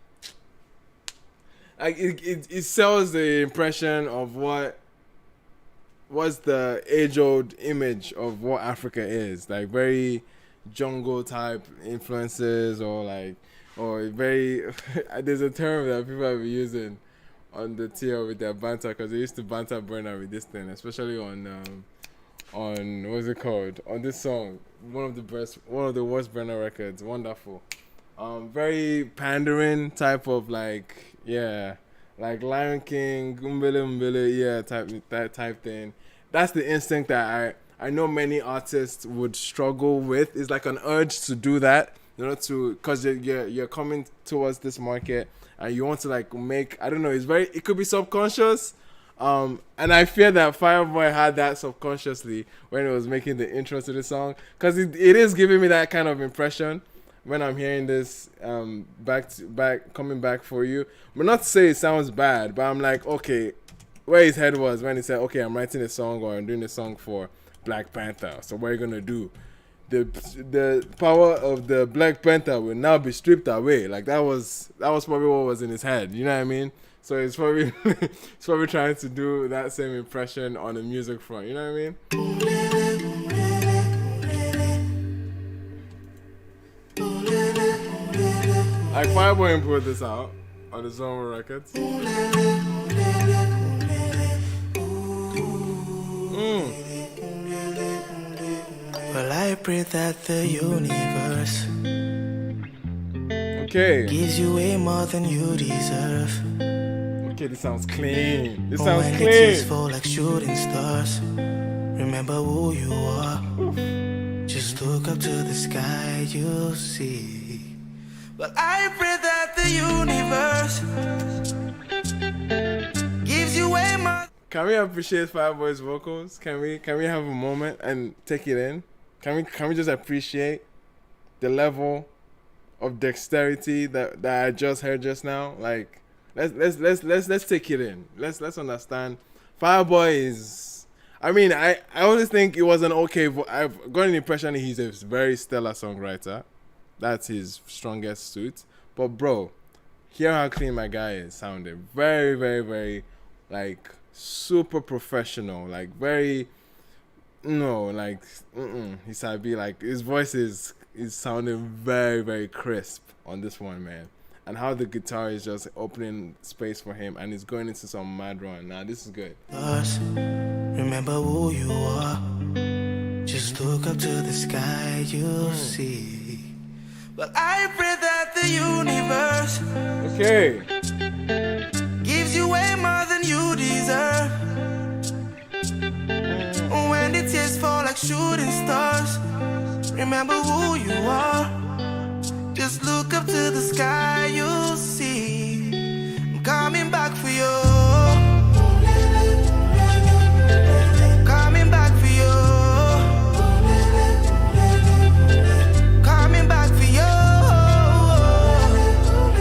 like it sells the impression of what's the age-old image of what Africa is, like very jungle type influences, or very there's a term that people have been using on the tier with their banter, because they used to banter Burna with this thing, especially on what's it called, on this song, one of the worst Burna records, Wonderful. Very pandering type of like Lion King, Umbele, that type thing. That's the instinct that I know many artists would struggle with. It's like an urge to do that, you know, because you're coming towards this market and you want to like make, I don't know, it could be subconscious. And I fear that Fireboy had that subconsciously when he was making the intro to the song, because it is giving me that kind of impression when I'm hearing this Coming Back For You. But not to say it sounds bad, but I'm like, okay, where his head was when he said, okay, I'm writing a song or I'm doing a song for Black Panther, so what are you gonna do? the power of the Black Panther will now be stripped away. Like that was probably what was in his head. You know what I mean? So it's probably trying to do that same impression on the music front. You know what I mean? Like Fireboy put this out on his own records. Well, I pray that the universe gives you way more than you deserve. Okay, this sounds clean. This When sounds the tears clean. fall like shooting stars, remember who you are. Just look up to the sky, you'll see. Well, I pray that the universe gives you way more. Can we appreciate Fireboy's vocals? Can we have a moment and take it in? Can we just appreciate the level of dexterity that I just heard just now? Like let's take it in. Let's understand. Fireboy is, I mean, I always think it was an okay I've got an impression he's a very stellar songwriter. That's his strongest suit. But bro, hear how clean my guy is sounding. Very, very, very like super professional. Like very he's like his voice is sounding very, very crisp on this one, man. And how the guitar is just opening space for him and he's going into some mad run. Now this is good. Remember who you are. Just look up to the sky, you'll see. Well, I pray that the universe gives you way more than you deserve. When the tears fall like shooting stars, remember who you are. Just look up to the sky, you'll see. I'm coming back for you. Coming back for you. Coming back for you.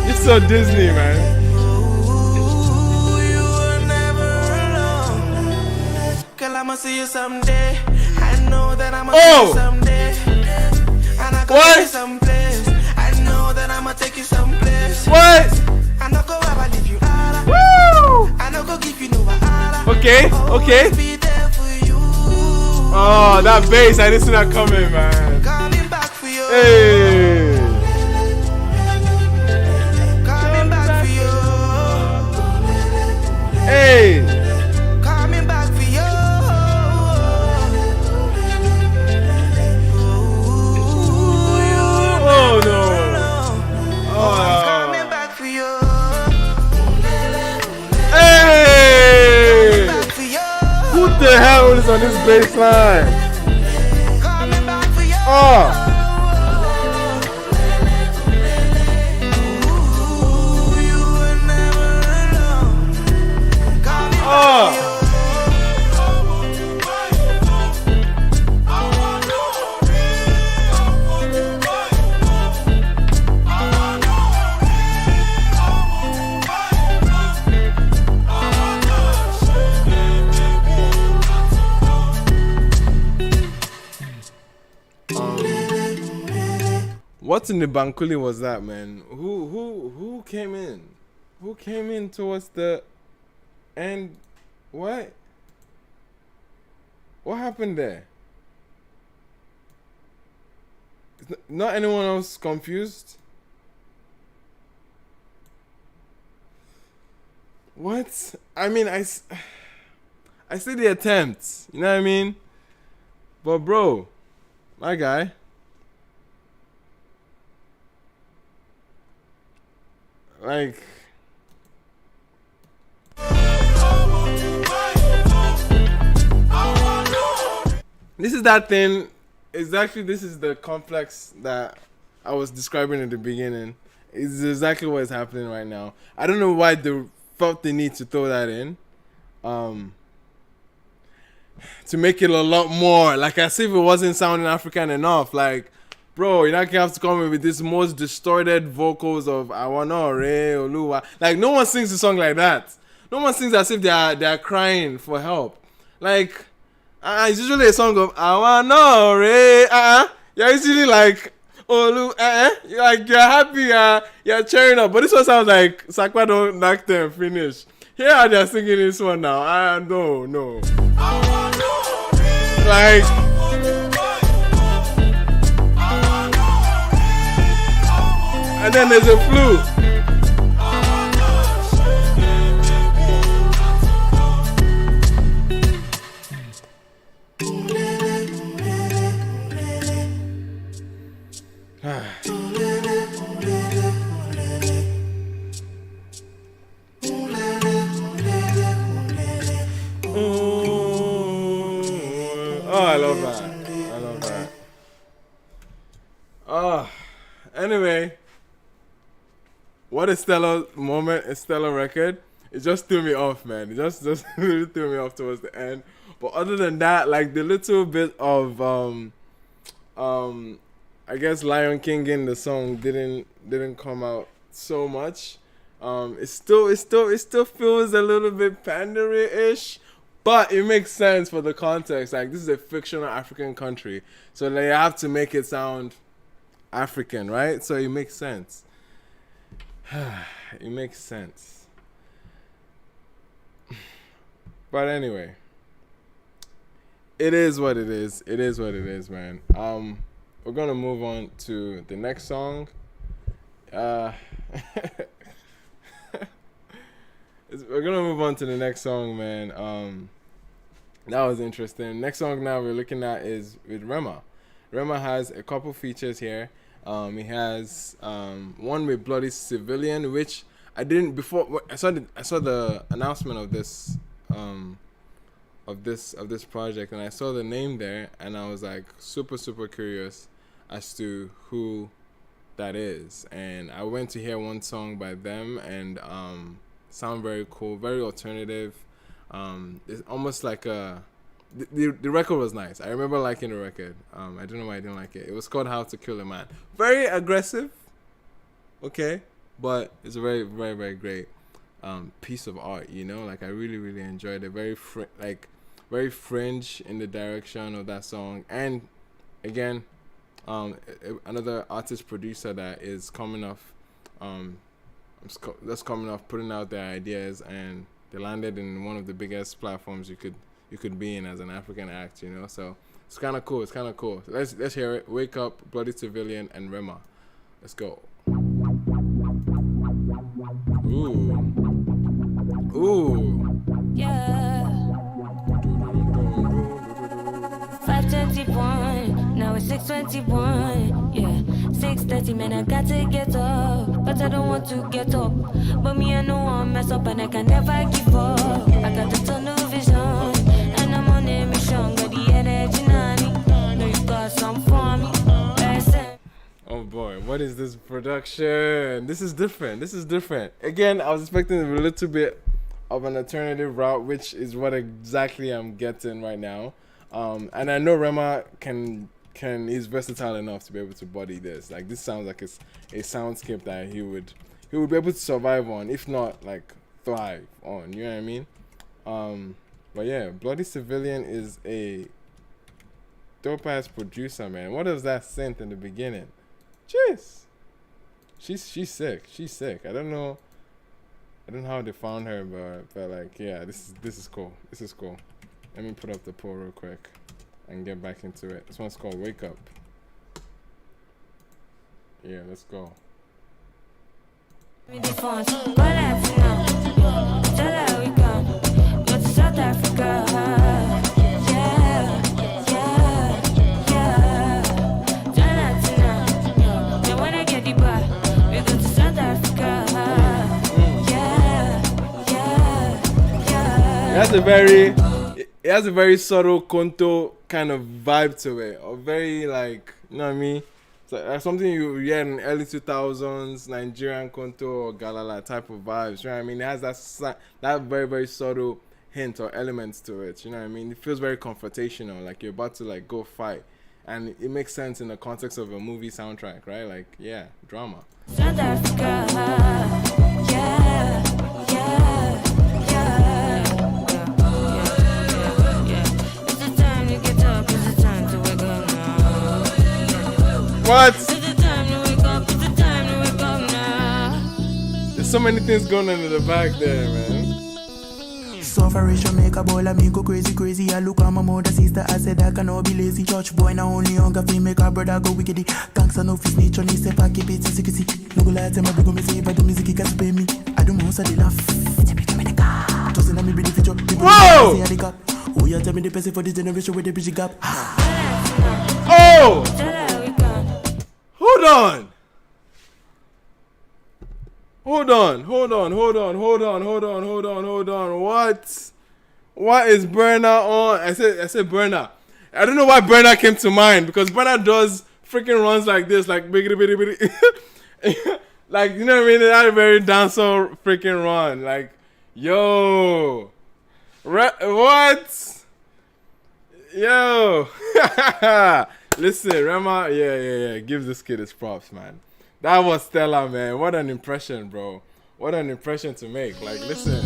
It's so Disney, man. I'ma see you someday. I know that I'ma see you someday. And I go take you someplace. I know that I'ma take you someplace. What? I know go ever leave you out. Woo! I know go give you no out. Okay. Be there for you. Oh, that bass, I didn't see that coming, man. Coming back for you. Hey. Coming back for you. Hey. Coming back for you. Oh no! Coming back for you. Hey! Who the hell is on this bass line? Oh! Oh! What in the Bankuli was that, man? Who came in? Who came in towards the end? What? What happened there? Is not anyone else confused? What? I mean, I see the attempts. You know what I mean? But bro, my guy. Like, this is that thing. Exactly, this is the complex that I was describing in the beginning. It's exactly what is happening right now. I don't know why they felt the need to throw that in, to make it a lot more like as if it wasn't sounding African enough. Like, bro, you're not gonna have to come in with this most distorted vocals of Awana Re Oluwa. Like, no one sings a song like that. No one sings as if they are crying for help. Like, it's usually a song of Awana Re. you're usually like, oh look, you're like you're happy, you're cheering up. But this one sounds like Sakwa don't knock them finish. Here how they're singing this one now. No. Like and then there's a flu. I love that. Anyway, what a stellar moment, a stellar record. It just threw me off, man. It just really threw me off towards the end. But other than that, like the little bit of I guess Lion King in the song didn't come out so much. It still feels a little bit pandery-ish. But it makes sense for the context. Like, this is a fictional African country. So they have to make it sound African, right? So it makes sense. It makes sense. But anyway. It is what it is. It is what it is, man. We're going to move on to the next song. We're going to move on to the next song, man. That was interesting. Next song now we're looking at is with Rema. Rema has a couple features here. He has one with Bloody Civilian, which I didn't before. I saw the announcement of this project, and I saw the name there, and I was like super curious as to who that is. And I went to hear one song by them, and sound very cool, very alternative. It's almost like the record was nice. I remember liking the record. I don't know why I didn't like it. It was called How to Kill a Man. Very aggressive, okay, but it's a very, very, very great piece of art. You know, like I really enjoyed it. Very very fringe in the direction of that song. And again, another artist producer that is coming off, putting out their ideas, and they landed in one of the biggest platforms you could be in as an African act, you know. So it's kind of cool. Let's hear it. Wake Up, Bloody Civilian, and Rema. Let's go. Ooh. Yeah. 5:21. Now it's 6:21. Yeah. 6:30, man, I got to get up, but I don't want to get up. But me, I know I'll mess up, and I can never give up. I got the tunnel vision, and I'm on a mission. Got the energy, Nani. Know you got some for me. Oh boy, what is this production? This is different. Again, I was expecting a little bit of an alternative route, which is what exactly I'm getting right now. And I know Rema is versatile enough to be able to body this. Like, this sounds like it's a soundscape that he would be able to survive on, if not like thrive on. You know what I mean? But yeah, Bloody Civilian is a dope ass producer, man. What is that synth in the beginning? Jeez, she's sick. I don't know how they found her, but like, yeah, this is cool. Let me put up the poll real quick and get back into it. This one's called Wake Up. Yeah, let's go. South Africa. It has a very subtle conto kind of vibe to it, or very, like, you know what I mean? It's like something you hear in early 2000s Nigerian conto or Galala type of vibes. You know what I mean? It has that very, very subtle hint or elements to it. You know what I mean? It feels very confrontational, like you're about to like go fight, and it makes sense in the context of a movie soundtrack, right? Like, yeah, drama. South Africa, yeah. It's the time to get up, it's the time to wake up now. What? It's the time to wake up, it's the time to wake up now. There's so many things going on in the back there, man. Sufferation make a ball of me go crazy, crazy. I look at my mother, sister, I said I cannot be lazy. Church boy, now only hunger fi make a brother go wickedy. Thanks and no fish nature, ni say I keep it secrecy. No go lie, tell me big me say if I do music, it can't pay me. I do most of the laugh. Tell me the car. Tossing at me be the future. Whoa! Oh, yeah, tell me the person for this generation with the bridge gap. Oh! Hold on. Hold on. What is Burna on? I said Burna. I don't know why Burna came to mind because Burna does freaking runs like this, like biggity bitty bitty. Like, you know what I mean? That very dancehall freaking run. Like, yo. What? Yo. Listen, Rema, yeah. Give this kid his props, man. That was stellar, man. What an impression, bro. What an impression to make. Like, listen.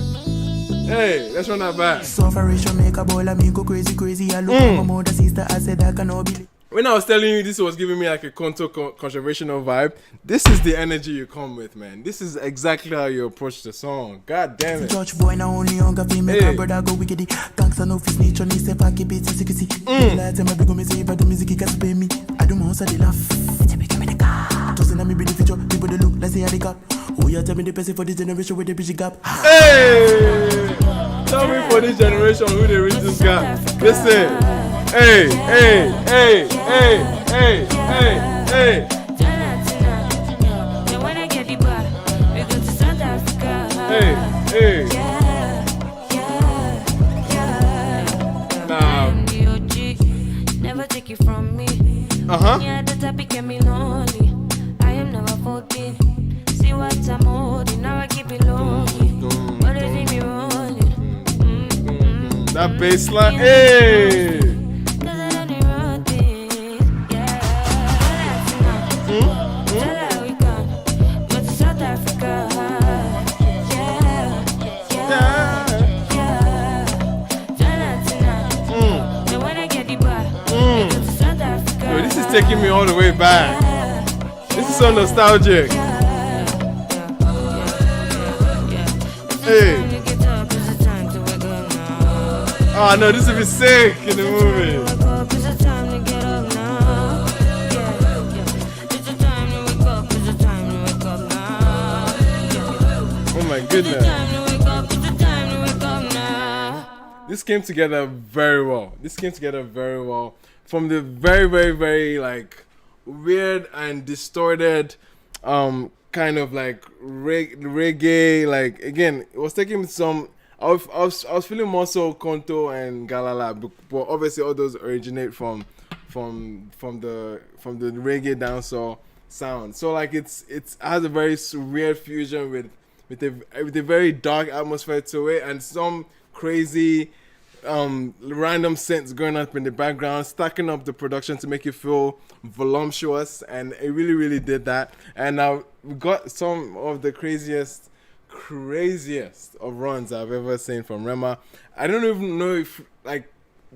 Hey, let's run that back. Sufferation make a ball of me go crazy, crazy. I look at my mother, sister, I said I cannot be. When I was telling you this was giving me like a controversial vibe, this is the energy you come with, man. This is exactly how you approach the song. God damn it. Church boy, now only hunger fi make a brother go wickedy. Thanks and no fish nature, ni say I keep it secrecy. Like tell me big me say if I do music, it can't pay me. I do most of the laugh. Tell me the car. Tossing at me be the future. People they look, let's see how they got. Oh yeah, tell me the person for this generation with the bridge gap. Hey, tell me for this generation who they reach this gap. Listen. Hey. Hey. Now. Never take it from me. Yeah, the topic get me lonely. I am never 14. See what I'm holding. Now I keep it lonely. What do you think me rolling? That baseline, hey. This is taking me all the way back. This is so nostalgic. Hey. Oh no, this would be sick in the movie. Oh my goodness. This came together very well. From the very, very, very like weird and distorted kind of like reggae, like again, it was taking some I was feeling more so Konto and Galala, but obviously all those originate from the reggae dancehall sound. So like it has a very weird fusion with a very dark atmosphere to it and some crazy random synths going up in the background, stacking up the production to make it feel voluptuous, and it really, really did that. And now we got some of the craziest of runs I've ever seen from Rema. I don't even know if like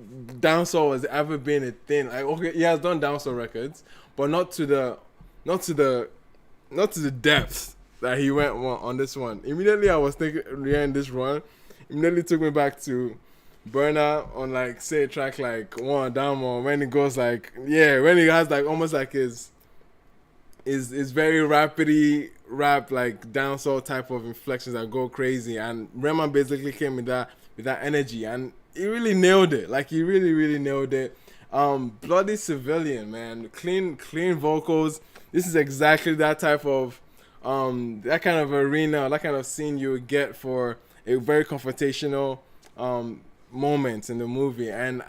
dancehall has ever been a thing. Like, okay, he has done dancehall records, but not to the depth that he went on this one. Immediately I was thinking, hearing this run, immediately took me back to Burna on like say a track like One Down More, when it goes like when he has like almost like his very rapidly rap like dancehall type of inflections that go crazy, and Rema basically came with that energy and he really nailed it. Like he really nailed it. Bloody Civilian, man, clean vocals. This is exactly that type of that kind of arena, that kind of scene you would get for a very confrontational moments in the movie. And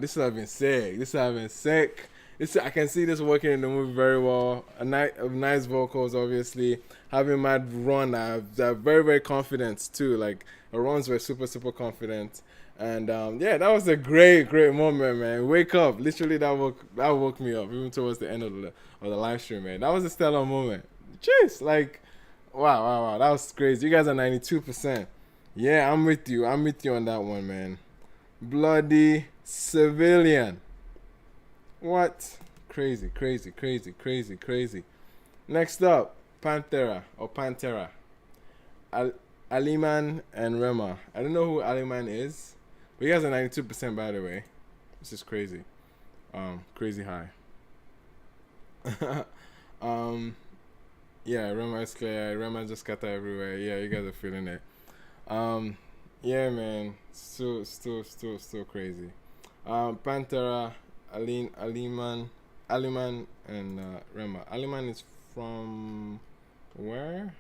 this has been sick. I can see this working in the movie very well. Nice vocals, obviously. Having mad run, they're very, very confident too. Like the runs were super confident. And that was a great moment, man. Wake up, literally that woke me up even towards the end of the live stream, man. That was a stellar moment. Jeez, like wow, that was crazy. You guys are 92%. Yeah, I'm with you on that one, man. Bloody Civilian. What? Crazy. Next up, Panthera. Aleman and Rema. I don't know who Aleman is, but he has a 92% by the way. This is crazy. Crazy high. Yeah, Rema is clear. Rema just got that everywhere. Yeah, you guys are feeling it. Yeah, man. Still crazy. Panthera, Aleman, and Rema. Aleman is from where?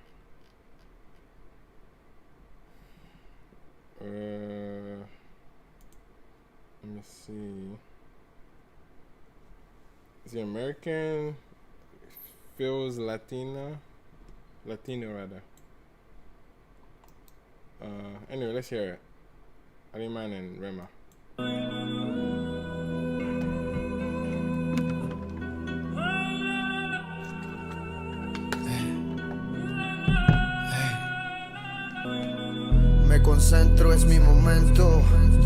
Let me see. Is he American? Feels Latino rather. Anyway, let's hear it. Aleman and Rema. Me concentro, es mi momento.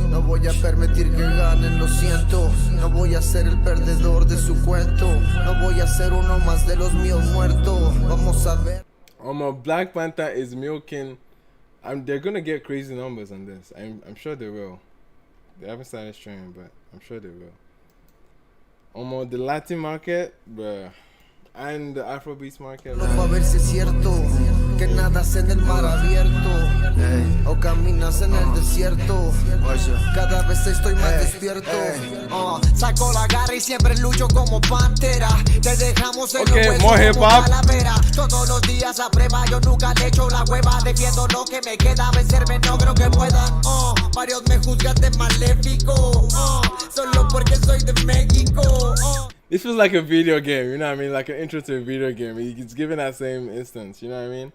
No voy a permitir que ganen, lo siento. No voy a ser el perdedor de su cuento. No voy a ser uno más de los míos muertos. Vamos a ver. Black Panther is milking. They're gonna get crazy numbers on this. I'm sure they will. They haven't started streaming, but I'm sure they will. The Latin market, bruh, and the Afrobeats market. A ver si es cierto que nadas en el mar abierto o caminas en el desierto. Cada vez estoy más despierto. Saco la garra y siempre lucho como pantera. Te dejamos en los huesos como calavera. Todos los días a prueba, yo nunca le echo la hueva. Defiendo lo que me queda, vencerme no creo que puedan. Varios me juzgan de maléfico, solo porque soy de México. This feels like a video game, you know what I mean? Like an intro to a video game. It's given that same instance, you know what I mean?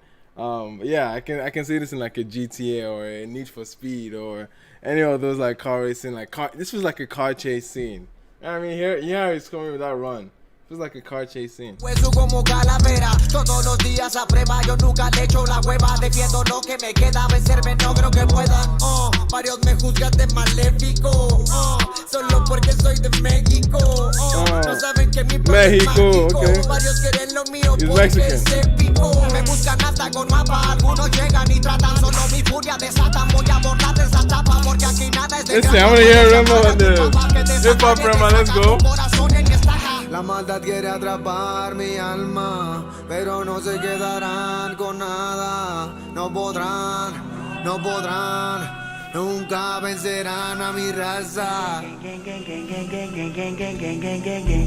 Yeah, I can see this in like a GTA or a Need for Speed or any of those like car racing, this was like a car chase scene. You know what I mean? Here it's coming with that run. It was like a car chase scene. Como calavera, todos los días a prueba, yo nunca le echo la hueva. Defiendo lo que me queda, vencerme no creo que puedan. Varios me juzgan de maléfico, solo porque soy de México. No saben que mi país es mágico. Varios quieren lo mío porque es épico. Me buscan hasta con mapa, algunos llegan y tratan. Solo mi furia desatan, voy a borrar esa tapa porque aquí nada es de Listen, I'm gonna hear Rema on the hip hop Rema, let's go. La maldad quiere atrapar mi alma, pero no se quedarán con nada. No podrán, nunca vencerán a mi raza.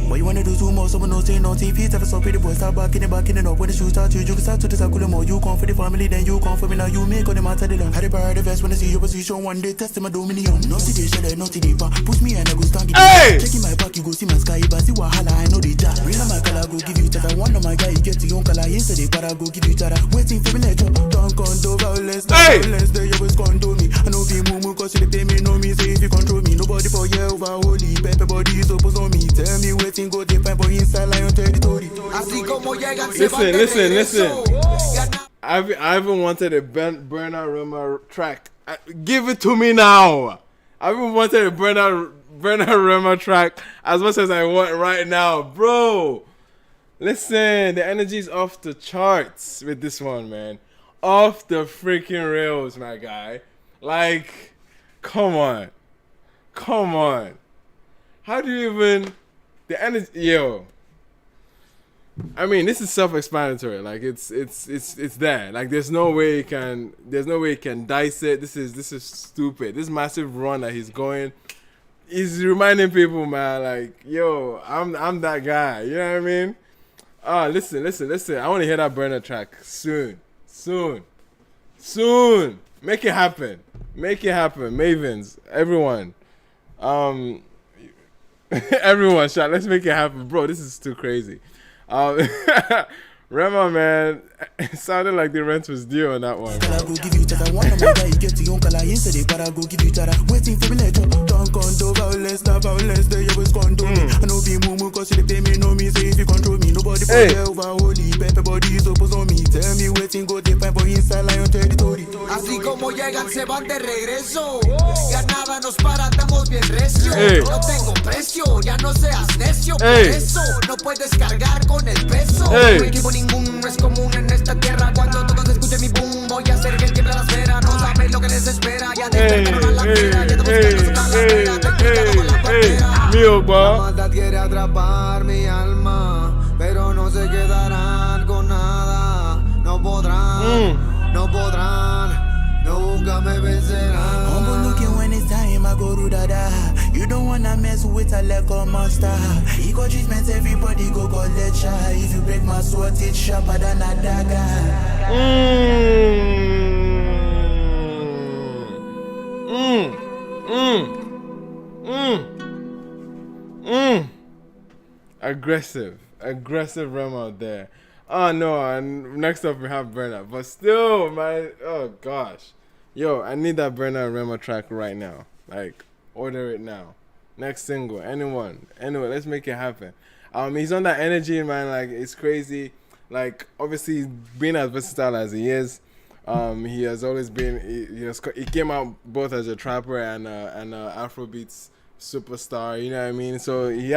What you wanna do too much, someone no say no TV. Ever so pretty boy, start backing it up. When the shoes start, you can start to the circle more. You come for the family, then you come for me. Now you make all the matter the long. Had a part of the vest when I see your position. One day test my dominion. No CD, no CD, push me and I go stand it. Hey! Checking my back, you go see my sky, but see wahala, I know the jar. Real my color, go give you that. I want my guy, you get to your color. Yesterday, but I go give you that. Waiting for me later. Don't condo violence, violence, they always condo me. I know be mumu, cause you pay me, no me, say if you control me. Nobody for you over holy. Pepper body is opposed on me. Tell me waiting, go they find for inside lion territory. Listen. I even wanted a Burna Rema track. Give it to me now. I even wanted a Burna Rema track as much as I want right now, bro. Listen, the energy's off the charts with this one, man. Off the freaking rails, my guy. Like, come on. How do you even the energy? Yo, I mean, this is self-explanatory. Like, it's there. Like, there's no way you can dice it. This is stupid. This massive run that he's going, he's reminding people, man. Like, yo, I'm that guy. You know what I mean? Listen. I want to hear that Burna track soon. Make it happen. Mavens, everyone. Everyone, shout. Let's make it happen, bro. This is too crazy. Rema, man, it sounded like the rent was due on that one. Waiting for me later. Don't condo violence, they always condo me. I know be mumu cause you pay me, no me, say if you control me. Nobody for over holy, pepper body is opposed on me. Tell me waiting, go they find for inside lion territory. Así como llegan se van de regreso. Ya nada nos para, estamos bien recio. No tengo precio, ya no seas necio. Por eso no puedes cargar con el peso. No equipo ninguno es común en esta tierra. Cuando todos escuchen mi boom, voy a hacer que tiemble la esfera. No sabes lo que les espera. Ya despertaron a la fiera. Ya te buscando su calavera. Te quedaron con la pantera. La maldad quiere atrapar mi alma, pero no se quedarán con nada. No podrán, no podrán, nunca me vencerán. Humble looking when it's time, I go to dada. You don't wanna mess with a legal monster. Ego treatment, everybody go lecture. If you break my sword, it's sharper than a dagger. Aggressive Rema out there. Oh no, and next up we have Burna. But still, man, oh gosh. Yo, I need that Burna and Rema track right now. Like, order it now. Next single, anyone, let's make it happen. He's on that energy, man, like, it's crazy. Like, obviously, being as versatile as he is, he has always been, he came out both as a trapper and Afrobeats superstar, you know what I mean? So he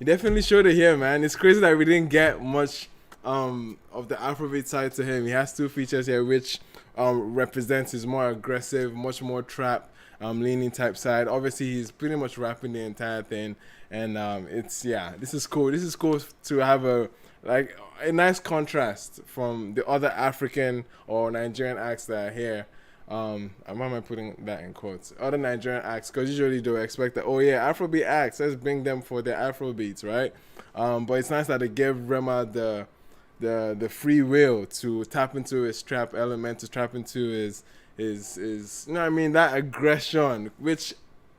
definitely showed it here, man. It's crazy that we didn't get much of the Afrobeat side to him. He has 2 features here, which represents his more aggressive, much more trap leaning type side. Obviously, he's pretty much rapping the entire thing, and this is cool. This is cool to have a nice contrast from the other African or Nigerian acts that are here. Why am I putting that in quotes? Other Nigerian acts, because usually they expect that, oh yeah, Afrobeat acts, let's bring them for their Afrobeats, right? But it's nice that they gave Rema the free will to tap into his trap element, to tap into his you know what I mean, that aggression, which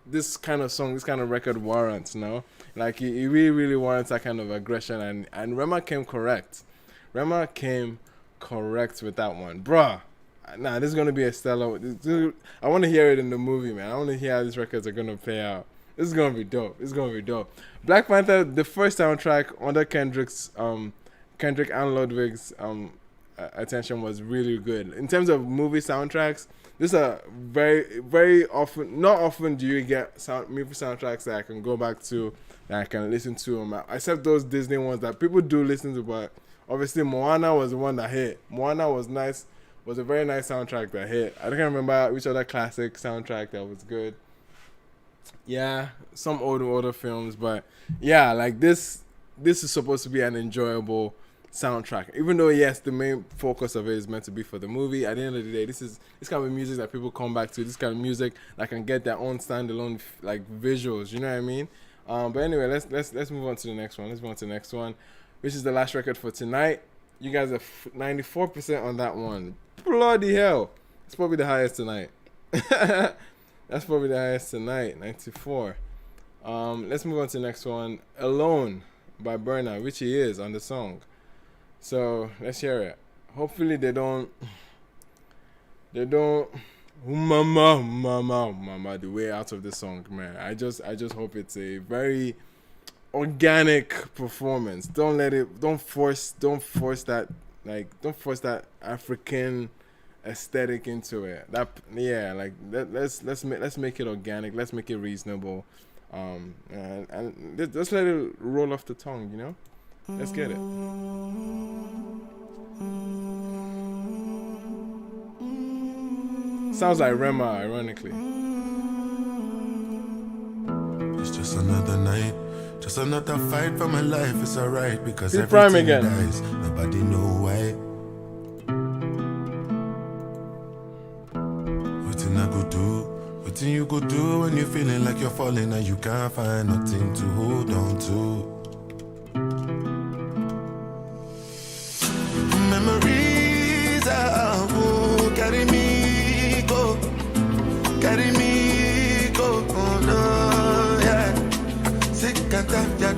this kind of song, this kind of record warrants, no? Like, he really, really warrants that kind of aggression, and Rema came correct. Rema came correct with that one. Bruh, nah, this is going to be a stellar... I want to hear it in the movie, man. I want to hear how these records are going to play out. This is going to be dope. This is going to be dope. Black Panther, the first soundtrack under Kendrick and Ludwig's attention was really good. In terms of movie soundtracks, this is a very, very often... Not often do you get movie soundtracks that I can go back to, that I can listen to, except those Disney ones that people do listen to, but obviously Moana was the one that hit. Moana was nice. Was a very nice soundtrack that hit. I don't remember which other classic soundtrack that was good. Yeah, some older films, but yeah, like this is supposed to be an enjoyable soundtrack. Even though, yes, the main focus of it is meant to be for the movie, at the end of the day, this kind of music that people come back to. This kind of music that can get their own standalone like visuals. You know what I mean? But anyway, let's move on to the next one. Let's move on to the next one, which is the last record for tonight. You guys are 94% on that one. Bloody hell. It's probably the highest tonight. That's probably the highest tonight, 94. Let's move on to the next one. Alone by Burna, which he is on the song. So let's hear it. Hopefully they don't mama the way out of the song, man. I just hope it's a very organic performance. Don't force that African aesthetic into it. Let's make it organic. Let's make it reasonable. And just let it roll off the tongue, you know? Let's get it. Sounds like Rema, ironically. It's just another night, just another fight for my life. It's alright because Keep everything again. dies. Nobody know why. Nothing I go do, nothing you go do when you're feeling like you're falling and you can't find nothing to hold on to. Memories are carry me go, oh no, yeah. Sick and tired,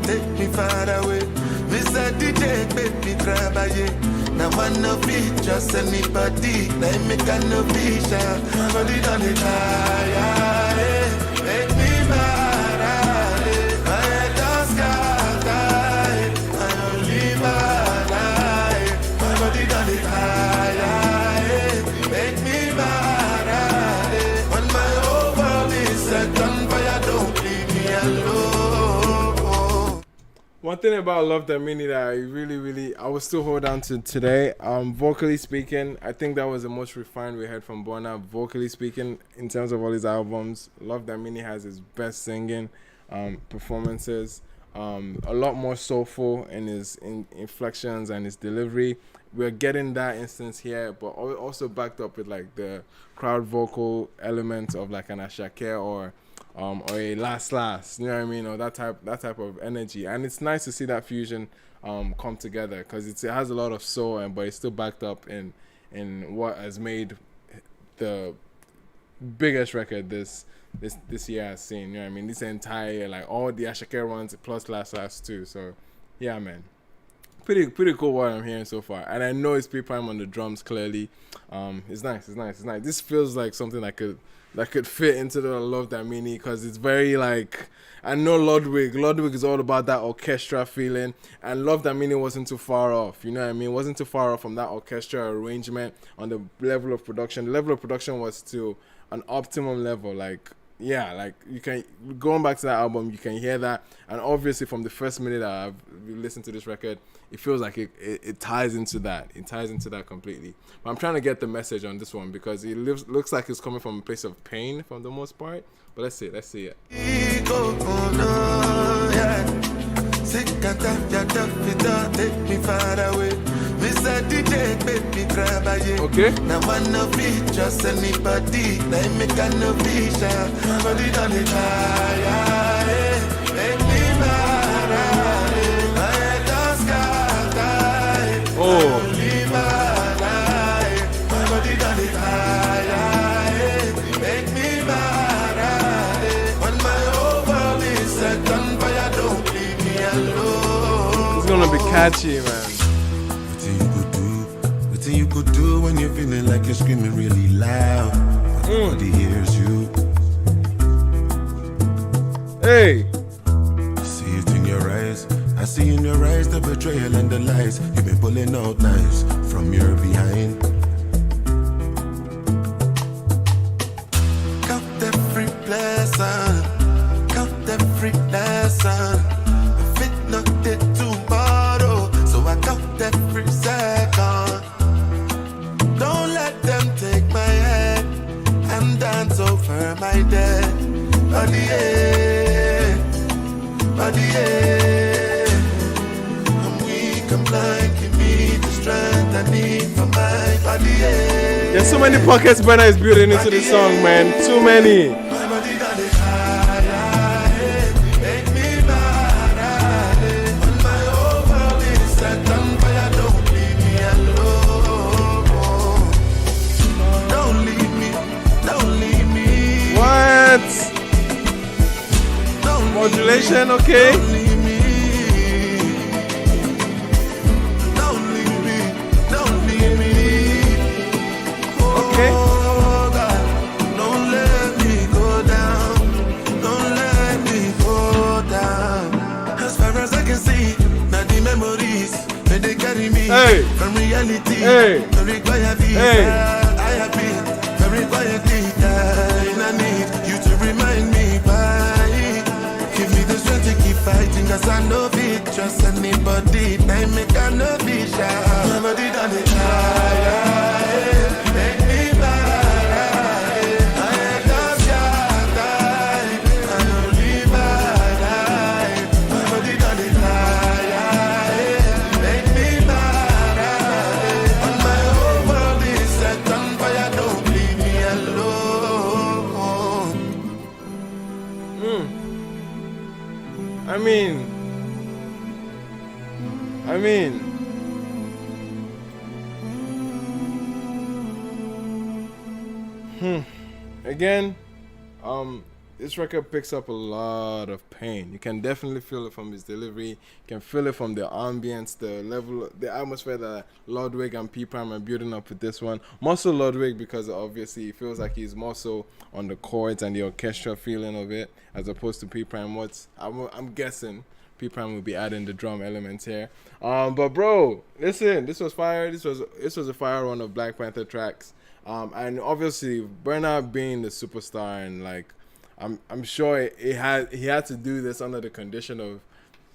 take me far away. Mr. DJ, make me travailler. Now one no be just anybody. Now make a no be shy. Body on the fire, make me mad. My head does scatter. I only my life. My body on the fire, One thing about Love Damini that I really, I will still hold on to today, vocally speaking, I think that was the most refined we heard from Burna. Vocally speaking, in terms of all his albums, Love Damini has his best singing performances, a lot more soulful in his inflections and his delivery. We're getting that instance here, but also backed up with like the crowd vocal element of like an Ashake or a last, you know what I mean, or that type of energy. And it's nice to see that fusion come together, because it has a lot of soul, but it's still backed up in what has made the biggest record this year has seen. You know what I mean? This entire year, like all the Ashake runs plus last too. So yeah, man. Pretty cool what I'm hearing so far, and I know it's P-Prime on the drums. Clearly, it's nice. This feels like something that could fit into the Love Damini, because it's very like, I know Ludwig is all about that orchestra feeling, and Love Damini wasn't too far off. You know what I mean? Wasn't too far off from that orchestra arrangement on the level of production. The level of production was to an optimum level, like. Yeah, like you can, going back to that album, you can hear that, and obviously from the first minute that I've listened to this record, it feels like it ties into that. It ties into that completely. But I'm trying to get the message on this one, because it looks like it's coming from a place of pain for the most part. But let's see it. Okay. Now one no fit just anybody. They make a no vision. Body done it high. Make me mad. I don't sky. Oh. Body done it high. Make me mad. When my whole world is set on fire, don't leave me alone. It's gonna be catchy, man. You could do when you're feeling like you're screaming really loud. Nobody hears you. Hey. I see it in your eyes. I see in your eyes the betrayal and the lies. You've been pulling out knives from your behind. Count every blessing. Count every lesson. If it not there tomorrow, so I count every second. Don't let them take my head and dance over my dead. Body, I'm weak, I'm blind, give me the strength I need for my body. There's so many pockets Burna is building into the song, man. Too many. My body got it high, make me mad. When my whole world is set on fire, don't leave me alone. Don't leave me. What? Modulation, okay? Don't leave me. Okay. Oh God, don't let me go down. Don't let me go down. As far as I can see, now the memories when they carry me from reality. Don't require visa. I have been very quietly dying. I need you to remind me why. Give me the strength to keep fighting, cause I know it. Trust anybody, I make a no vision. Nobody done it higher. Make me mad. I don't die. I don't live my life. Nobody done it higher. Make me mad. When my whole world is set on fire, don't leave me alone. I mean, again, this record picks up a lot of pain. You can definitely feel it from his delivery. You can feel it from the ambience, the level, the atmosphere that Ludwig and P-Prime are building up with this one. More so Ludwig, because obviously it feels like he's more so on the chords and the orchestra feeling of it, as opposed to P-Prime. I'm guessing P-Prime will be adding the drum elements here. But bro, listen, this was fire. This was a fire run of Black Panther tracks. And obviously Burna being the superstar, and like I'm sure he had to do this under the condition of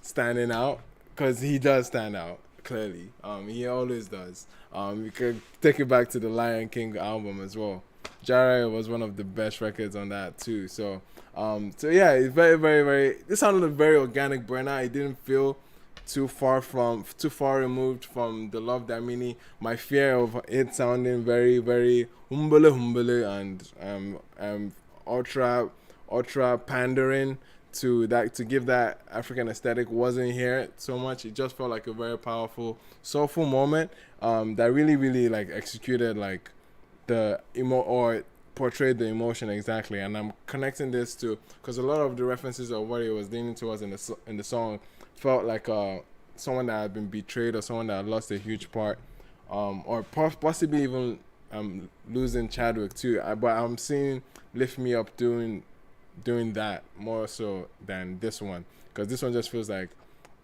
standing out, because he does stand out clearly. He always does. We could take it back to the Lion King album as well. Jara was one of the best records on that too. So yeah, it's very, very, very. This sounded very organic, Burna. It didn't feel too far removed from the Love Damini. My fear of it sounding very, very humbele and ultra pandering to that, to give that African aesthetic, wasn't here so much. It just felt like a very powerful, soulful moment that really, really like executed like the or portrayed the emotion exactly. And I'm connecting this to, because a lot of the references of what he was leaning towards in the song felt like someone that had been betrayed, or someone that had lost a huge part, or possibly even losing Chadwick too. But I'm seeing Lift Me Up doing that more so than this one, because this one just feels like,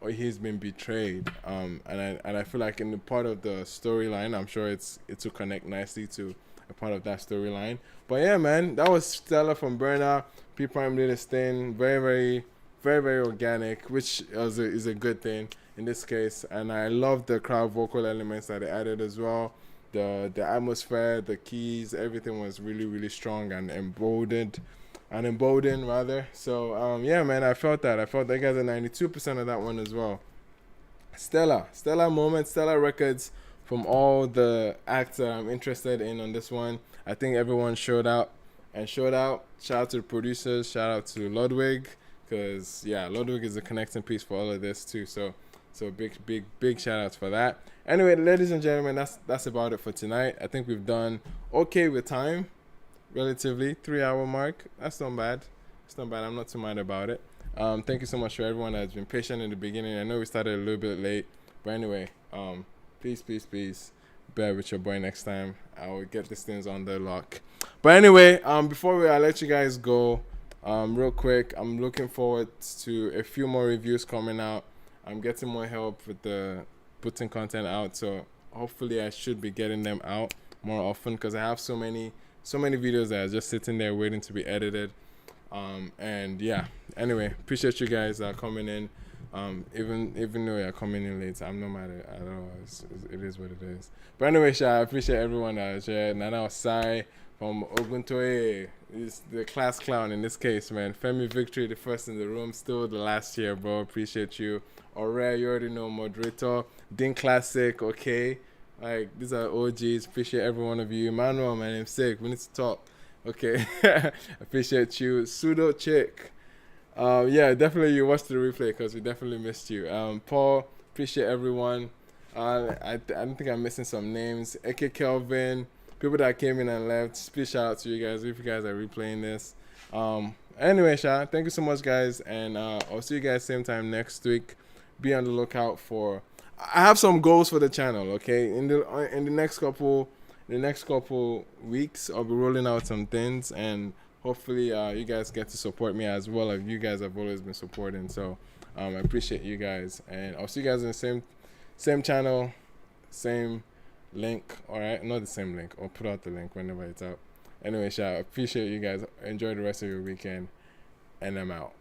oh, he's been betrayed, and I feel like in the part of the storyline, I'm sure it will connect nicely to a part of that storyline. But yeah, man, that was stellar from Burna. P Prime did his thing, very, very, very, very organic, which is a good thing in this case. And I love the crowd vocal elements that they added as well. The atmosphere, the keys, everything was really, really strong and emboldened rather. So yeah, man, I felt that. I felt that guys at 92% of that one as well. Stellar moment, stellar records from all the acts that I'm interested in on this one. I think everyone showed out. Shout out to the producers, shout out to Ludwig, because yeah, Ludwig is a connecting piece for all of this too. So big shout outs for that. Anyway, ladies and gentlemen, that's about it for tonight. I think we've done okay with time, relatively 3-hour mark. That's not bad. I'm not too mad about it. Thank you so much for everyone that's been patient in the beginning. I know we started a little bit late, but anyway, peace. Bear with your boy next time. I will get these things on the lock. But anyway, before I let you guys go, real quick, I'm looking forward to a few more reviews coming out. I'm getting more help with the putting content out, so hopefully I should be getting them out more often, because I have so many videos that are just sitting there waiting to be edited. And yeah, anyway, appreciate you guys coming in. Even though you're coming in late, I'm no matter at all. It is what it is. But anyway, I appreciate everyone that was here. Nana Osai from Oguntoye is the class clown in this case, man. Femi Victory, the first in the room, still the last year, bro. Appreciate you. Alright, you already know, moderator. Din Classic, okay. Like, these are OGs. Appreciate every one of you. Emmanuel, man, I'm sick. We need to talk. Okay. Appreciate you. Pseudo Chick. Yeah, definitely you watched the replay, because we definitely missed you. Paul, appreciate everyone. I don't think I'm missing some names. Eke Kelvin, people that came in and left. Please shout out to you guys if you guys are replaying this. Anyway, thank you so much, guys, and I'll see you guys same time next week. Be on the lookout for. I have some goals for the channel. Okay, in the next couple weeks, I'll be rolling out some things, and hopefully you guys get to support me as well as you guys have always been supporting. So I appreciate you guys, and I'll see you guys in the same channel, same link. All right, not the same link. I'll put out the link whenever it's out. Anyway, I appreciate you guys. Enjoy the rest of your weekend, and I'm out.